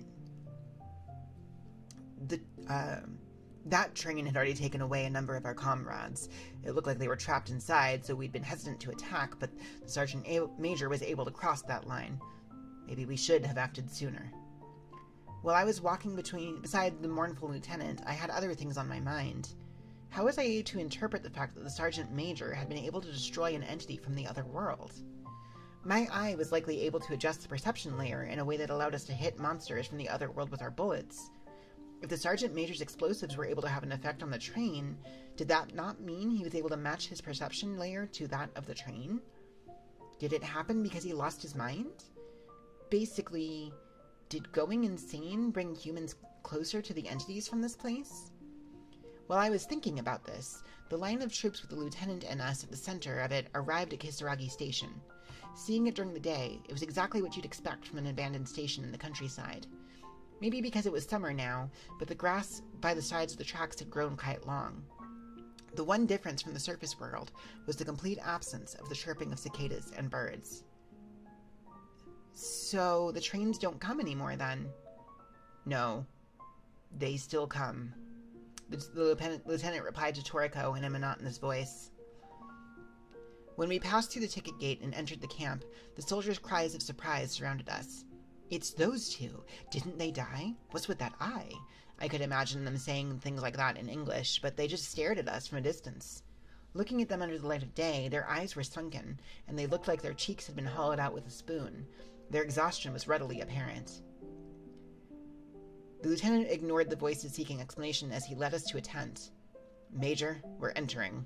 that train had already taken away a number of our comrades. It looked like they were trapped inside, so we'd been hesitant to attack, but the Sergeant Major was able to cross that line. Maybe we should have acted sooner. While I was walking beside the mournful lieutenant, I had other things on my mind. How was I to interpret the fact that the Sergeant Major had been able to destroy an entity from the other world? My eye was likely able to adjust the perception layer in a way that allowed us to hit monsters from the other world with our bullets. If the Sergeant Major's explosives were able to have an effect on the train, did that not mean he was able to match his perception layer to that of the train? Did it happen because he lost his mind? Basically, did going insane bring humans closer to the entities from this place? While I was thinking about this, the line of troops with the lieutenant and us at the center of it arrived at Kisaragi Station. Seeing it during the day, it was exactly what you'd expect from an abandoned station in the countryside. Maybe because it was summer now, but the grass by the sides of the tracks had grown quite long. The one difference from the surface world was the complete absence of the chirping of cicadas and birds. So the trains don't come anymore then? No, they still come. The lieutenant replied to Toriko in a monotonous voice. When we passed through the ticket gate and entered the camp, the soldiers' cries of surprise surrounded us. It's those two. Didn't they die? What's with that eye? I could imagine them saying things like that in English, but they just stared at us from a distance. Looking at them under the light of day, their eyes were sunken, and they looked like their cheeks had been hollowed out with a spoon. Their exhaustion was readily apparent. The lieutenant ignored the voices seeking explanation as he led us to a tent. Major, we're entering.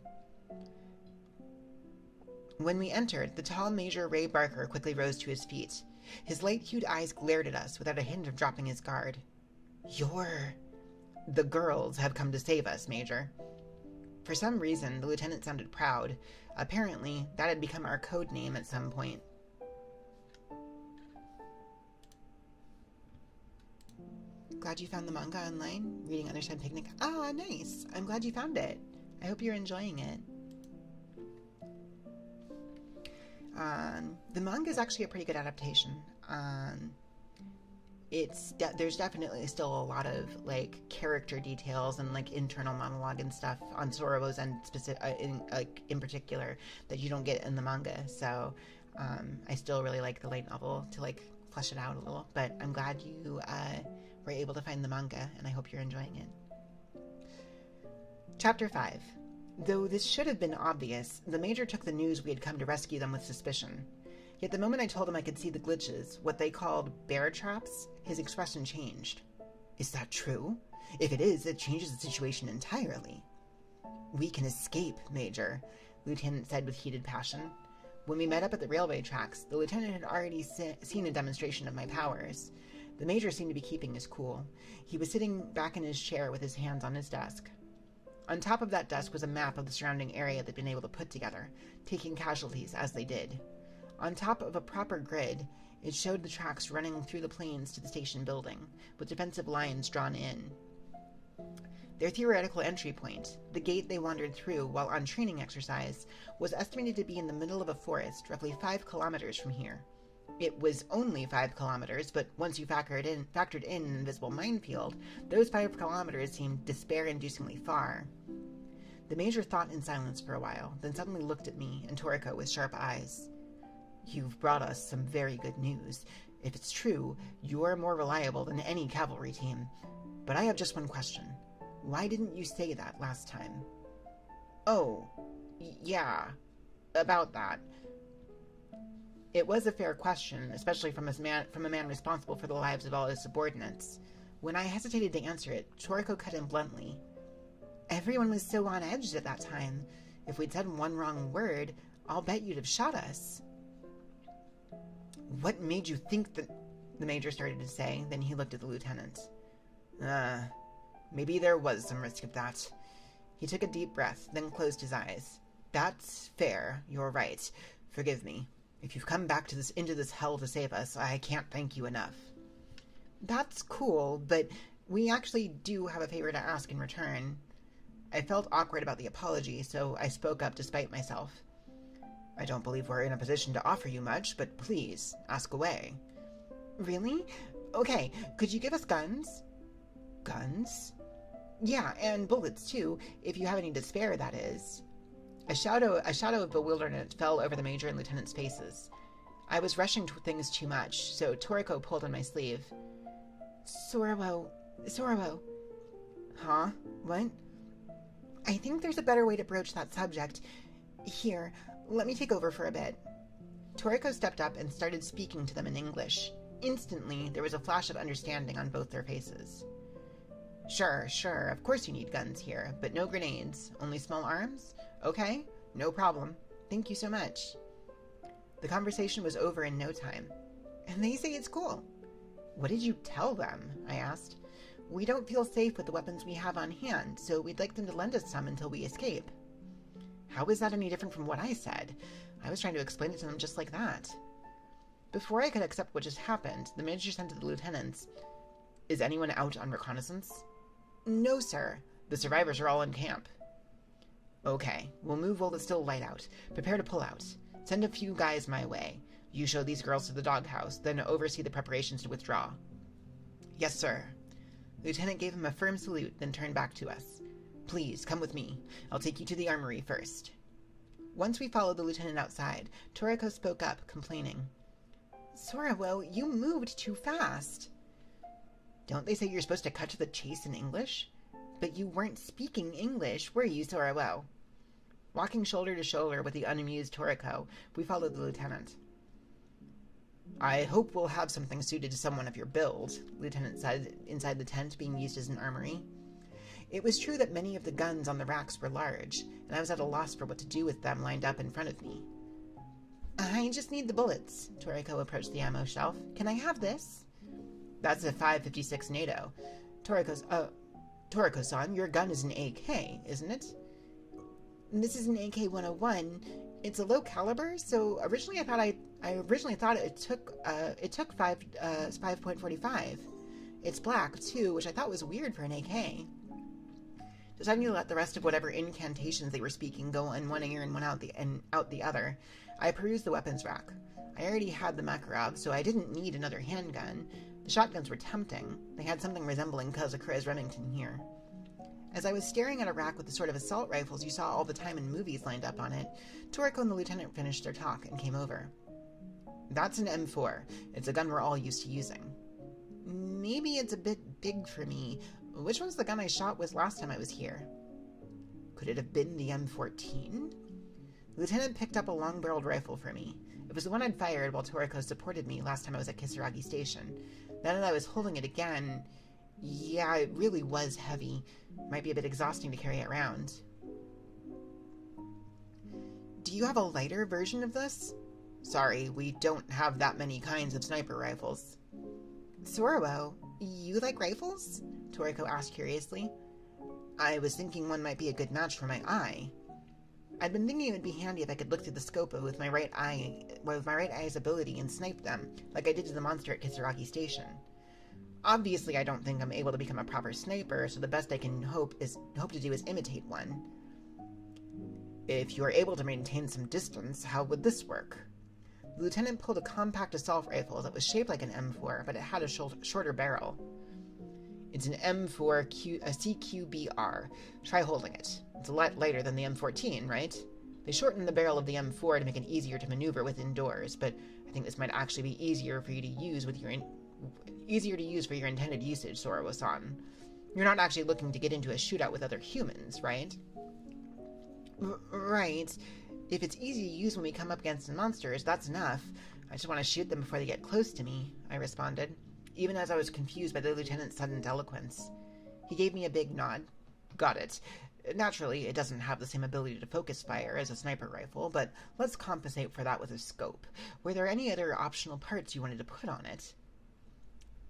When we entered, the tall Major Ray Barker quickly rose to his feet. His light-hued eyes glared at us without a hint of dropping his guard. The girls have come to save us, Major. For some reason, the lieutenant sounded proud. Apparently, that had become our code name at some point. Glad you found the manga online? Reading Otherside Picnic. Ah, nice. I'm glad you found it. I hope you're enjoying it. The manga is actually a pretty good adaptation. There's definitely still a lot of like character details and like internal monologue and stuff on Sorobo's end, in particular, that you don't get in the manga. So I still really like the light novel to like flesh it out a little. But I'm glad you were able to find the manga, and I hope you're enjoying it. Chapter 5. Though this should have been obvious, the Major took the news we had come to rescue them with suspicion. Yet the moment I told him I could see the glitches, what they called bear traps, his expression changed. Is that true? If it is, it changes the situation entirely. We can escape, Major, the lieutenant said with heated passion. When we met up at the railway tracks, the lieutenant had already seen a demonstration of my powers. The Major seemed to be keeping his cool. He was sitting back in his chair with his hands on his desk. On top of that desk was a map of the surrounding area they'd been able to put together, taking casualties as they did. On top of a proper grid, it showed the tracks running through the plains to the station building, with defensive lines drawn in. Their theoretical entry point, the gate they wandered through while on training exercise, was estimated to be in the middle of a forest roughly 5 kilometers from here. It was only 5 kilometers, but once you factored in an invisible minefield, those 5 kilometers seemed despair-inducingly far. The Major thought in silence for a while, then suddenly looked at me and Toriko with sharp eyes. You've brought us some very good news. If it's true, you're more reliable than any cavalry team. But I have just one question. Why didn't you say that last time? Oh, yeah, about that. It was a fair question, especially from a man responsible for the lives of all his subordinates. When I hesitated to answer it, Toriko cut in bluntly. Everyone was so on edge at that time. If we'd said one wrong word, I'll bet you'd have shot us. What made you think that... The Major started to say, then he looked at the lieutenant. Maybe there was some risk of that. He took a deep breath, then closed his eyes. That's fair, you're right. Forgive me. If you've come back into this hell to save us, I can't thank you enough. That's cool, but we actually do have a favor to ask in return. I felt awkward about the apology, so I spoke up despite myself. I don't believe we're in a position to offer you much, but please, ask away. Really? Okay, could you give us guns? Guns? Yeah, and bullets too, if you have any to spare, that is. A shadow of bewilderment fell over the Major and Lieutenant's faces. I was rushing to things too much, so Toriko pulled on my sleeve. Sorobo. Huh? What? I think there's a better way to broach that subject. Here, let me take over for a bit. Toriko stepped up and started speaking to them in English. Instantly, there was a flash of understanding on both their faces. Sure, of course you need guns here, but no grenades, only small arms? Okay, no problem. Thank you so much. The conversation was over in no time. And they say it's cool. What did you tell them? I asked. We don't feel safe with the weapons we have on hand, so we'd like them to lend us some until we escape. How is that any different from what I said? I was trying to explain it to them just like that. Before I could accept what just happened, the manager said to the lieutenants, Is anyone out on reconnaissance? No, sir. The survivors are all in camp. Okay, we'll move while it's still light out. Prepare to pull out. Send a few guys my way. You show these girls to the doghouse, then oversee the preparations to withdraw. Yes, sir. The lieutenant gave him a firm salute, then turned back to us. Please, come with me. I'll take you to the armory first. Once we followed the lieutenant outside, Toriko spoke up, complaining. Sorowo, you moved too fast. Don't they say you're supposed to cut to the chase in English? But you weren't speaking English, were you, Sorowo? Walking shoulder to shoulder with the unamused Toriko, we followed the lieutenant. I hope we'll have something suited to someone of your build, the lieutenant said inside the tent being used as an armory. It was true that many of the guns on the racks were large, and I was at a loss for what to do with them lined up in front of me. I just need the bullets. Toriko approached the ammo shelf. Can I have this? That's a 5.56 NATO. Toriko-san, your gun is an AK, isn't it? This is an AK-101. It's a low caliber, so originally I thought it took 5.45. It's black too, which I thought was weird for an AK. Deciding to let the rest of whatever incantations they were speaking go in one ear and one out the other, I perused the weapons rack. I already had the Makarov, so I didn't need another handgun. The shotguns were tempting. They had something resembling Kazakura's Remington here. As I was staring at a rack with the sort of assault rifles you saw all the time in movies lined up on it, Toriko and the lieutenant finished their talk and came over. That's an M4. It's a gun we're all used to using. Maybe it's a bit big for me. Which one's the gun I shot with last time I was here? Could it have been the M14? The lieutenant picked up a long-barreled rifle for me. It was the one I'd fired while Toriko supported me last time I was at Kisaragi Station. Now that I was holding it again, yeah, it really was heavy. Might be a bit exhausting to carry it around. Do you have a lighter version of this? Sorry, we don't have that many kinds of sniper rifles. Sorowo, you like rifles? Toriko asked curiously. I was thinking one might be a good match for my eye. I'd been thinking it would be handy if I could look through the scope with my right eye's ability and snipe them, like I did to the monster at Kisaragi Station. Obviously, I don't think I'm able to become a proper sniper, so the best I can hope to do is imitate one. If you are able to maintain some distance, how would this work? The lieutenant pulled a compact assault rifle that was shaped like an M4, but it had a shorter barrel. It's an M4 CQBR. Try holding it. It's a lot lighter than the M14, right? They shortened the barrel of the M4 to make it easier to maneuver with indoors, but I think this might actually be easier for you to use for your intended usage, Sorowo-san. You're not actually looking to get into a shootout with other humans, right? Right. If it's easy to use when we come up against monsters, that's enough. I just want to shoot them before they get close to me, I responded, even as I was confused by the lieutenant's sudden eloquence. He gave me a big nod. Got it. Naturally, it doesn't have the same ability to focus fire as a sniper rifle, but let's compensate for that with a scope. Were there any other optional parts you wanted to put on it?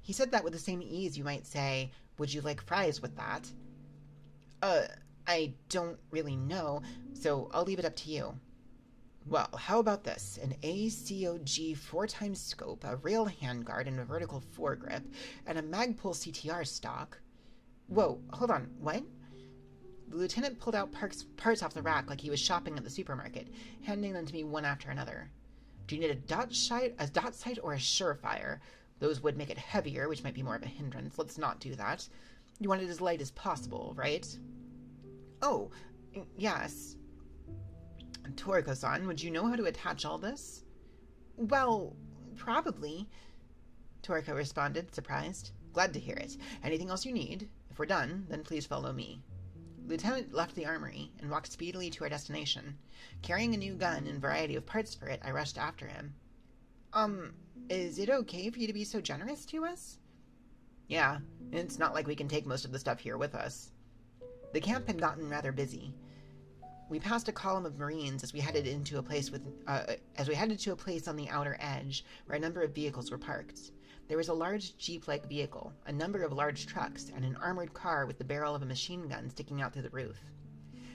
He said that with the same ease you might say, would you like fries with that? I don't really know, so I'll leave it up to you. Well, how about this? An ACOG 4x scope, a rail handguard and a vertical foregrip, and a Magpul CTR stock. Whoa, hold on, what? The lieutenant pulled out parts off the rack like he was shopping at the supermarket, handing them to me one after another. Do you need a dot sight or a surefire? Those would make it heavier, which might be more of a hindrance. Let's not do that. You want it as light as possible, right? Oh, yes. Toriko-san, would you know how to attach all this? Well, probably, Toriko responded, surprised. Glad to hear it. Anything else you need? If we're done, then please follow me. Lieutenant left the armory and walked speedily to our destination. Carrying a new gun and a variety of parts for it, I rushed after him. Is it okay for you to be so generous to us? Yeah, it's not like we can take most of the stuff here with us. The camp had gotten rather busy. We passed a column of Marines as we headed to a place on the outer edge where a number of vehicles were parked. There was a large jeep-like vehicle, a number of large trucks, and an armored car with the barrel of a machine gun sticking out through the roof.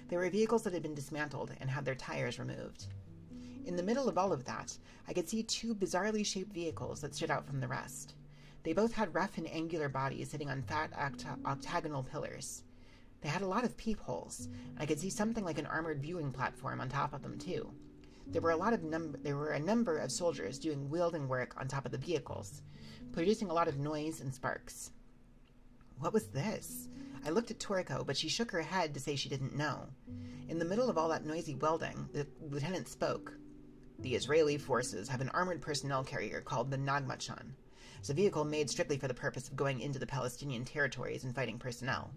There were vehicles that had been dismantled and had their tires removed. In the middle of all of that, I could see two bizarrely shaped vehicles that stood out from the rest. They both had rough and angular bodies sitting on fat octagonal pillars. They had a lot of peepholes, and I could see something like an armored viewing platform on top of them too. There were a number of soldiers doing wielding work on top of the vehicles, producing a lot of noise and sparks. What was this? I looked at Toriko, but she shook her head to say she didn't know. In the middle of all that noisy welding, the lieutenant spoke. The Israeli forces have an armored personnel carrier called the Nagmachan. It's a vehicle made strictly for the purpose of going into the Palestinian territories and fighting personnel.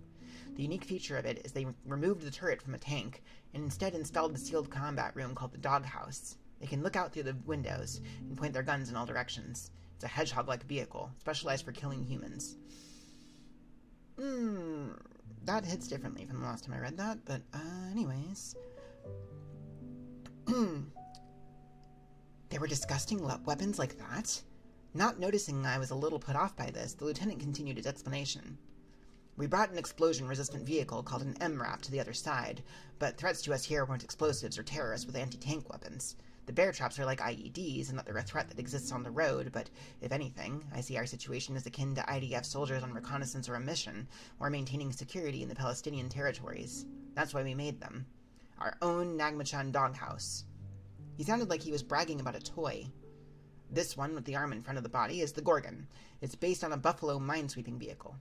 The unique feature of it is they removed the turret from a tank and instead installed a sealed combat room called the doghouse. They can look out through the windows and point their guns in all directions. It's a hedgehog-like vehicle, specialized for killing humans. That hits differently from the last time I read that, but anyways. They were disgusting weapons like that? Not noticing I was a little put off by this, the lieutenant continued his explanation. We brought an explosion-resistant vehicle called an MRAP to the other side, but threats to us here weren't explosives or terrorists with anti-tank weapons. The bear traps are like IEDs, and that they're a threat that exists on the road, but if anything, I see our situation as akin to IDF soldiers on reconnaissance or a mission, or maintaining security in the Palestinian territories. That's why we made them. Our own Nagmachan doghouse. He sounded like he was bragging about a toy. This one, with the arm in front of the body, is the Gorgon. It's based on a Buffalo minesweeping vehicle.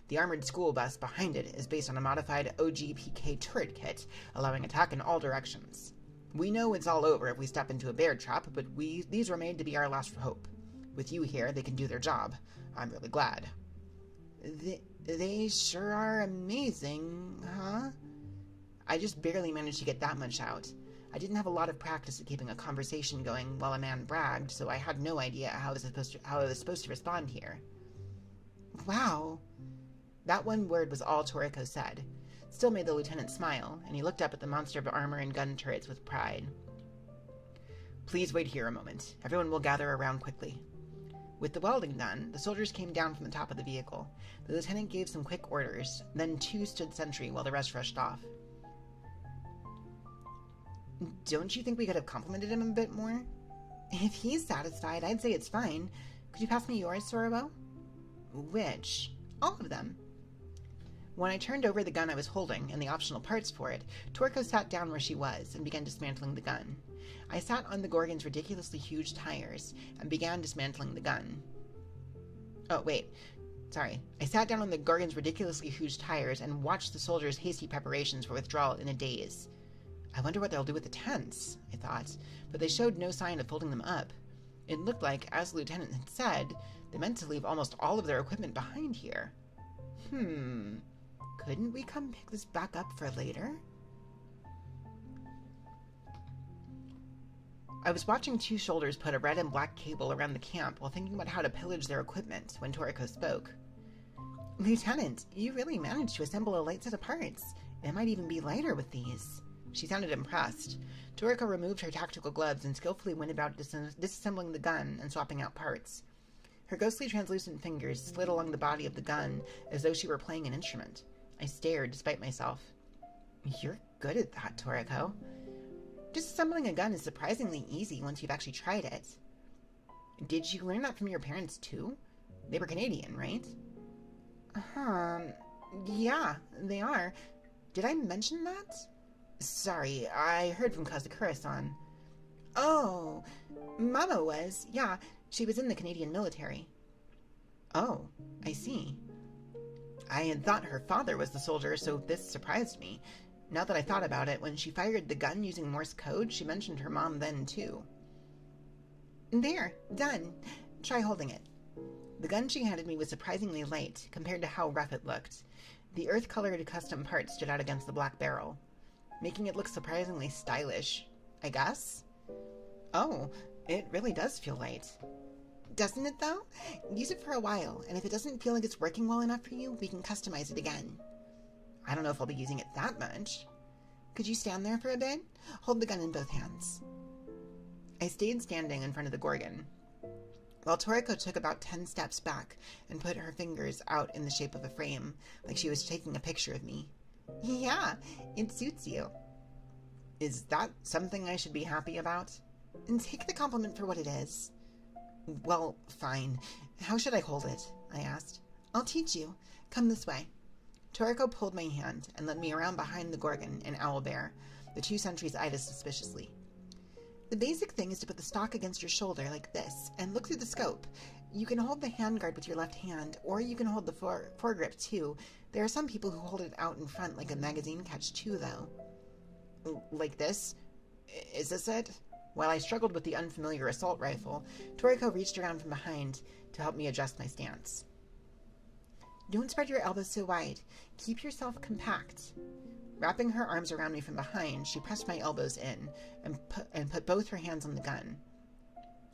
The armored school bus behind it is based on a modified OGPK turret kit, allowing attack in all directions. We know it's all over if we step into a bear trap, but these were made to be our last hope. With you here, they can do their job. I'm really glad. They sure are amazing, huh? I just barely managed to get that much out. I didn't have a lot of practice at keeping a conversation going while a man bragged, so I had no idea how I was supposed to respond here. Wow. That one word was all Toriko said. Still made the lieutenant smile, and he looked up at the monster of armor and gun turrets with pride. Please wait here a moment. Everyone will gather around quickly. With the welding done, the soldiers came down from the top of the vehicle. The lieutenant gave some quick orders, then two stood sentry while the rest rushed off. Don't you think we could have complimented him a bit more? If he's satisfied, I'd say it's fine. Could you pass me yours, Sorobo? Which? All of them. When I turned over the gun I was holding and the optional parts for it, Toriko sat down where she was and began dismantling the gun. I sat on the Gorgon's ridiculously huge tires and began dismantling the gun. I sat down on the Gorgon's ridiculously huge tires and watched the soldiers' hasty preparations for withdrawal in a daze. I wonder what they'll do with the tents, I thought, but they showed no sign of folding them up. It looked like, as the lieutenant had said, they meant to leave almost all of their equipment behind here. Couldn't we come pick this back up for later? I was watching two soldiers put a red and black cable around the camp while thinking about how to pillage their equipment when Toriko spoke. Lieutenant, you really managed to assemble a light set of parts. It might even be lighter with these. She sounded impressed. Toriko removed her tactical gloves and skillfully went about disassembling the gun and swapping out parts. Her ghostly translucent fingers slid along the body of the gun as though she were playing an instrument. I stared despite myself. You're good at that, Toriko. Disassembling a gun is surprisingly easy once you've actually tried it. Did you learn that from your parents too? They were Canadian, right? Yeah, they are. Did I mention that? Sorry, I heard from Kazakura-san. Oh, Mama was, yeah. She was in the Canadian military. Oh, I see. I had thought her father was the soldier, so this surprised me. Now that I thought about it, when she fired the gun using Morse code, she mentioned her mom then, too. There, done. Try holding it. The gun she handed me was surprisingly light, compared to how rough it looked. The earth-colored custom part stood out against the black barrel, making it look surprisingly stylish, I guess? Oh, it really does feel light. Doesn't it, though? Use it for a while, and if it doesn't feel like it's working well enough for you, we can customize it again. I don't know if I'll be using it that much. Could you stand there for a bit? Hold the gun in both hands. I stayed standing in front of the Gorgon, while Toriko took about 10 steps back and put her fingers out in the shape of a frame, like she was taking a picture of me. Yeah, it suits you. Is that something I should be happy about? And take the compliment for what it is. Well, fine. How should I hold it? I asked. I'll teach you. Come this way. Toriko pulled my hand and led me around behind the Gorgon and Owlbear. The two sentries eyed us suspiciously. The basic thing is to put the stock against your shoulder like this and look through the scope. You can hold the handguard with your left hand, or you can hold the foregrip too. There are some people who hold it out in front like a magazine catch too, though. Like this? Is this it? While I struggled with the unfamiliar assault rifle, Toriko reached around from behind to help me adjust my stance. Don't spread your elbows so wide. Keep yourself compact. Wrapping her arms around me from behind, she pressed my elbows in and put both her hands on the gun.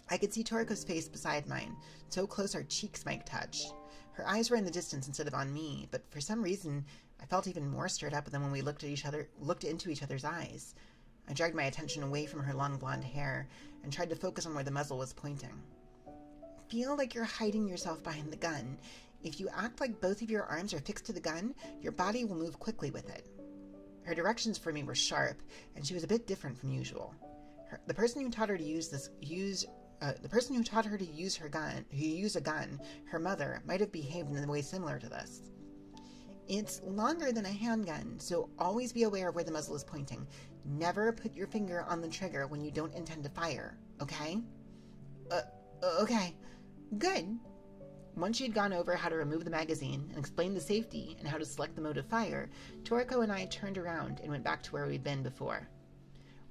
I could see Toriko's face beside mine, so close our cheeks might touch. Her eyes were in the distance instead of on me, but for some reason I felt even more stirred up than when we looked into each other's eyes. I dragged my attention away from her long blonde hair and tried to focus on where the muzzle was pointing. Feel like you're hiding yourself behind the gun. If you act like both of your arms are fixed to the gun, your body will move quickly with it. Her directions for me were sharp, and she was a bit different from usual. The person who taught her to use a gun, her mother, might have behaved in a way similar to this. It's longer than a handgun, so always be aware of where the muzzle is pointing. Never put your finger on the trigger when you don't intend to fire, okay? Okay. Good. Once she had gone over how to remove the magazine and explained the safety and how to select the mode of fire, Toriko and I turned around and went back to where we'd been before.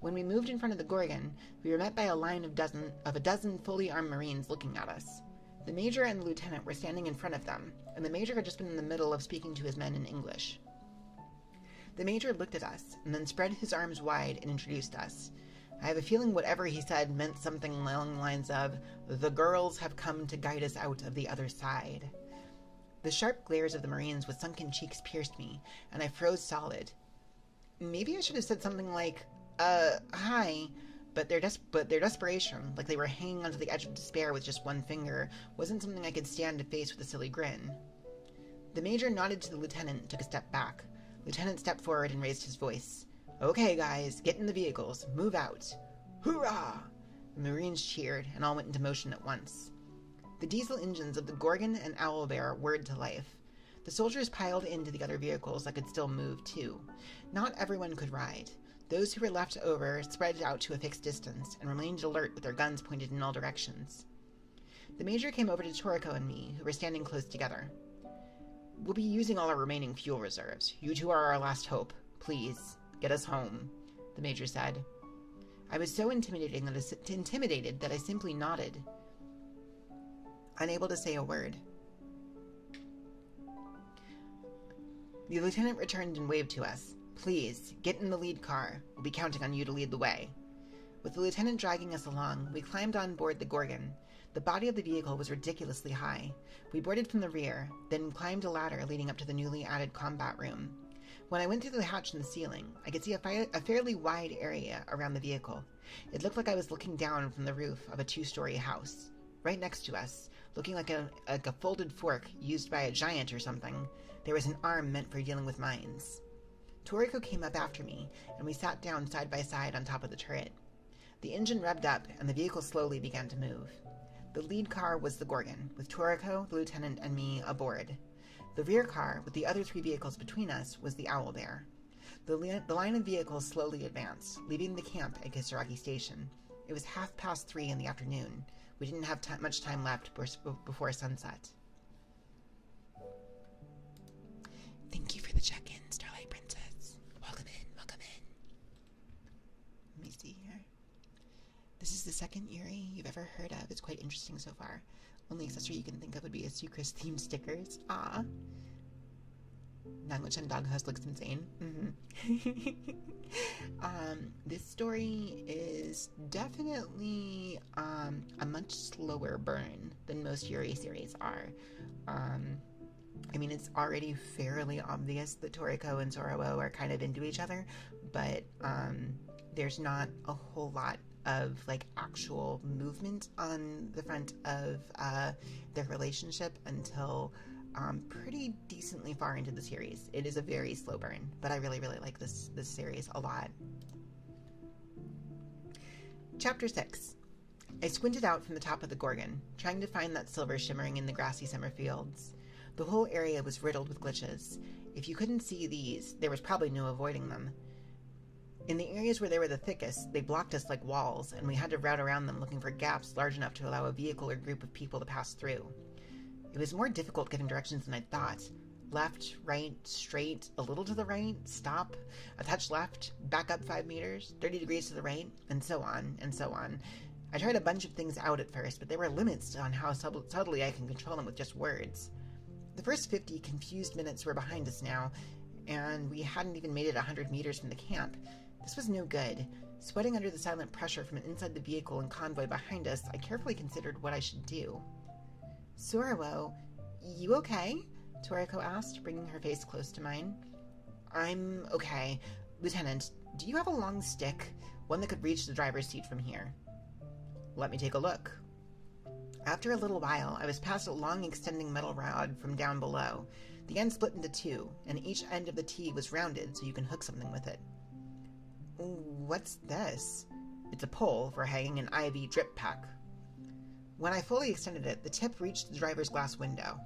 When we moved in front of the Gorgon, we were met by a line of a dozen fully armed Marines looking at us. The Major and the Lieutenant were standing in front of them, and the Major had just been in the middle of speaking to his men in English. The Major looked at us, and then spread his arms wide and introduced us. I have a feeling whatever he said meant something along the lines of, "The girls have come to guide us out of the other side." The sharp glares of the Marines with sunken cheeks pierced me, and I froze solid. Maybe I should have said something like, hi, but their desperation, like they were hanging onto the edge of despair with just one finger, wasn't something I could stand to face with a silly grin. The Major nodded to the Lieutenant and took a step back. Lieutenant stepped forward and raised his voice. "Okay, guys, get in the vehicles. Move out." Hoorah! The Marines cheered, and all went into motion at once. The diesel engines of the Gorgon and Owlbear whirred to life. The soldiers piled into the other vehicles that could still move, too. Not everyone could ride. Those who were left over spread out to a fixed distance and remained alert with their guns pointed in all directions. The Major came over to Toriko and me, who were standing close together. "We'll be using all our remaining fuel reserves. You two are our last hope. Please, get us home," the Major said. I was so intimidated that I simply nodded, unable to say a word. The Lieutenant returned and waved to us. "Please, get in the lead car. We'll be counting on you to lead the way." With the Lieutenant dragging us along, we climbed on board the Gorgon. The body of the vehicle was ridiculously high. We boarded from the rear, then climbed a ladder leading up to the newly added combat room. When I went through the hatch in the ceiling, I could see a fairly wide area around the vehicle. It looked like I was looking down from the roof of a 2-story house. Right next to us, looking like a folded fork used by a giant or something, there was an arm meant for dealing with mines. Toriko came up after me, and we sat down side by side on top of the turret. The engine revved up, and the vehicle slowly began to move. The lead car was the Gorgon, with Toriko, the Lieutenant, and me aboard. The rear car, with the other 3 vehicles between us, was the Owlbear. The line of vehicles slowly advanced, leaving the camp at Kisaragi Station. It was 3:30 in the afternoon. We didn't have much time left before sunset. Thank you for the check-in, Starlight Princess. Welcome in, welcome in. Let me see here. This is the second Yuri you've ever heard of. It's quite interesting so far. Only accessory you can think of would be a Sucrose themed stickers. Ah. Language and Doghouse looks insane. This story is definitely a much slower burn than most Yuri series are. I mean, it's already fairly obvious that Toriko and Zorowo are kind of into each other, but there's not a whole lot of like actual movement on the front of their relationship until pretty decently far into the series. It is a very slow burn, but I really, really like this series a lot. Chapter 6. I squinted out from the top of the Gorgon, trying to find that silver shimmering in the grassy summer fields. The whole area was riddled with glitches. If you couldn't see these, there was probably no avoiding them. In the areas where they were the thickest, they blocked us like walls, and we had to route around them looking for gaps large enough to allow a vehicle or group of people to pass through. It was more difficult getting directions than I'd thought. Left, right, straight, a little to the right, stop, a touch left, back up 5 meters, 30 degrees to the right, and so on, and so on. I tried a bunch of things out at first, but there were limits on how subtly I can control them with just words. The first 50 confused minutes were behind us now, and we hadn't even made it 100 meters from the camp. This was no good. Sweating under the silent pressure from inside the vehicle and convoy behind us, I carefully considered what I should do. Zorowo, you okay? Toriko asked, bringing her face close to mine. I'm okay. Lieutenant, do you have a long stick? One that could reach the driver's seat from here? Let me take a look. After a little while, I was past a long extending metal rod from down below. The end split into 2, and each end of the T was rounded so you can hook something with it. What's this? It's a pole for hanging an IV drip pack. When I fully extended it, the tip reached the driver's glass window.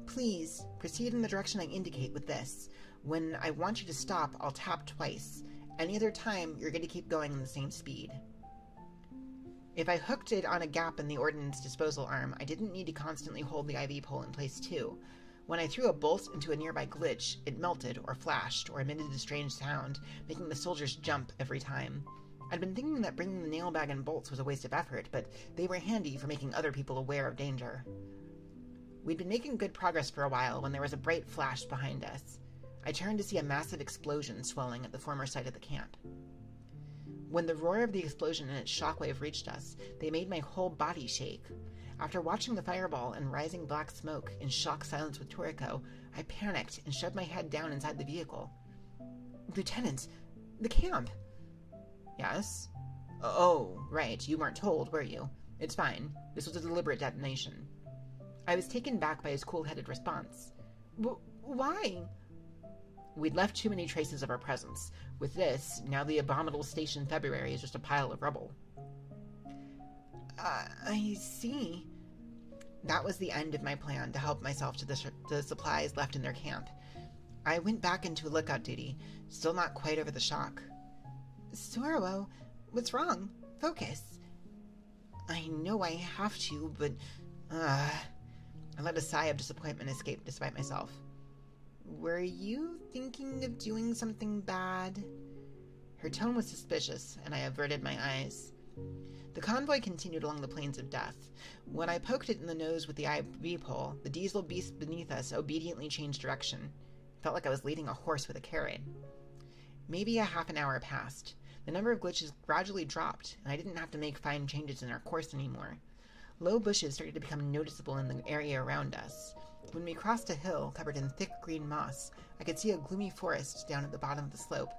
Please, proceed in the direction I indicate with this. When I want you to stop, I'll tap twice. Any other time, you're going to keep going in the same speed. If I hooked it on a gap in the ordnance disposal arm, I didn't need to constantly hold the IV pole in place too. When I threw a bolt into a nearby glitch, it melted or flashed or emitted a strange sound, making the soldiers jump every time. I'd been thinking that bringing the nail bag and bolts was a waste of effort, but they were handy for making other people aware of danger. We'd been making good progress for a while when there was a bright flash behind us. I turned to see a massive explosion swelling at the former site of the camp. When the roar of the explosion and its shockwave reached us, they made my whole body shake. After watching the fireball and rising black smoke in shocked silence with Toriko, I panicked and shoved my head down inside the vehicle. Lieutenant, the camp! Yes? Oh, right, you weren't told, were you? It's fine. This was a deliberate detonation. I was taken back by his cool-headed response. Why? We'd left too many traces of our presence. With this, now the abominable station February is just a pile of rubble. I see. That was the end of my plan to help myself to the supplies left in their camp. I went back into lookout duty, still not quite over the shock. Zorowo, what's wrong? Focus. I know I have to, but... I let a sigh of disappointment escape despite myself. Were you thinking of doing something bad? Her tone was suspicious, and I averted my eyes. The convoy continued along the plains of death. When I poked it in the nose with the IV pole, the diesel beast beneath us obediently changed direction. It felt like I was leading a horse with a carrot. Maybe a half an hour passed. The number of glitches gradually dropped, and I didn't have to make fine changes in our course anymore. Low bushes started to become noticeable in the area around us. When we crossed a hill covered in thick green moss, I could see a gloomy forest down at the bottom of the slope.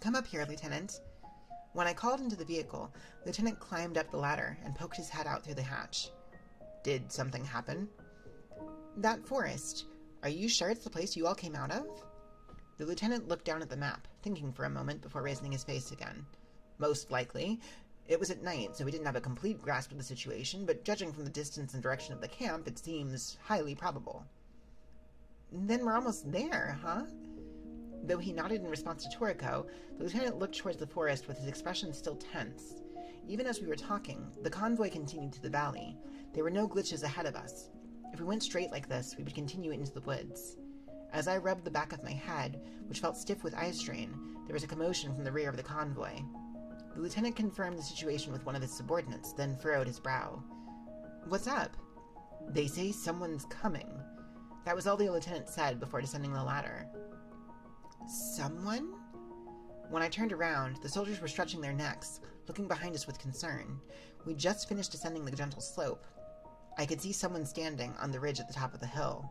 Come up here, Lieutenant. When I called into the vehicle, Lieutenant climbed up the ladder and poked his head out through the hatch. Did something happen? That forest. Are you sure it's the place you all came out of? The lieutenant looked down at the map, thinking for a moment before raising his face again. Most likely. It was at night, so we didn't have a complete grasp of the situation, but judging from the distance and direction of the camp, it seems highly probable. Then we're almost there, huh? Though he nodded in response to Toriko, the lieutenant looked towards the forest with his expression still tense. Even as we were talking, the convoy continued to the valley. There were no glitches ahead of us. If we went straight like this, we would continue into the woods. As I rubbed the back of my head, which felt stiff with eye strain, there was a commotion from the rear of the convoy. The lieutenant confirmed the situation with one of his subordinates, then furrowed his brow. What's up? They say someone's coming. That was all the lieutenant said before descending the ladder. Someone? When I turned around, the soldiers were stretching their necks, looking behind us with concern. We just finished descending the gentle slope. I could see someone standing on the ridge at the top of the hill.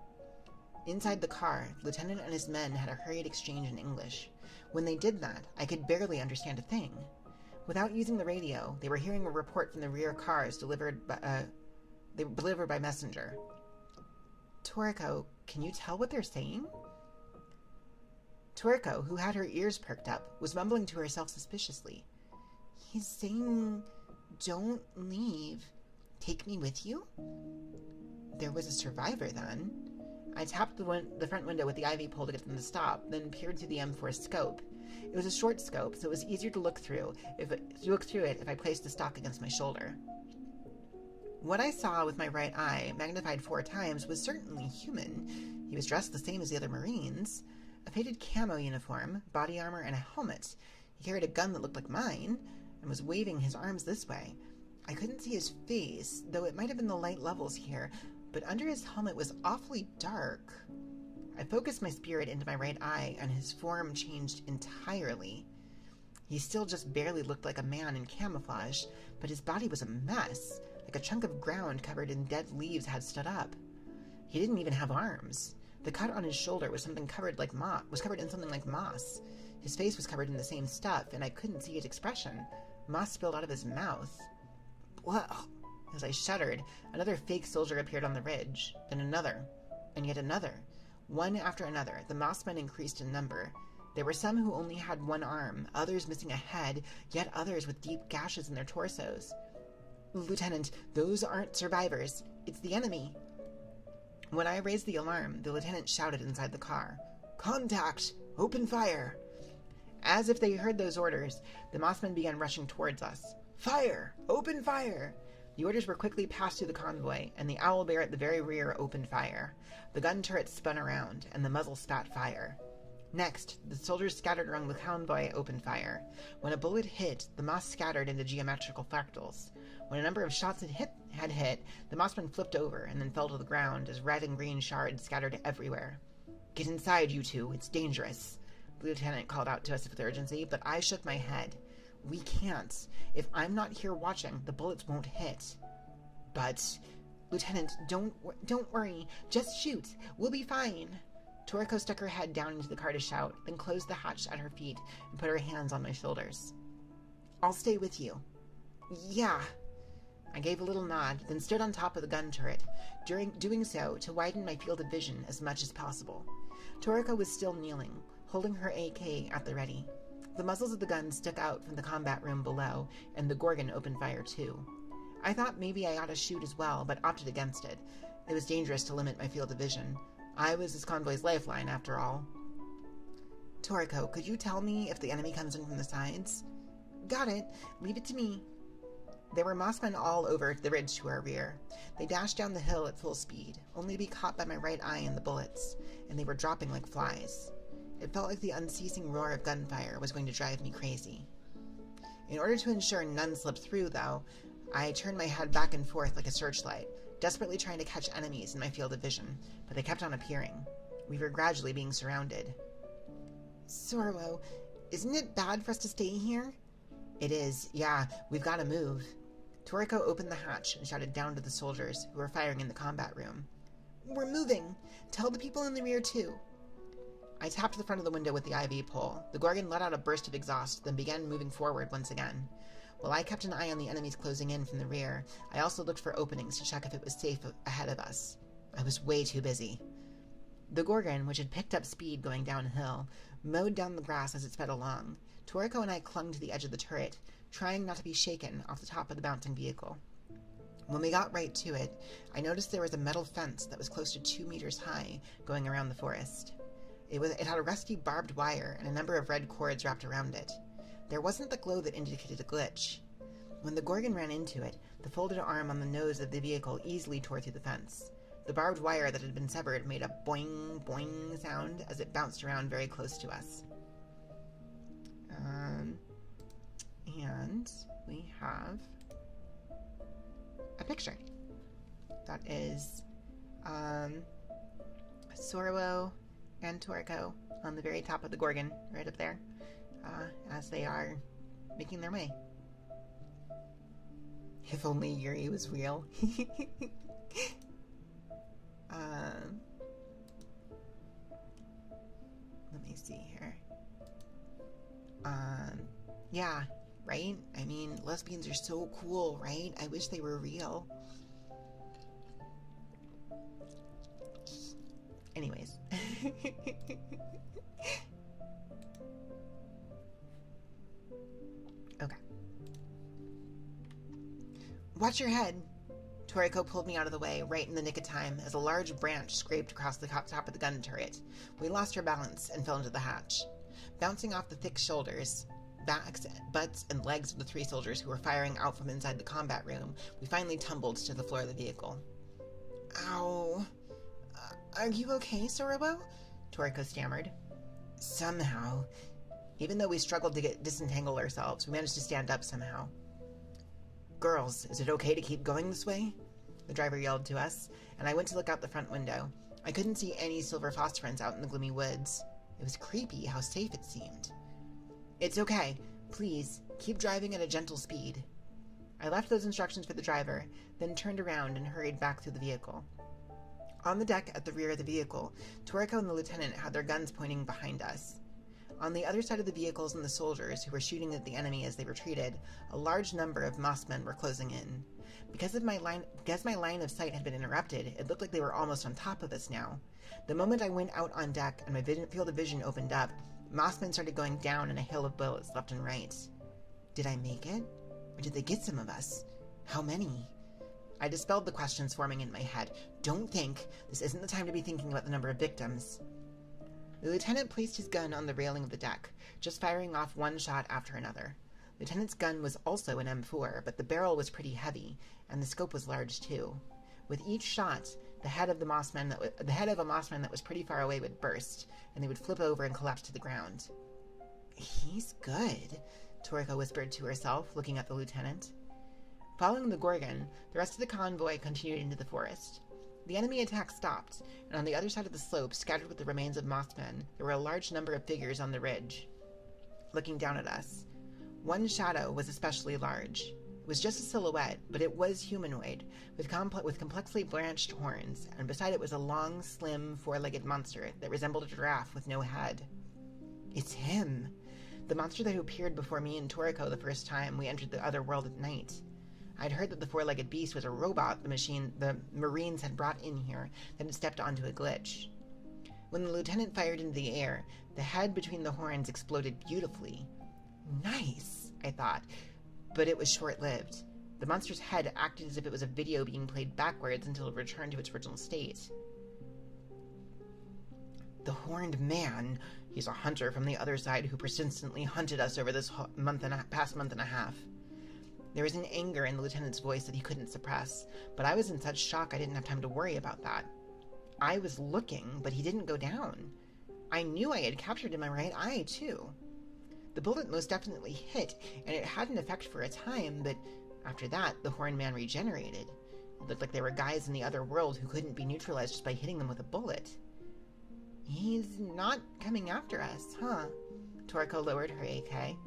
Inside the car, the lieutenant and his men had a hurried exchange in English. When they did that, I could barely understand a thing. Without using the radio, they were hearing a report from the rear cars delivered by messenger. Toriko, can you tell what they're saying? Toriko, who had her ears perked up, was mumbling to herself suspiciously. He's saying, don't leave. Take me with you? There was a survivor then. I tapped the front window with the IV pole to get them to stop, then peered through the M4 scope. It was a short scope, so it was easier to look through it if I placed the stock against my shoulder. What I saw with my right eye, magnified 4 times, was certainly human. He was dressed the same as the other Marines. A faded camo uniform, body armor, and a helmet. He carried a gun that looked like mine, and was waving his arms this way. I couldn't see his face, though it might have been the light levels here, but under his helmet was awfully dark. I focused my spirit into my right eye, and his form changed entirely. He still just barely looked like a man in camouflage, but his body was a mess, like a chunk of ground covered in dead leaves had stood up. He didn't even have arms. The cut on his shoulder was covered in something like moss. His face was covered in the same stuff, and I couldn't see his expression. Moss spilled out of his mouth. Well, as I shuddered, another fake soldier appeared on the ridge, then another, and yet another. One after another, the mossmen increased in number. There were some who only had one arm, others missing a head, yet others with deep gashes in their torsos. Lieutenant, those aren't survivors. It's the enemy. When I raised the alarm, the lieutenant shouted inside the car, Contact! Open fire! As if they heard those orders, the mossmen began rushing towards us. Fire! Open fire! The orders were quickly passed through the convoy, and the owl bear at the very rear opened fire. The gun turret spun around, and the muzzle spat fire. Next, the soldiers scattered around the convoy opened fire. When a bullet hit, the moss scattered into geometrical fractals. When a number of shots had hit, the mossmen flipped over and then fell to the ground as red and green shards scattered everywhere. Get inside, you two. It's dangerous. The lieutenant called out to us with urgency, but I shook my head. We can't. If I'm not here watching, the bullets won't hit. But, Lieutenant, don't worry. Just shoot. We'll be fine. Toriko stuck her head down into the car to shout, then closed the hatch at her feet and put her hands on my shoulders. I'll stay with you. Yeah. I gave a little nod, then stood on top of the gun turret, doing so to widen my field of vision as much as possible. Toriko was still kneeling, holding her AK at the ready. The muzzles of the guns stuck out from the combat room below, and the Gorgon opened fire too. I thought maybe I ought to shoot as well, but opted against it. It was dangerous to limit my field of vision. I was this convoy's lifeline, after all. Toriko, could you tell me if the enemy comes in from the sides? Got it. Leave it to me. There were mossmen all over the ridge to our rear. They dashed down the hill at full speed, only to be caught by my right eye in the bullets, and they were dropping like flies. It felt like the unceasing roar of gunfire was going to drive me crazy. In order to ensure none slipped through, though, I turned my head back and forth like a searchlight, desperately trying to catch enemies in my field of vision, but they kept on appearing. We were gradually being surrounded. Sorwo, isn't it bad for us to stay here? It is, yeah, we've got to move. Toriko opened the hatch and shouted down to the soldiers who were firing in the combat room. We're moving! Tell the people in the rear, too. I tapped the front of the window with the IV pole. The Gorgon let out a burst of exhaust, then began moving forward once again. While I kept an eye on the enemies closing in from the rear, I also looked for openings to check if it was safe ahead of us. I was way too busy. The Gorgon, which had picked up speed going downhill, mowed down the grass as it sped along. Toriko and I clung to the edge of the turret, trying not to be shaken off the top of the bouncing vehicle. When we got right to it, I noticed there was a metal fence that was close to 2 meters high going around the forest. It had a rusty barbed wire and a number of red cords wrapped around it. There wasn't the glow that indicated a glitch. When the Gorgon ran into it, the folded arm on the nose of the vehicle easily tore through the fence. The barbed wire that had been severed made a boing, boing sound as it bounced around very close to us. And we have a picture. That is, Sorrow and Toriko on the very top of the Gorgon, right up there, as they are making their way. If only Yuri was real. Let me see here. Yeah, right? I mean, lesbians are so cool, right? I wish they were real. Anyways. Okay. Watch your head. Toriko pulled me out of the way, right in the nick of time, as a large branch scraped across the top of the gun turret. We lost our balance and fell into the hatch. Bouncing off the thick shoulders, backs, butts, and legs of the 3 soldiers who were firing out from inside the combat room, we finally tumbled to the floor of the vehicle. Ow. Are you okay, Sorabo? Toriko stammered. Somehow. Even though we struggled to disentangle ourselves, we managed to stand up somehow. Girls, is it okay to keep going this way? The driver yelled to us, and I went to look out the front window. I couldn't see any silver phosphorants out in the gloomy woods. It was creepy how safe it seemed. It's okay. Please, keep driving at a gentle speed. I left those instructions for the driver, then turned around and hurried back through the vehicle. On the deck at the rear of the vehicle, Toriko and the lieutenant had their guns pointing behind us. On the other side of the vehicles and the soldiers, who were shooting at the enemy as they retreated, a large number of Mossmen were closing in. Because my line of sight had been interrupted, it looked like they were almost on top of us now. The moment I went out on deck and my field of vision opened up, Mossmen started going down in a hail of bullets left and right. Did I make it? Or did they get some of us? How many? I dispelled the questions forming in my head. Don't think. This isn't the time to be thinking about the number of victims. The lieutenant placed his gun on the railing of the deck, just firing off one shot after another. The lieutenant's gun was also an M4, but the barrel was pretty heavy, and the scope was large too. With each shot, the head of a Mossman that was pretty far away would burst, and they would flip over and collapse to the ground. He's good, Toriko whispered to herself, looking at the lieutenant. Following the Gorgon, the rest of the convoy continued into the forest. The enemy attack stopped, and on the other side of the slope, scattered with the remains of Mossmen, there were a large number of figures on the ridge, looking down at us. One shadow was especially large. It was just a silhouette, but it was humanoid, with complexly branched horns, and beside it was a long, slim, 4-legged monster that resembled a giraffe with no head. It's him! The monster that appeared before me and Toriko the first time we entered the other world at night. I'd heard that the 4-legged beast was a robot the Marines had brought in here that had stepped onto a glitch. When the lieutenant fired into the air, the head between the horns exploded beautifully. Nice, I thought, but it was short-lived. The monster's head acted as if it was a video being played backwards until it returned to its original state. The Horned Man, he's a hunter from the other side who persistently hunted us over this past month and a half. There was an anger in the lieutenant's voice that he couldn't suppress, but I was in such shock I didn't have time to worry about that. I was looking, but he didn't go down. I knew I had captured him in my right eye, too. The bullet most definitely hit, and it had an effect for a time, but after that, the Horned Man regenerated. It looked like there were guys in the other world who couldn't be neutralized just by hitting them with a bullet. He's not coming after us, huh? Toriko lowered her AK.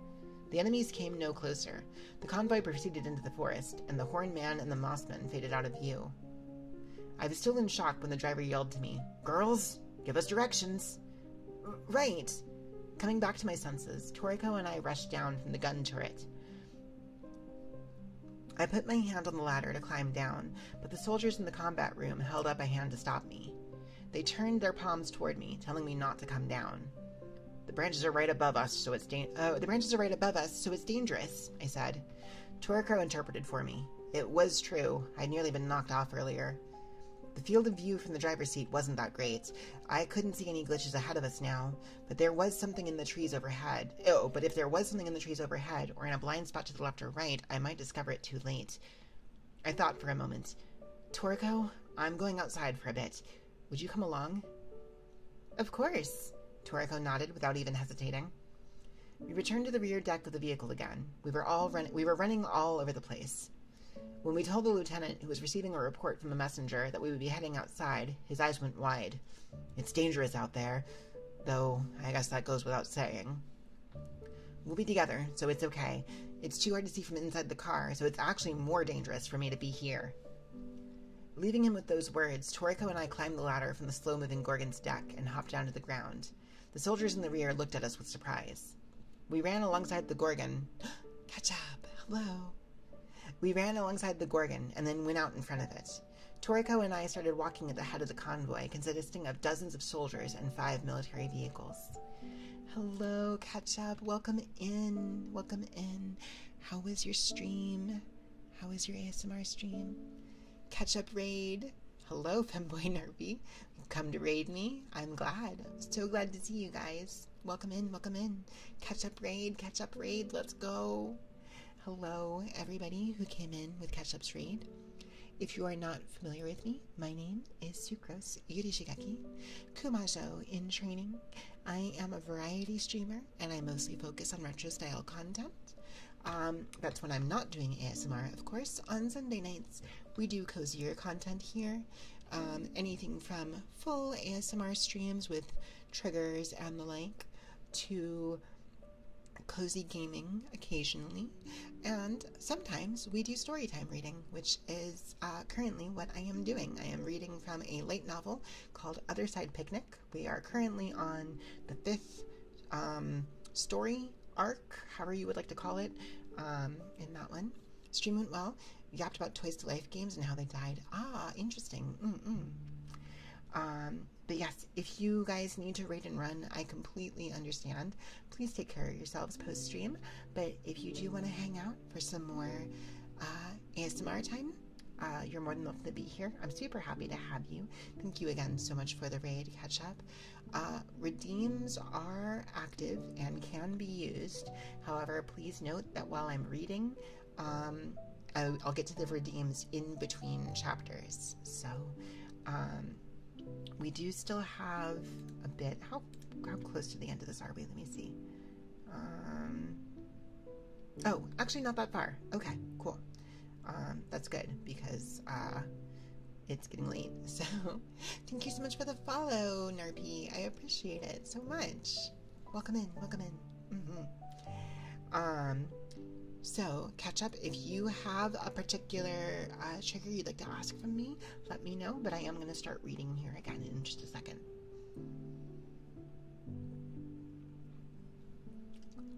The enemies came no closer. The convoy proceeded into the forest, and the Horned Man and the Mossmen faded out of view. I was still in shock when the driver yelled to me, "Girls, give us directions." Right. Coming back to my senses, Toriko and I rushed down from the gun turret. I put my hand on the ladder to climb down, but the soldiers in the combat room held up a hand to stop me. They turned their palms toward me, telling me not to come down. The branches are right above us, so it's dangerous, I said. Toriko interpreted for me. It was true. I'd nearly been knocked off earlier. The field of view from the driver's seat wasn't that great. I couldn't see any glitches ahead of us now, but there was something in the trees overhead. But if there was something in the trees overhead, or in a blind spot to the left or right, I might discover it too late. I thought for a moment. Toriko, I'm going outside for a bit. Would you come along? Of course. Toriko nodded without even hesitating. We returned to the rear deck of the vehicle again. We were running all over the place. When we told the lieutenant, who was receiving a report from the messenger, that we would be heading outside, his eyes went wide. It's dangerous out there, though I guess that goes without saying. We'll be together, so it's okay. It's too hard to see from inside the car, so it's actually more dangerous for me to be here. Leaving him with those words, Toriko and I climbed the ladder from the slow-moving Gorgon's deck and hopped down to the ground. The soldiers in the rear looked at us with surprise. We ran alongside the Gorgon. Catch up! Hello! We ran alongside the Gorgon and then went out in front of it. Toriko and I started walking at the head of the convoy, consisting of dozens of soldiers and 5 military vehicles. Hello, Catch Up. Welcome in. Welcome in. How was your stream? How was your ASMR stream? Catch Up raid. Hello, Femboy Nerpy. You've come to raid me. I'm glad. I'm so glad to see you guys. Welcome in. Welcome in. Catch Up raid. Catch Up raid. Let's go. Hello, everybody who came in with Catch Up's raid. If you are not familiar with me, my name is Sucrose Yurishigeki, Kumajo in training. I am a variety streamer, and I mostly focus on retro-style content. That's when I'm not doing ASMR, of course. On Sunday nights, we do cozier content here. Anything from full ASMR streams with triggers and the like, to cozy gaming occasionally, and sometimes we do storytime reading, which is currently what I am doing. I am reading from a light novel called Otherside Picnic. We are currently on the 5th story arc, however you would like to call it, in that one. Stream went well. We yapped about Toys to Life games and how they died. Interesting. But yes, if you guys need to raid and run, I completely understand. Please take care of yourselves post-stream. But if you do want to hang out for some more ASMR time, you're more than welcome to be here. I'm super happy to have you. Thank you again so much for the raid, Catch Up. Redeems are active and can be used. However, please note that while I'm reading, I'll get to the redeems in between chapters. So, we do still have a bit. How close to the end of this are we? Let me see. Oh, actually not that far. Okay, cool. That's good because it's getting late. So thank you so much for the follow, Narpy. I appreciate it so much. Welcome in. Welcome in. So, Catch Up, if you have a particular trigger you'd like to ask from me, let me know, but I am going to start reading here again in just a second.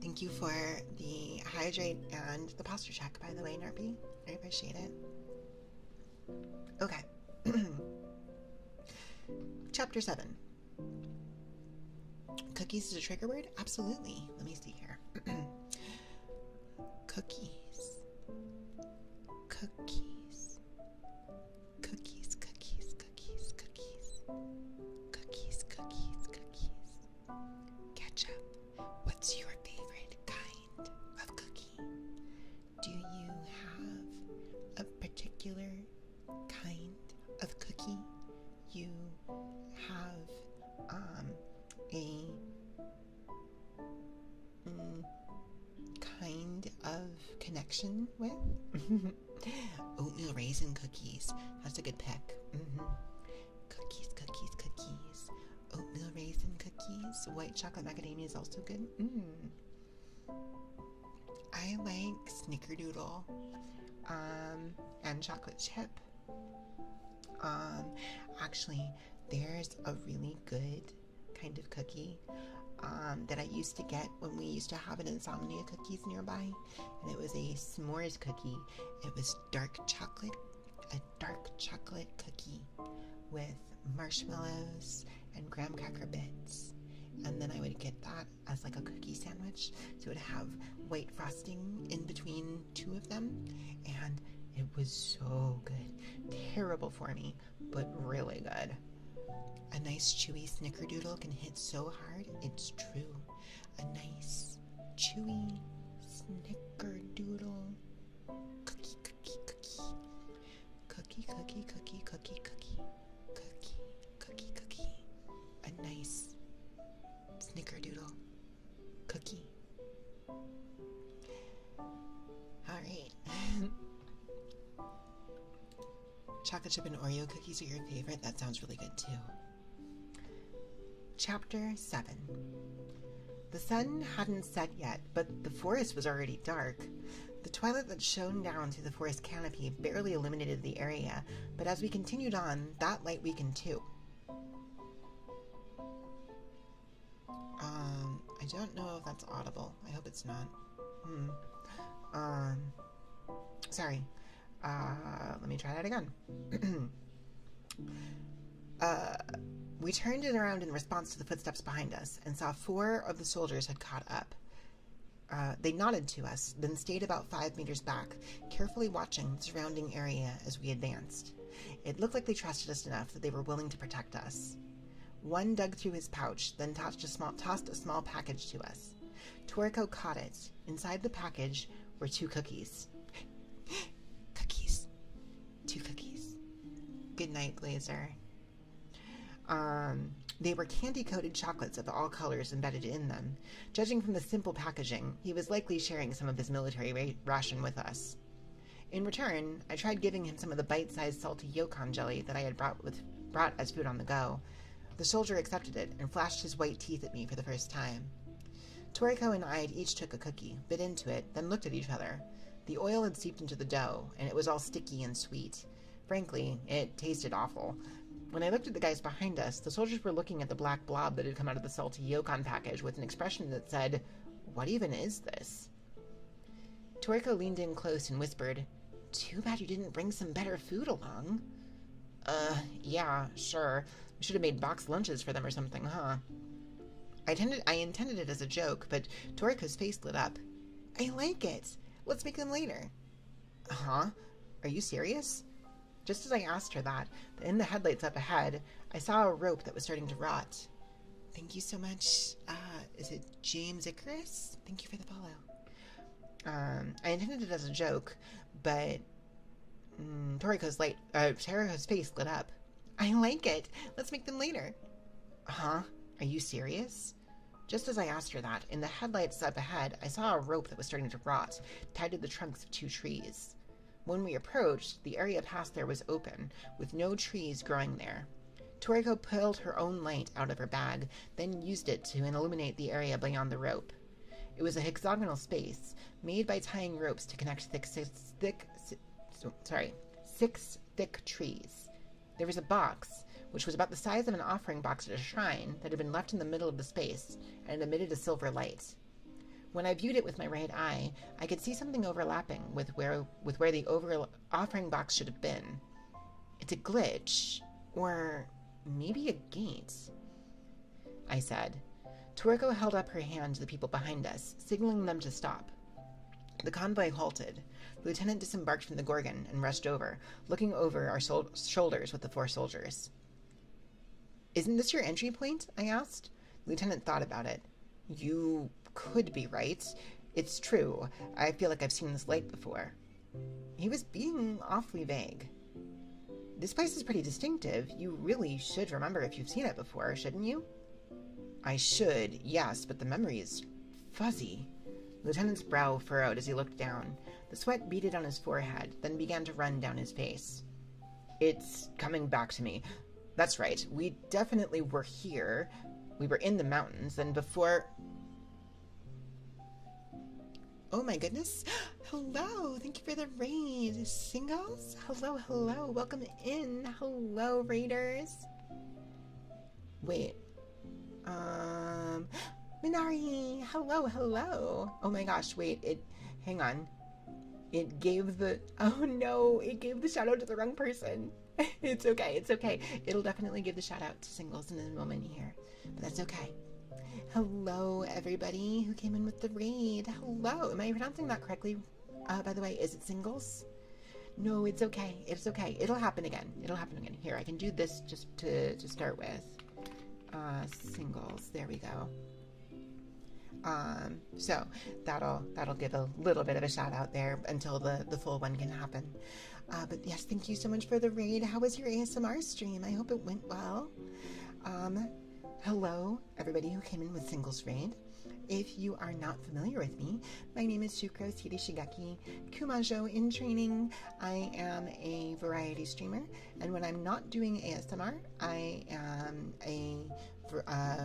Thank you for the hydrate and the posture check, by the way, Narpy. I appreciate it. Okay. Chapter 7. Cookies is a trigger word? Absolutely. Let me see here. Cookies. Cookies. Cookies, cookies, cookies, cookies. Cookies, cookies, cookies. Catch Up. What's your favorite kind of cookie? Do you have a particular kind of cookie you have a kind of connection with? Oatmeal raisin cookies. That's a good pick. Cookies, cookies, cookies. Oatmeal raisin cookies. White chocolate macadamia is also good. I like snickerdoodle and chocolate chip. Actually, there's a really good kind of cookie that I used to get when we used to have an Insomnia cookies nearby, and it was a s'mores cookie. It was a dark chocolate cookie with marshmallows and graham cracker bits, and then I would get that as like a cookie sandwich, so it would have white frosting in between two of them, and it was so good. Terrible for me, but really good. A nice chewy snickerdoodle can hit so hard, it's true. A nice chewy snickerdoodle. Cookie, cookie, cookie. Cookie, cookie, cookie, cookie, cookie. Cookie, cookie, cookie. A nice snickerdoodle. Cookie. Alright. chocolate chip and Oreo cookies are your favorite, that sounds really good too. Chapter 7. The sun hadn't set yet, but the forest was already dark. The twilight that shone down through the forest canopy barely illuminated the area, but as we continued on, that light weakened too. I don't know if that's audible. I hope it's not. Sorry. Let me try that again. We turned it around in response to the footsteps behind us and saw 4 of the soldiers had caught up. They nodded to us, then stayed about 5 meters back, carefully watching the surrounding area as we advanced. It looked like they trusted us enough that they were willing to protect us. One dug through his pouch, then tossed a small package to us. Toriko caught it. Inside the package were 2 cookies. Cookies. 2 cookies. Good night, Blazer. They were candy-coated chocolates of all colors embedded in them. Judging from the simple packaging, he was likely sharing some of his military ration with us. In return, I tried giving him some of the bite-sized salty yocon jelly that I had brought as food on the go. The soldier accepted it and flashed his white teeth at me for the first time. Toriko and I each took a cookie, bit into it, then looked at each other. The oil had seeped into the dough, and it was all sticky and sweet. Frankly, it tasted awful. When I looked at the guys behind us, the soldiers were looking at the black blob that had come out of the salty yocon package with an expression that said, "What even is this?" Toriko leaned in close and whispered, "Too bad you didn't bring some better food along." Yeah, sure. We should have made boxed lunches for them or something, huh? I intended it as a joke, but Toriko's face lit up. "I like it. Let's make them later." Huh? Are you serious? Just as I asked her that, in the headlights up ahead, I saw a rope that was starting to rot. Thank you so much. Is it James Icarus? Thank you for the follow. I intended it as a joke, but Toriko's face lit up. "I like it. Let's make them later." Huh? Are you serious? Just as I asked her that, in the headlights up ahead, I saw a rope that was starting to rot, tied to the trunks of 2 trees. When we approached, the area past there was open, with no trees growing there. Toriko pulled her own light out of her bag, then used it to illuminate the area beyond the rope. It was a hexagonal space, made by tying ropes to connect 6 thick trees. There was a box, which was about the size of an offering box at a shrine, that had been left in the middle of the space, and emitted a silver light. When I viewed it with my right eye, I could see something overlapping with where the offering box should have been. It's a glitch, or maybe a gate, I said. Toriko held up her hand to the people behind us, signaling them to stop. The convoy halted. The lieutenant disembarked from the Gorgon and rushed over, looking over our shoulders with the 4 soldiers. "Isn't this your entry point?" I asked. The lieutenant thought about it. "You could be right. It's true. I feel like I've seen this light before." He was being awfully vague. "This place is pretty distinctive. You really should remember if you've seen it before, shouldn't you?" "I should, yes, but the memory is fuzzy." The lieutenant's brow furrowed as he looked down. The sweat beaded on his forehead, then began to run down his face. "It's coming back to me. That's right. We definitely were here. We were in the mountains, and before..." Oh my goodness. Hello. Thank you for the raid. Singles? Hello. Welcome in. Hello, raiders. Wait. Minari. Hello. Oh my gosh. Wait. Hang on. It gave the shout out to the wrong person. It's okay. It'll definitely give the shout out to Singles in a moment here. But that's okay. Hello, everybody who came in with the raid. Hello. Am I pronouncing that correctly? By the way, is it Singles? No, it's okay. It'll happen again. Here, I can do this just to start with. Singles. There we go. So that'll give a little bit of a shout out there until the full one can happen. But yes, thank you so much for the raid. How was your ASMR stream? I hope it went well. Hello, everybody who came in with Singles Raid. If you are not familiar with me, my name is Shukro Shigaki Kumajo in training. I am a variety streamer, and when I'm not doing ASMR, I am a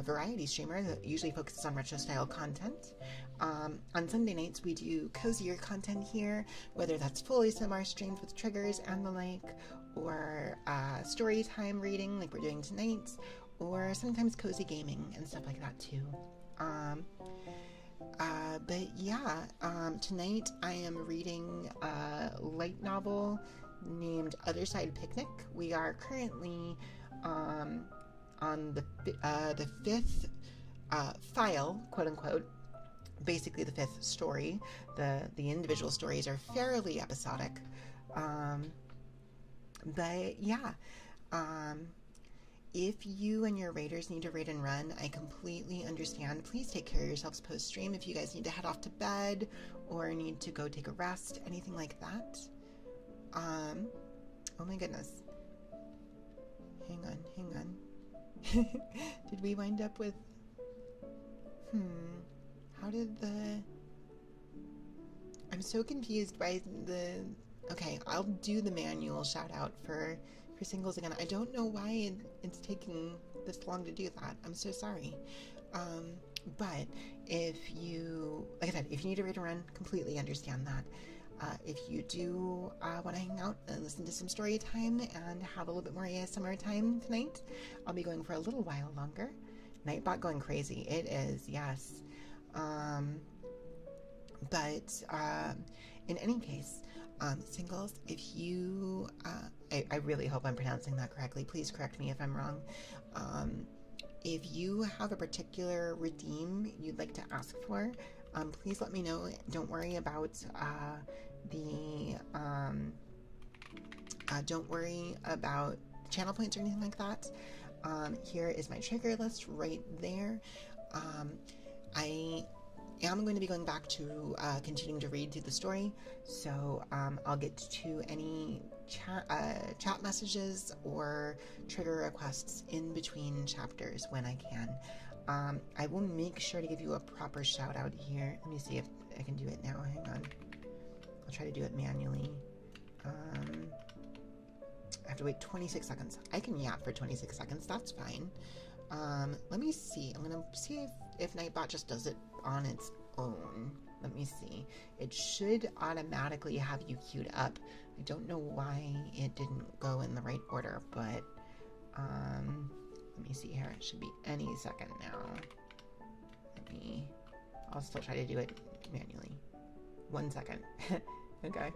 variety streamer that usually focuses on retro style content. On Sunday nights, we do cozier content here, whether that's full ASMR streams with triggers and the like, or story time reading like we're doing tonight, or sometimes cozy gaming and stuff like that too. But yeah, tonight I am reading a light novel named Otherside Picnic. We are currently on the fifth file, quote unquote. Basically the fifth story. The individual stories are fairly episodic. But yeah, if you and your raiders need to raid and run, I completely understand. Please take care of yourselves post-stream if you guys need to head off to bed or need to go take a rest, anything like that. Oh my goodness. Hang on. Did we wind up with... How did the... I'm so confused by the... Okay, I'll do the manual shout out for singles again. I don't know why it's taking this long to do that. I'm so sorry. But if you, like I said, if you need to read and run, completely understand that. If you do want to hang out and listen to some story time and have a little bit more ASMR time tonight, I'll be going for a little while longer. Nightbot going crazy. It is, yes. But in any case, singles, if you, I really hope I'm pronouncing that correctly. Please correct me if I'm wrong. If you have a particular redeem you'd like to ask for, please let me know. Don't worry about don't worry about channel points or anything like that. Here is my trigger list right there. I am going to be going back to continuing to read through the story, so I'll get to any chat messages or trigger requests in between chapters when I can. I will make sure to give you a proper shout out here. Let me see if I can do it now. Hang on. I'll try to do it manually. I have to wait 26 seconds. I can yap for 26 seconds. That's fine. Let me see. I'm going to see if Nightbot just does it on its own. Let me see. It should automatically have you queued up. I don't know why it didn't go in the right order, but let me see here. It should be any second now. I'll still try to do it manually. 1 second. Okay.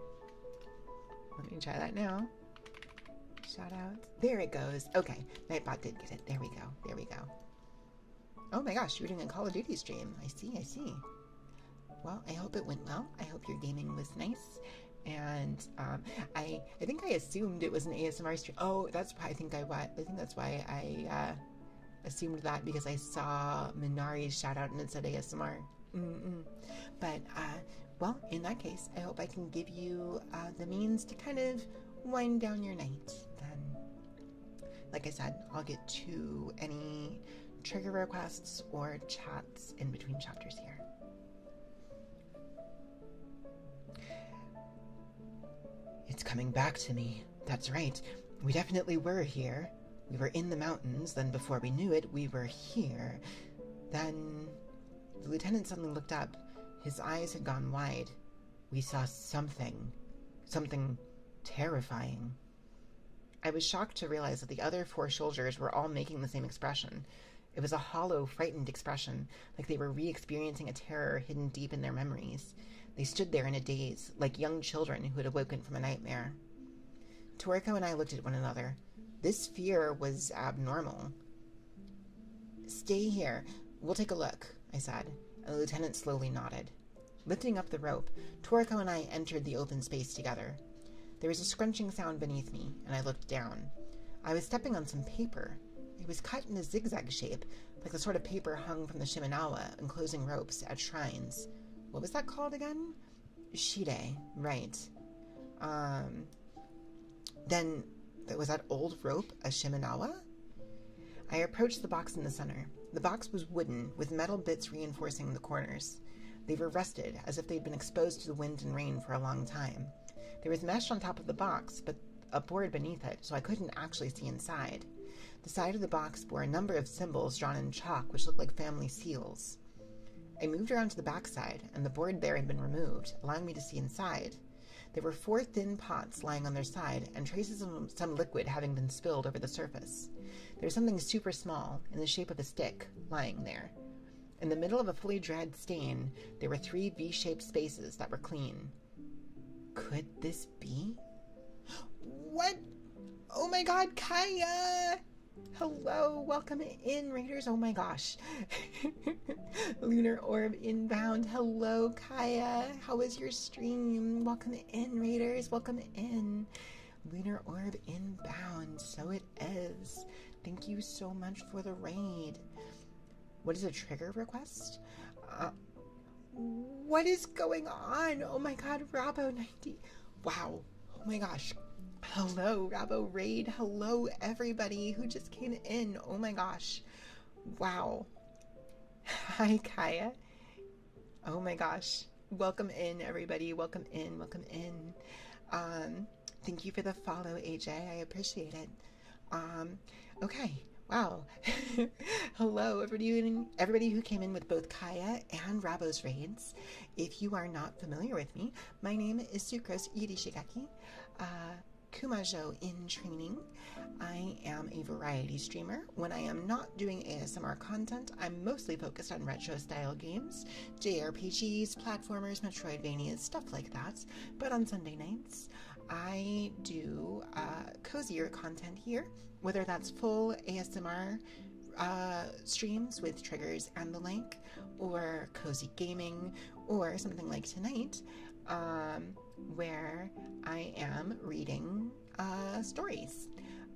Let me try that now. Shout out. There it goes. Okay. Nightbot did get it. There we go. Oh my gosh, you're doing a Call of Duty stream. I see. Well, I hope it went well. I hope your gaming was nice. And I think I assumed it was an ASMR stream. Oh, that's why I think that's why I assumed that, because I saw Minari's shout out and it said ASMR. But well, in that case, I hope I can give you the means to kind of wind down your night. Then, like I said, I'll get to any trigger requests or chats in between chapters here. It's coming back to me. That's right. We definitely were here. We were in the mountains, then before we knew it, we were here. Then the lieutenant suddenly looked up. His eyes had gone wide. We saw something terrifying. I was shocked to realize that the other 4 soldiers were all making the same expression. It was a hollow, frightened expression, like they were re-experiencing a terror hidden deep in their memories. They stood there in a daze, like young children who had awoken from a nightmare. Toriko and I looked at one another. This fear was abnormal. Stay here. We'll take a look, I said, and the lieutenant slowly nodded. Lifting up the rope, Toriko and I entered the open space together. There was a scrunching sound beneath me, and I looked down. I was stepping on some paper. It was cut in a zigzag shape, like the sort of paper hung from the shimenawa enclosing ropes at shrines. What was that called again? Shide, right. Then, was that old rope a shimenawa? I approached the box in the center. The box was wooden, with metal bits reinforcing the corners. They were rusted, as if they'd been exposed to the wind and rain for a long time. There was mesh on top of the box, but a board beneath it, so I couldn't actually see inside. The side of the box bore a number of symbols drawn in chalk, which looked like family seals. I moved around to the backside, and the board there had been removed, allowing me to see inside. There were 4 thin pots lying on their side, and traces of some liquid having been spilled over the surface. There was something super small, in the shape of a stick, lying there. In the middle of a fully dried stain, there were 3 V-shaped spaces that were clean. Could this be? What? Oh my god, Kaya! Hello, welcome in, Raiders. Oh my gosh. Lunar Orb inbound. Hello, Kaya. How was your stream? Welcome in, Raiders. Welcome in. Lunar Orb inbound. So it is. Thank you so much for the raid. What is a trigger request? What is going on? Oh my god, Rabo90. Wow. Oh my gosh. Hello, Rabo Raid. Hello, everybody who just came in. Oh my gosh. Wow. Hi, Kaya. Oh my gosh. Welcome in, everybody. Welcome in. Welcome in. Thank you for the follow, AJ. I appreciate it. Okay. Wow. Hello, everybody who came in with both Kaya and Rabo's raids. If you are not familiar with me, my name is Sucrose Yurishigaki. Kumajo in training. I am a variety streamer. When I am not doing ASMR content, I'm mostly focused on retro style games, JRPGs, platformers, Metroidvanias, stuff like that. But on Sunday nights, I do cozier content here, whether that's full ASMR streams with triggers and the like, or cozy gaming, or something like tonight, where I am reading stories.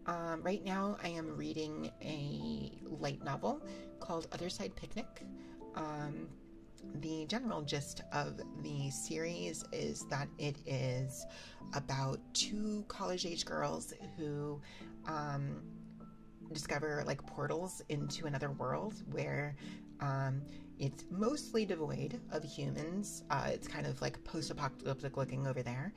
Right now I am reading a light novel called Otherside Picnic. The general gist of the series is that it is about 2 college-age girls who discover like portals into another world where it's mostly devoid of humans. It's kind of like post-apocalyptic looking over there.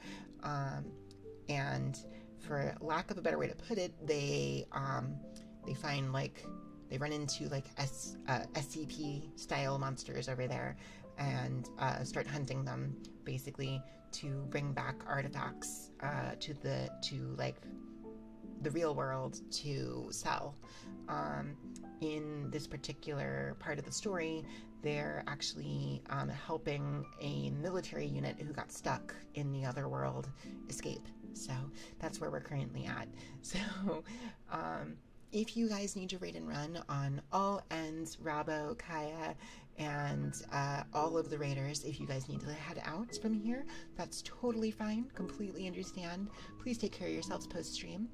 And for lack of a better way to put it, they find like, they run into like SCP style monsters over there and start hunting them basically to bring back artifacts to like the real world to sell. In this particular part of the story, they're actually helping a military unit who got stuck in the other world escape. So that's where we're currently at. So if you guys need to raid and run on all ends, Rabo, Kaya, and all of the raiders, if you guys need to head out from here, that's totally fine. Completely understand. Please take care of yourselves post-stream.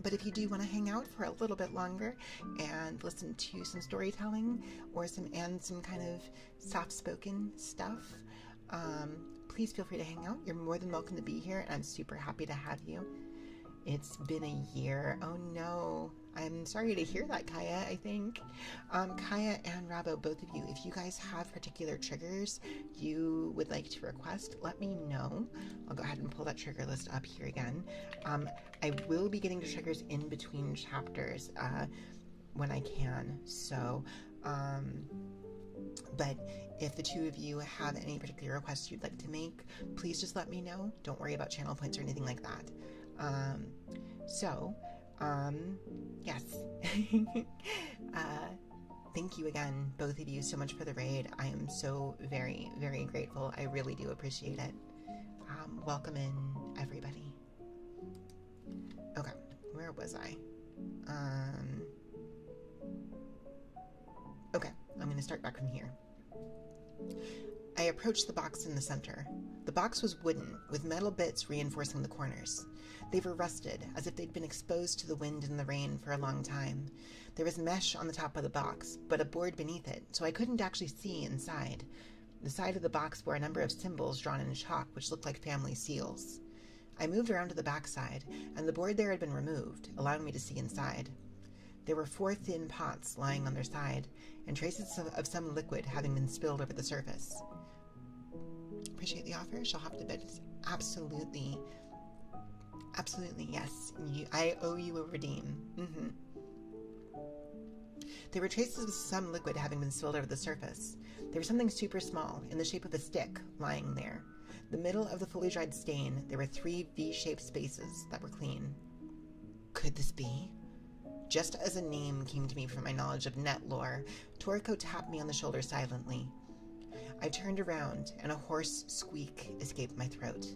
But if you do want to hang out for a little bit longer and listen to some storytelling or some kind of soft-spoken stuff, please feel free to hang out. You're more than welcome to be here, and I'm super happy to have you. It's been a year. Oh no. I'm sorry to hear that, Kaya, I think. Kaya and Rabo, both of you, if you guys have particular triggers you would like to request, let me know. I'll go ahead and pull that trigger list up here again. I will be getting to triggers in between chapters when I can. So, but if the 2 of you have any particular requests you'd like to make, please just let me know. Don't worry about channel points or anything like that. Yes. Thank you again, both of you, so much for the raid. I am so very, very grateful. I really do appreciate it. Welcome in, everybody. Okay, where was I? Okay, I'm going to start back from here. I approached the box in the center. The box was wooden, with metal bits reinforcing the corners. They were rusted, as if they'd been exposed to the wind and the rain for a long time. There was mesh on the top of the box, but a board beneath it, so I couldn't actually see inside. The side of the box bore a number of symbols drawn in chalk, which looked like family seals. I moved around to the backside, and the board there had been removed, allowing me to see inside. There were 4 thin pots lying on their side, and traces of some liquid having been spilled over the surface. Appreciate the offer. She'll have to bid. Absolutely. Absolutely, yes. I owe you a redeem. There were traces of some liquid having been spilled over the surface. There was something super small, in the shape of a stick, lying there. The middle of the fully dried stain, there were 3 V-shaped spaces that were clean. Could this be? Just as a name came to me from my knowledge of net lore, Toriko tapped me on the shoulder silently. I turned around, and a hoarse squeak escaped my throat.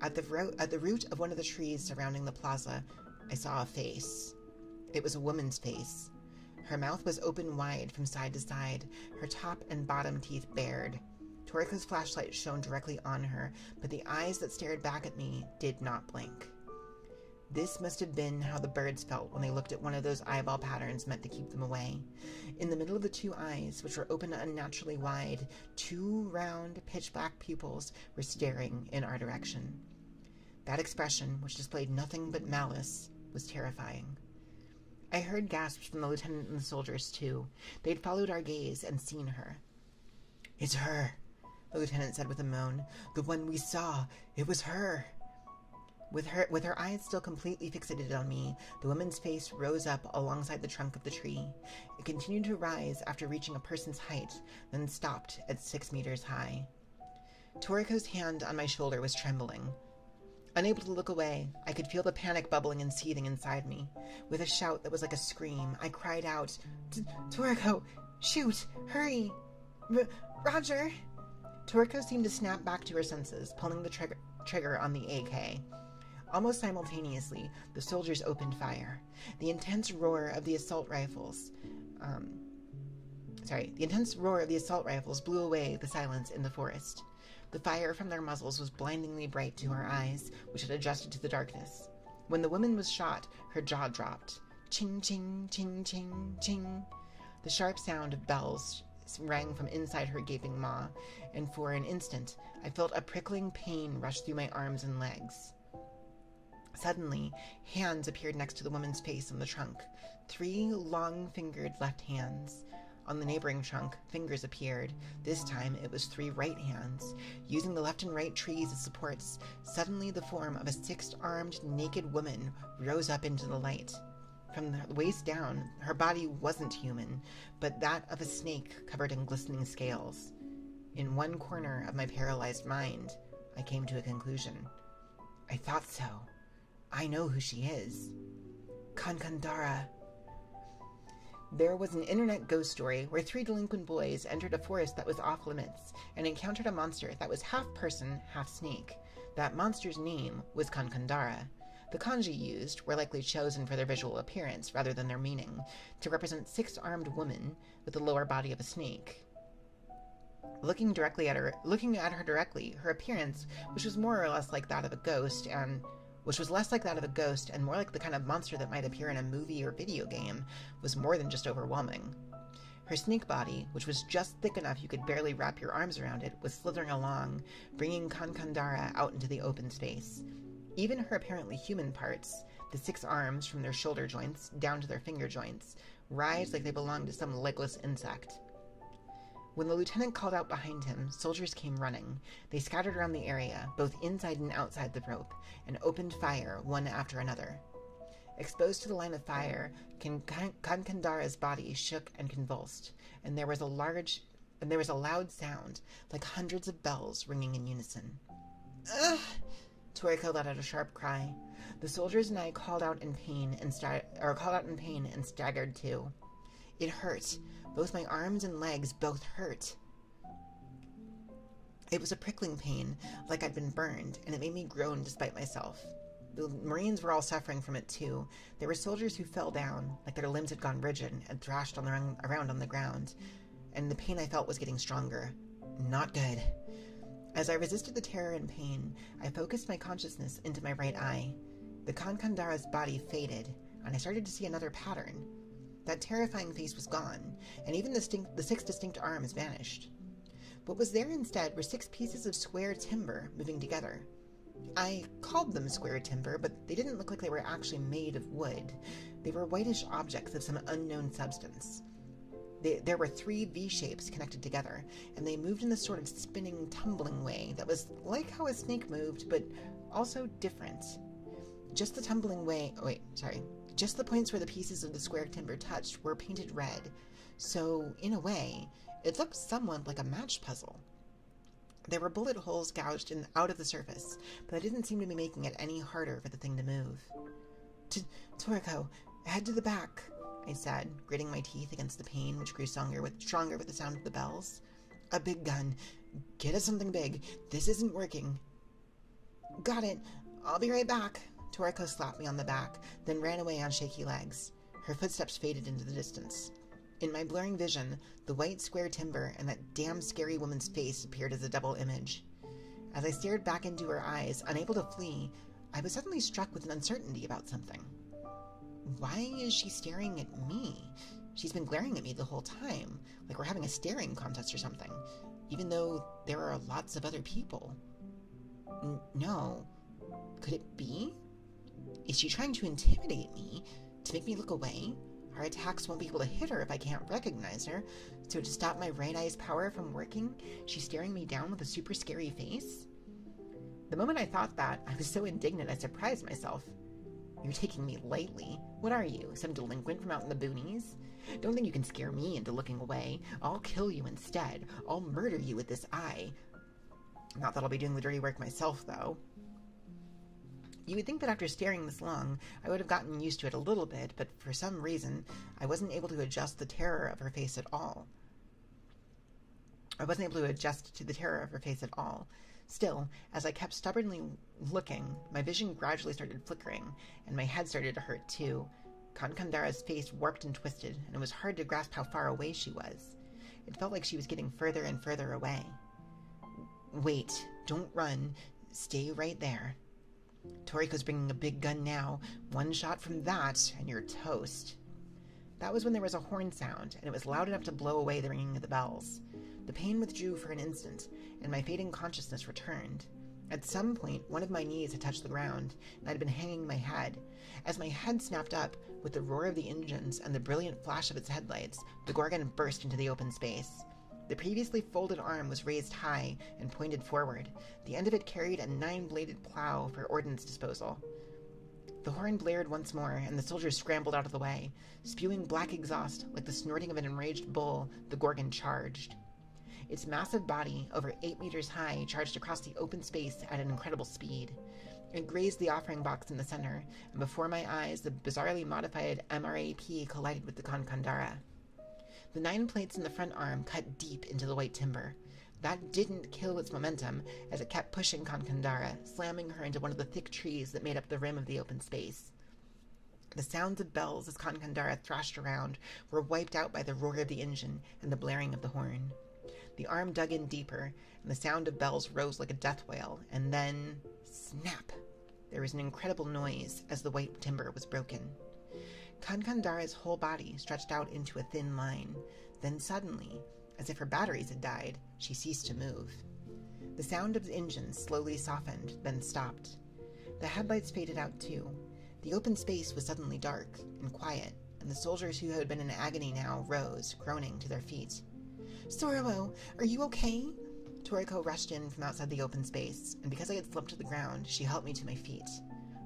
At the root of one of the trees surrounding the plaza, I saw a face. It was a woman's face. Her mouth was open wide from side to side, her top and bottom teeth bared. Toriko's flashlight shone directly on her, but the eyes that stared back at me did not blink. This must have been how the birds felt when they looked at one of those eyeball patterns meant to keep them away. In the middle of the 2 eyes, which were open unnaturally wide, 2 round, pitch-black pupils were staring in our direction. That expression, which displayed nothing but malice, was terrifying. I heard gasps from the lieutenant and the soldiers, too. They'd followed our gaze and seen her. "It's her," the lieutenant said with a moan. "The one we saw. It was her." With her eyes still completely fixated on me, the woman's face rose up alongside the trunk of the tree. It continued to rise after reaching a person's height, then stopped at 6 meters high. Toriko's hand on my shoulder was trembling. Unable to look away, I could feel the panic bubbling and seething inside me. With a shout that was like a scream, I cried out, "Toriko, shoot! Hurry! Roger!" Toriko seemed to snap back to her senses, pulling the trigger on the AK. Almost simultaneously, the soldiers opened fire. The intense roar of the assault rifles blew away the silence in the forest. The fire from their muzzles was blindingly bright to our eyes, which had adjusted to the darkness. When the woman was shot, her jaw dropped. Ching, ching, ching, ching, ching. The sharp sound of bells rang from inside her gaping maw, and for an instant, I felt a prickling pain rush through my arms and legs. Suddenly, hands appeared next to the woman's face on the trunk. 3 long-fingered left hands. On the neighboring trunk, fingers appeared. This time, it was 3 right hands. Using the left and right trees as supports, suddenly the form of a 6-armed, naked woman rose up into the light. From the waist down, her body wasn't human, but that of a snake covered in glistening scales. In one corner of my paralyzed mind, I came to a conclusion. I thought so. I know who she is. Kankandara. There was an internet ghost story where 3 delinquent boys entered a forest that was off limits and encountered a monster that was half person, half snake. That monster's name was Kankandara. The kanji used were likely chosen for their visual appearance rather than their meaning, to represent 6-armed woman with the lower body of a snake. Looking at her directly, her appearance, which was less like that of a ghost and more like the kind of monster that might appear in a movie or video game, was more than just overwhelming. Her snake body, which was just thick enough you could barely wrap your arms around it, was slithering along, bringing Kankandara out into the open space. Even her apparently human parts, the 6 arms from their shoulder joints down to their finger joints, writhed like they belonged to some legless insect. When the lieutenant called out behind him, soldiers came running. They scattered around the area, both inside and outside the rope, and opened fire one after another. Exposed to the line of fire, Kankandara's body shook and convulsed, and there was a loud sound, like hundreds of bells ringing in unison. "Ugh!" Toriko let out a sharp cry. The soldiers and I called out in pain and staggered too. It hurt. Both my arms and legs both hurt. It was a prickling pain, like I'd been burned, and it made me groan despite myself. The Marines were all suffering from it too. There were soldiers who fell down, like their limbs had gone rigid and thrashed around on the ground, and the pain I felt was getting stronger. Not good. As I resisted the terror and pain, I focused my consciousness into my right eye. The Kankandara's body faded, and I started to see another pattern. That terrifying face was gone, and even the 6 distinct arms vanished. What was there instead were 6 pieces of square timber moving together. I called them square timber, but they didn't look like they were actually made of wood. They were whitish objects of some unknown substance. There were 3 V-shapes connected together, and they moved in this sort of spinning, tumbling way that was like how a snake moved, but also different. Just the points where the pieces of the square timber touched were painted red, so, in a way, it looked somewhat like a match puzzle. There were bullet holes gouged out of the surface, but that didn't seem to be making it any harder for the thing to move. Toriko, head to the back, I said, gritting my teeth against the pain which grew stronger with the sound of the bells. A big gun. Get us something big. This isn't working. Got it. I'll be right back. Toriko slapped me on the back, then ran away on shaky legs. Her footsteps faded into the distance. In my blurring vision, the white square timber and that damn scary woman's face appeared as a double image. As I stared back into her eyes, unable to flee, I was suddenly struck with an uncertainty about something. Why is she staring at me? She's been glaring at me the whole time, like we're having a staring contest or something, even though there are lots of other people. No. Could it be? Is she trying to intimidate me? To make me look away? Her attacks won't be able to hit her if I can't recognize her, so to stop my right eye's power from working, she's staring me down with a super scary face? The moment I thought that, I was so indignant I surprised myself. You're taking me lightly. What are you, some delinquent from out in the boonies? Don't think you can scare me into looking away. I'll kill you instead. I'll murder you with this eye. Not that I'll be doing the dirty work myself, though. You would think that after staring this long, I would have gotten used to it a little bit, but for some reason, I wasn't able to adjust the terror of her face at all. Still, as I kept stubbornly looking, my vision gradually started flickering, and my head started to hurt too. Kankandara's face warped and twisted, and it was hard to grasp how far away she was. It felt like she was getting further and further away. Wait, don't run. Stay right there. Toriko's bringing a big gun now. One shot from that, and you're toast. That was when there was a horn sound, and it was loud enough to blow away the ringing of the bells. The pain withdrew for an instant, and my fading consciousness returned. At some point, one of my knees had touched the ground, and I had been hanging my head. As my head snapped up, with the roar of the engines and the brilliant flash of its headlights, the Gorgon burst into the open space. The previously folded arm was raised high and pointed forward. The end of it carried a 9-bladed plow for ordnance disposal. The horn blared once more, and the soldiers scrambled out of the way. Spewing black exhaust, like the snorting of an enraged bull, the Gorgon charged. Its massive body, over 8 meters high, charged across the open space at an incredible speed. It grazed the offering box in the center, and before my eyes, the bizarrely modified MRAP collided with the Kankandara. The 9 plates in the front arm cut deep into the white timber. That didn't kill its momentum, as it kept pushing Kankandara, slamming her into one of the thick trees that made up the rim of the open space. The sounds of bells as Kankandara thrashed around were wiped out by the roar of the engine and the blaring of the horn. The arm dug in deeper, and the sound of bells rose like a death wail, and then... snap! There was an incredible noise as the white timber was broken. Kankandara's whole body stretched out into a thin line. Then suddenly, as if her batteries had died, she ceased to move. The sound of the engines slowly softened, then stopped. The headlights faded out too. The open space was suddenly dark and quiet, and the soldiers who had been in agony now rose, groaning, to their feet. "Sorrow, are you okay?" Toriko rushed in from outside the open space, and because I had slumped to the ground, she helped me to my feet.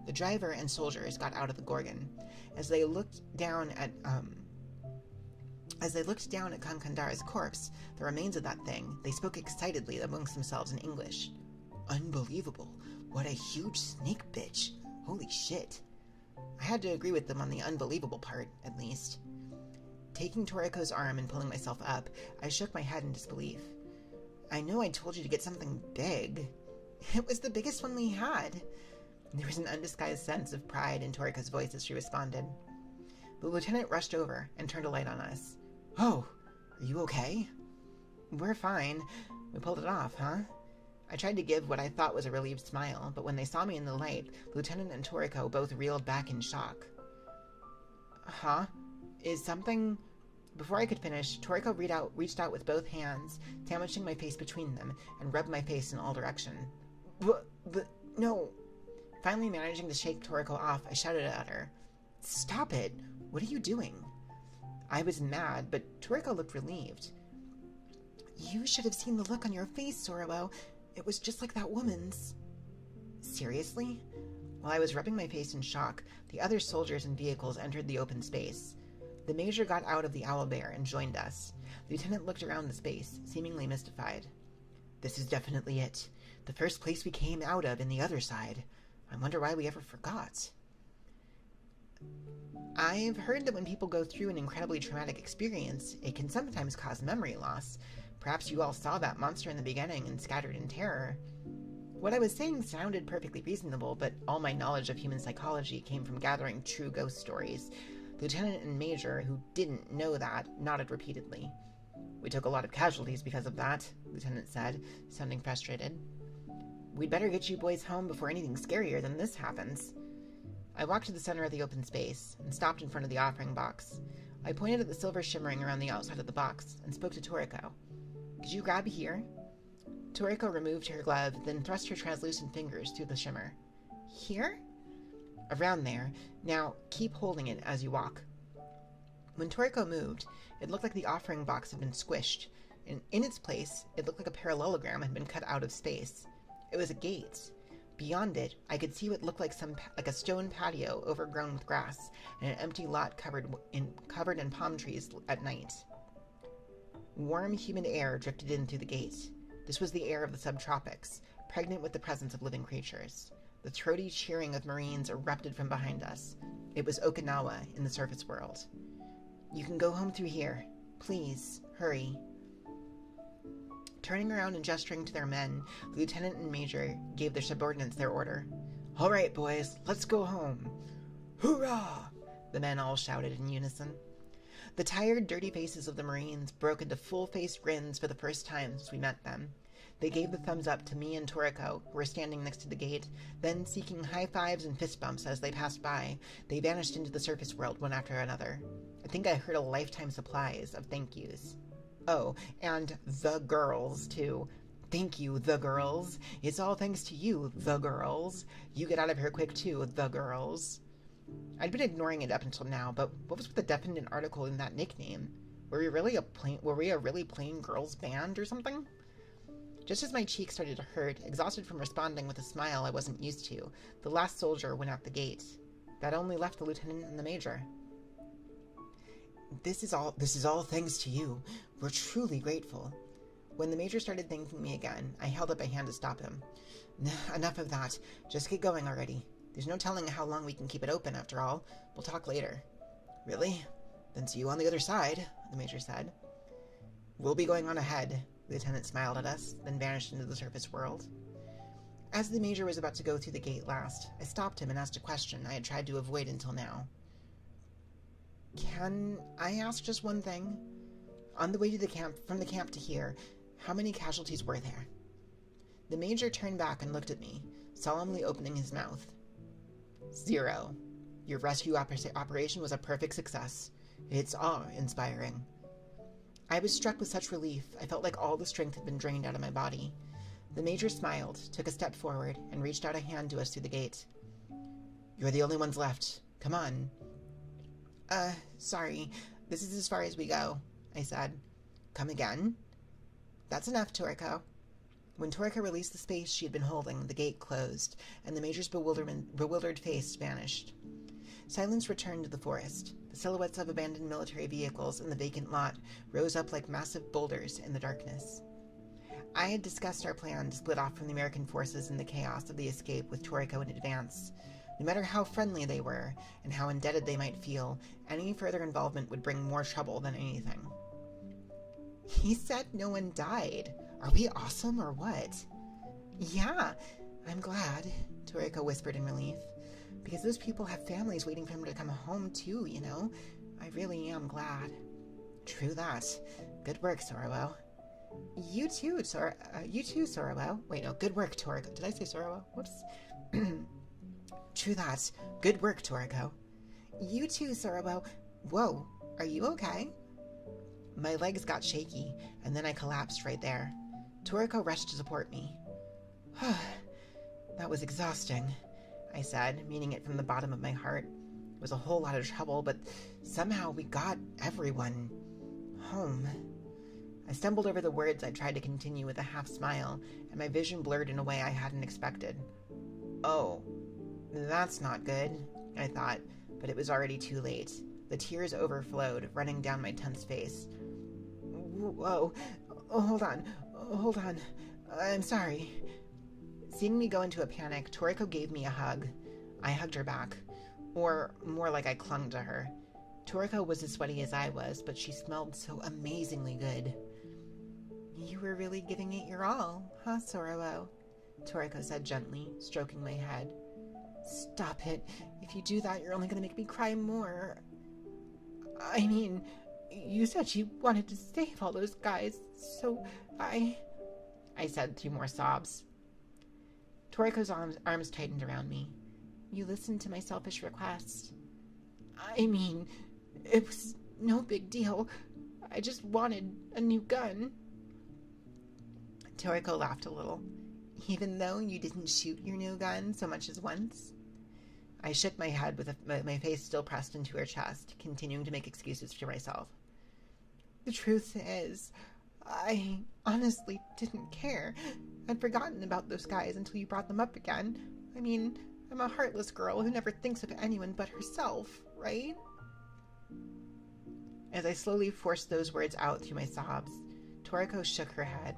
The driver and soldiers got out of the Gorgon. As they looked down at Kankandara's corpse, the remains of that thing, they spoke excitedly amongst themselves in English. "Unbelievable. What a huge snake bitch. Holy shit." I had to agree with them on the unbelievable part, at least. Taking Toriko's arm and pulling myself up, I shook my head in disbelief. "I know I told you to get something big. It was the biggest one we had." There was an undisguised sense of pride in Toriko's voice as she responded. The lieutenant rushed over and turned a light on us. "Oh, are you okay?" "We're fine. We pulled it off, huh?" I tried to give what I thought was a relieved smile, but when they saw me in the light, Lieutenant and Toriko both reeled back in shock. "Huh? Is something..." Before I could finish, Toriko reached out with both hands, sandwiching my face between them, and rubbed my face in all directions. No. Finally managing to shake Toriko off, I shouted at her. Stop it! What are you doing? I was mad, but Toriko looked relieved. You should have seen the look on your face, Sorabo. It was just like that woman's. Seriously? While I was rubbing my face in shock, the other soldiers and vehicles entered the open space. The Major got out of the owlbear and joined us. The Lieutenant looked around the space, seemingly mystified. This is definitely it. The first place we came out of in the Otherside. I wonder why we ever forgot. I've heard that when people go through an incredibly traumatic experience, it can sometimes cause memory loss. Perhaps you all saw that monster in the beginning and scattered in terror. What I was saying sounded perfectly reasonable, but all my knowledge of human psychology came from gathering true ghost stories. The Lieutenant and Major, who didn't know that, nodded repeatedly. We took a lot of casualties because of that, the Lieutenant said, sounding frustrated. We'd better get you boys home before anything scarier than this happens. I walked to the center of the open space and stopped in front of the offering box. I pointed at the silver shimmering around the outside of the box and spoke to Toriko. Could you grab here? Toriko removed her glove, then thrust her translucent fingers through the shimmer. Here? Around there. Now, keep holding it as you walk. When Toriko moved, it looked like the offering box had been squished, and in its place, it looked like a parallelogram had been cut out of space. It was a gate. Beyond it, I could see what looked like a stone patio overgrown with grass, and an empty lot covered in palm trees at night. Warm, humid air drifted in through the gate. This was the air of the subtropics, pregnant with the presence of living creatures. The throaty cheering of Marines erupted from behind us. It was Okinawa in the surface world. You can go home through here. Please, hurry. Turning around and gesturing to their men, the Lieutenant and Major gave their subordinates their order. All right, boys, let's go home. Hoorah! The men all shouted in unison. The tired, dirty faces of the Marines broke into full-faced grins for the first time since we met them. They gave the thumbs up to me and Toriko, who were standing next to the gate, then, seeking high fives and fist bumps as they passed by, they vanished into the surface world one after another. I think I heard a lifetime supplies of thank yous. Oh, and the girls, too. Thank you, the girls. It's all thanks to you, the girls. You get out of here quick, too, the girls. I'd been ignoring it up until now, but what was with the definite article in that nickname? Were we a really plain girls' band or something? Just as my cheeks started to hurt, exhausted from responding with a smile I wasn't used to, the last soldier went out the gate. That only left the Lieutenant and the Major. This is all thanks to you. We're truly grateful. When the Major started thanking me again, I held up a hand to stop him. Enough of that. Just get going already. There's no telling how long we can keep it open, after all. We'll talk later. Really? Then see you on the other side, the Major said. We'll be going on ahead. The Lieutenant smiled at us, then vanished into the surface world. As the Major was about to go through the gate last, I stopped him and asked a question I had tried to avoid until now. Can I ask just one thing? On the way to the camp, from the camp to here, how many casualties were there? The Major turned back and looked at me, solemnly opening his mouth. 0. Your rescue operation was a perfect success. It's awe-inspiring. I was struck with such relief, I felt like all the strength had been drained out of my body. The Major smiled, took a step forward, and reached out a hand to us through the gate. You're the only ones left. Come on. Sorry. This is as far as we go, I said. Come again? That's enough, Toriko. When Toriko released the space she had been holding, the gate closed, and the Major's bewildered face vanished. Silence returned to the forest. The silhouettes of abandoned military vehicles in the vacant lot rose up like massive boulders in the darkness. I had discussed our plan to split off from the American forces in the chaos of the escape with Toriko in advance. No matter how friendly they were, and how indebted they might feel, any further involvement would bring more trouble than anything. He said no one died. Are we awesome or what? Yeah, I'm glad, Toriko whispered in relief. Because those people have families waiting for them to come home too, you know? I really am glad. True that. Good work, Sorabo. You too, Sorabo. Wait, no, good work, Toriko. Did I say Sorabo? Whoops. True that. Good work, Toriko. You too, Sorabo. Whoa, are you okay? My legs got shaky, and then I collapsed right there. Toriko rushed to support me. That was exhausting, I said, meaning it from the bottom of my heart. was a whole lot of trouble, but somehow we got everyone home. I stumbled over the words I tried to continue with a half smile, and my vision blurred in a way I hadn't expected. Oh, that's not good, I thought, but it was already too late. The tears overflowed, running down my tense face. Whoa, hold on. I'm sorry. Seeing me go into a panic, Toriko gave me a hug. I hugged her back, or more like I clung to her. Toriko was as sweaty as I was, but she smelled so amazingly good. You were really giving it your all, huh, Sorrow? Toriko said gently, stroking my head. Stop it. If you do that, you're only going to make me cry more. I mean, you said you wanted to save all those guys, so I said through more sobs. Toriko's arms tightened around me. You listened to my selfish request. I mean, it was no big deal. I just wanted a new gun. Toriko laughed a little. Even though you didn't shoot your new gun so much as once? I shook my head with my face still pressed into her chest, continuing to make excuses for myself. The truth is, I honestly didn't care. I'd forgotten about those guys until you brought them up again. I mean, I'm a heartless girl who never thinks of anyone but herself, right? As I slowly forced those words out through my sobs, Toriko shook her head.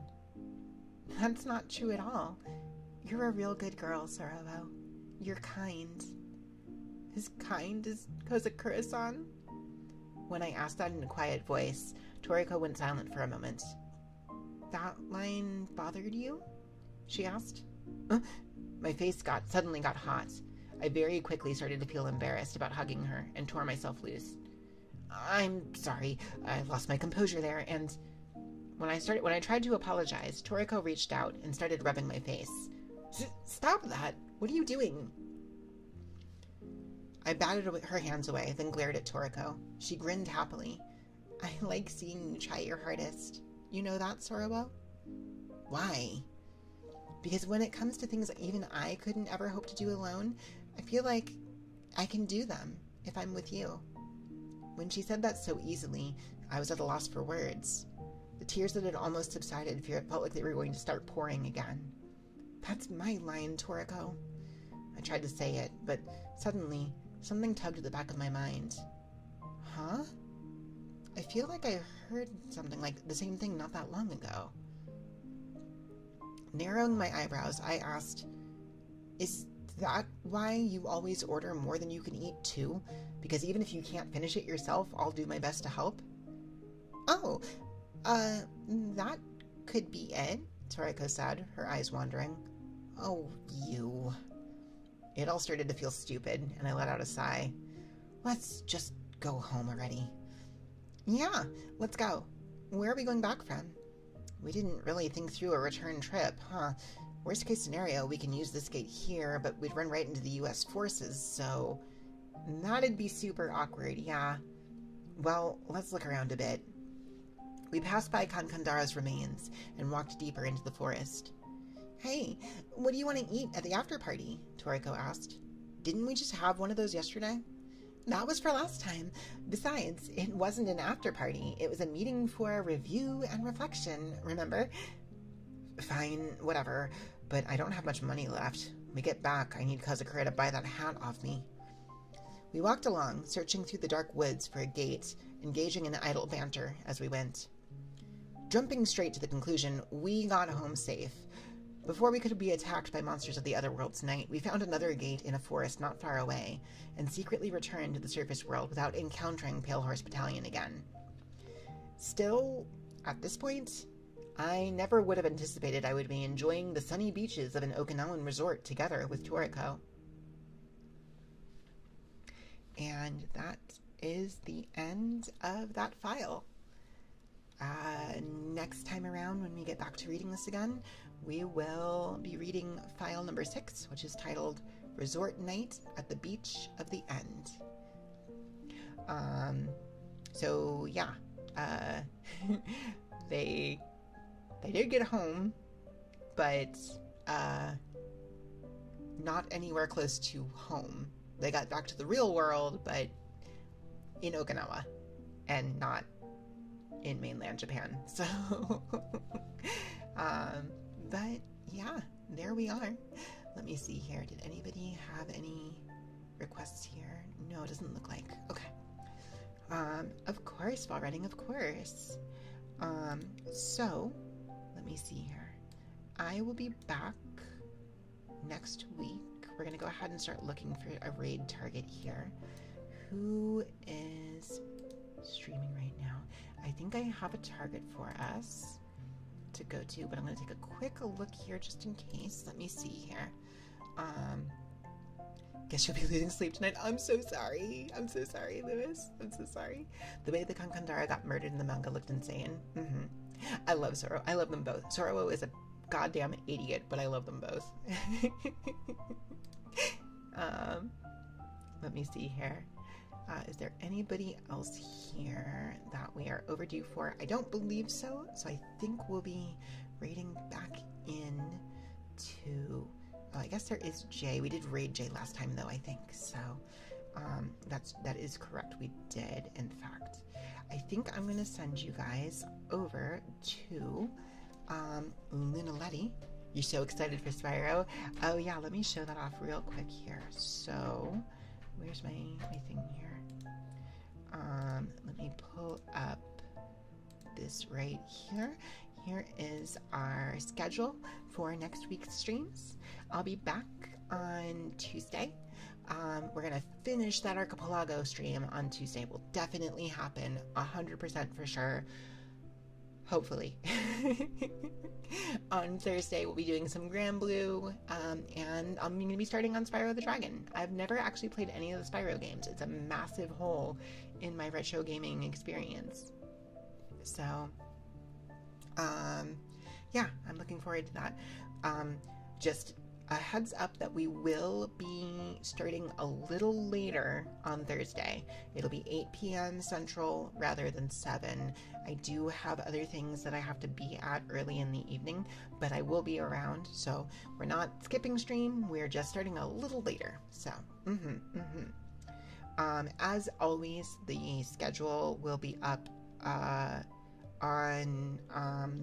That's not true at all. You're a real good girl, Sorrow. You're kind. As kind as Kozakura-san? When I asked that in a quiet voice, Toriko went silent for a moment. That line bothered you? She asked. My face suddenly got hot. I very quickly started to feel embarrassed about hugging her and tore myself loose. I'm sorry, I lost my composure there, and when I tried to apologize, Toriko reached out and started rubbing my face. Stop that! What are you doing? I batted her hands away, then glared at Toriko. She grinned happily. I like seeing you try your hardest. You know that, Sorrow? Why? Because when it comes to things that even I couldn't ever hope to do alone, I feel like I can do them if I'm with you. When she said that so easily, I was at a loss for words. The tears that had almost subsided felt like they were going to start pouring again. That's my line, Toriko. I tried to say it, but suddenly, something tugged at the back of my mind. Huh? I feel like I heard something like the same thing not that long ago. Narrowing my eyebrows, I asked, Is that why you always order more than you can eat, too? Because even if you can't finish it yourself, I'll do my best to help? Oh, that could be it, Toriko said, her eyes wandering. Oh, you. It all started to feel stupid, and I let out a sigh. Let's just go home already. Yeah, let's go. Where are we going back from? We didn't really think through a return trip, huh? Worst case scenario, we can use this gate here, but we'd run right into the U.S. forces, so that'd be super awkward, yeah. Well, let's look around a bit. We passed by Kankandara's remains and walked deeper into the forest. Hey, what do you want to eat at the after party? Toriko asked. Didn't we just have one of those yesterday? That was for last time. Besides, it wasn't an after party. It was a meeting for review and reflection, remember? Fine, whatever, but I don't have much money left. When we get back, I need Kazakura to buy that hat off me. We walked along, searching through the dark woods for a gate, engaging in idle banter as we went. Jumping straight to the conclusion, we got home safe. Before we could be attacked by monsters of the otherworld tonight, we found another gate in a forest not far away, and secretly returned to the surface world without encountering Pale Horse Battalion again. Still, at this point, I never would have anticipated I would be enjoying the sunny beaches of an Okinawan resort together with Toriko. And that is the end of that file. Next time around, when we get back to reading this again, we will be reading file number 6, which is titled Resort Night at the Beach of the End. So yeah, they did get home, but not anywhere close to home. they got back to the real world, but in Okinawa and not in mainland Japan. So, but yeah, there we are. Let me see here. Did anybody have any requests here? No, it doesn't look like. Okay. Of course, while writing, of course. So, let me see here. I will be back next week. We're going to go ahead and start looking for a raid target here. Who is streaming right now? I think I have a target for us to go to, but I'm going to take a quick look here just in case. Let me see here. Guess you'll be losing sleep tonight. I'm so sorry. I'm so sorry, Lewis. I'm so sorry. The way the Kankandara got murdered in the manga looked insane. I love Zoro. I love them both. Zoro is a goddamn idiot, but I love them both. Let me see here. Is there anybody else here that we are overdue for? I don't believe so. So I think we'll be raiding back in to... Oh, I guess there is Jay. We did raid Jay last time, though, I think. So that is correct. We did, in fact. I think I'm going to send you guys over to Lunaletti. You're so excited for Spyro. Oh, yeah. Let me show that off real quick here. So where's my thing here? Let me pull up this right here. Here is our schedule for next week's streams. I'll be back on Tuesday. We're going to finish that Archipelago stream on Tuesday. Will definitely happen, 100% for sure. Hopefully. On Thursday, we'll be doing some Grand Blue, and I'm going to be starting on Spyro the Dragon. I've never actually played any of the Spyro games. It's a massive hole in my retro gaming experience. So, yeah, I'm looking forward to that. Just a heads up that we will be starting a little later on Thursday. It'll be 8 p.m. Central rather than 7. I do have other things that I have to be at early in the evening, but I will be around. So we're not skipping stream. We're just starting a little later. So, as always, the schedule will be up on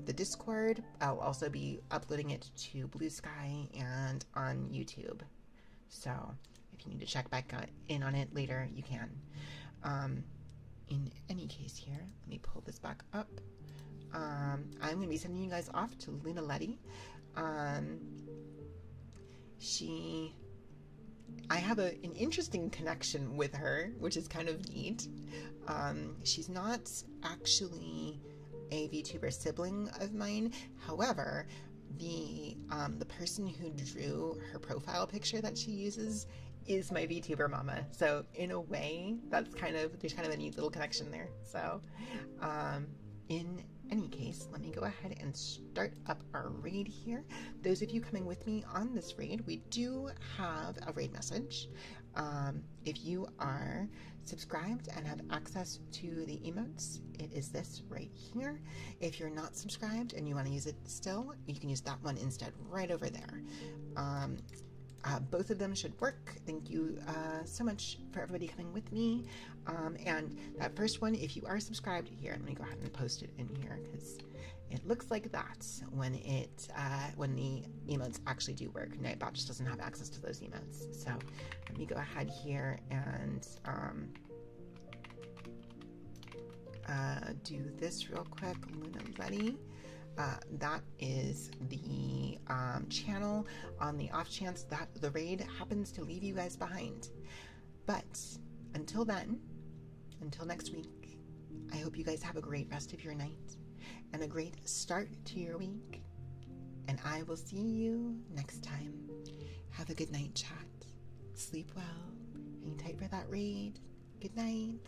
the Discord. I'll also be uploading it to Blue Sky and on YouTube. So if you need to check back in on it later, you can. In any case here, let me pull this back up. I'm going to be sending you guys off to Lunaletti. I have an interesting connection with her, which is kind of neat. She's not actually a VTuber sibling of mine. However, the person who drew her profile picture that she uses is my VTuber mama. So in a way, there's kind of a neat little connection there. So in any case, let me go ahead and start up our raid here. Those of you coming with me on this raid, we do have a raid message. If you are subscribed and have access to the emotes, it is this right here. If you're not subscribed and you want to use it still, you can use that one instead right over there. Both of them should work. Thank you so much for everybody coming with me. And that first one, if you are subscribed here, let me go ahead and post it in here because it looks like that when the emotes actually do work. Nightbot just doesn't have access to those emotes. So let me go ahead here and do this real quick. Lunaletti. That is the channel on the off chance that the raid happens to leave you guys behind. But until then, until next week, I hope you guys have a great rest of your night and a great start to your week. And I will see you next time. Have a good night, chat. Sleep well. Hang tight for that raid. Good night.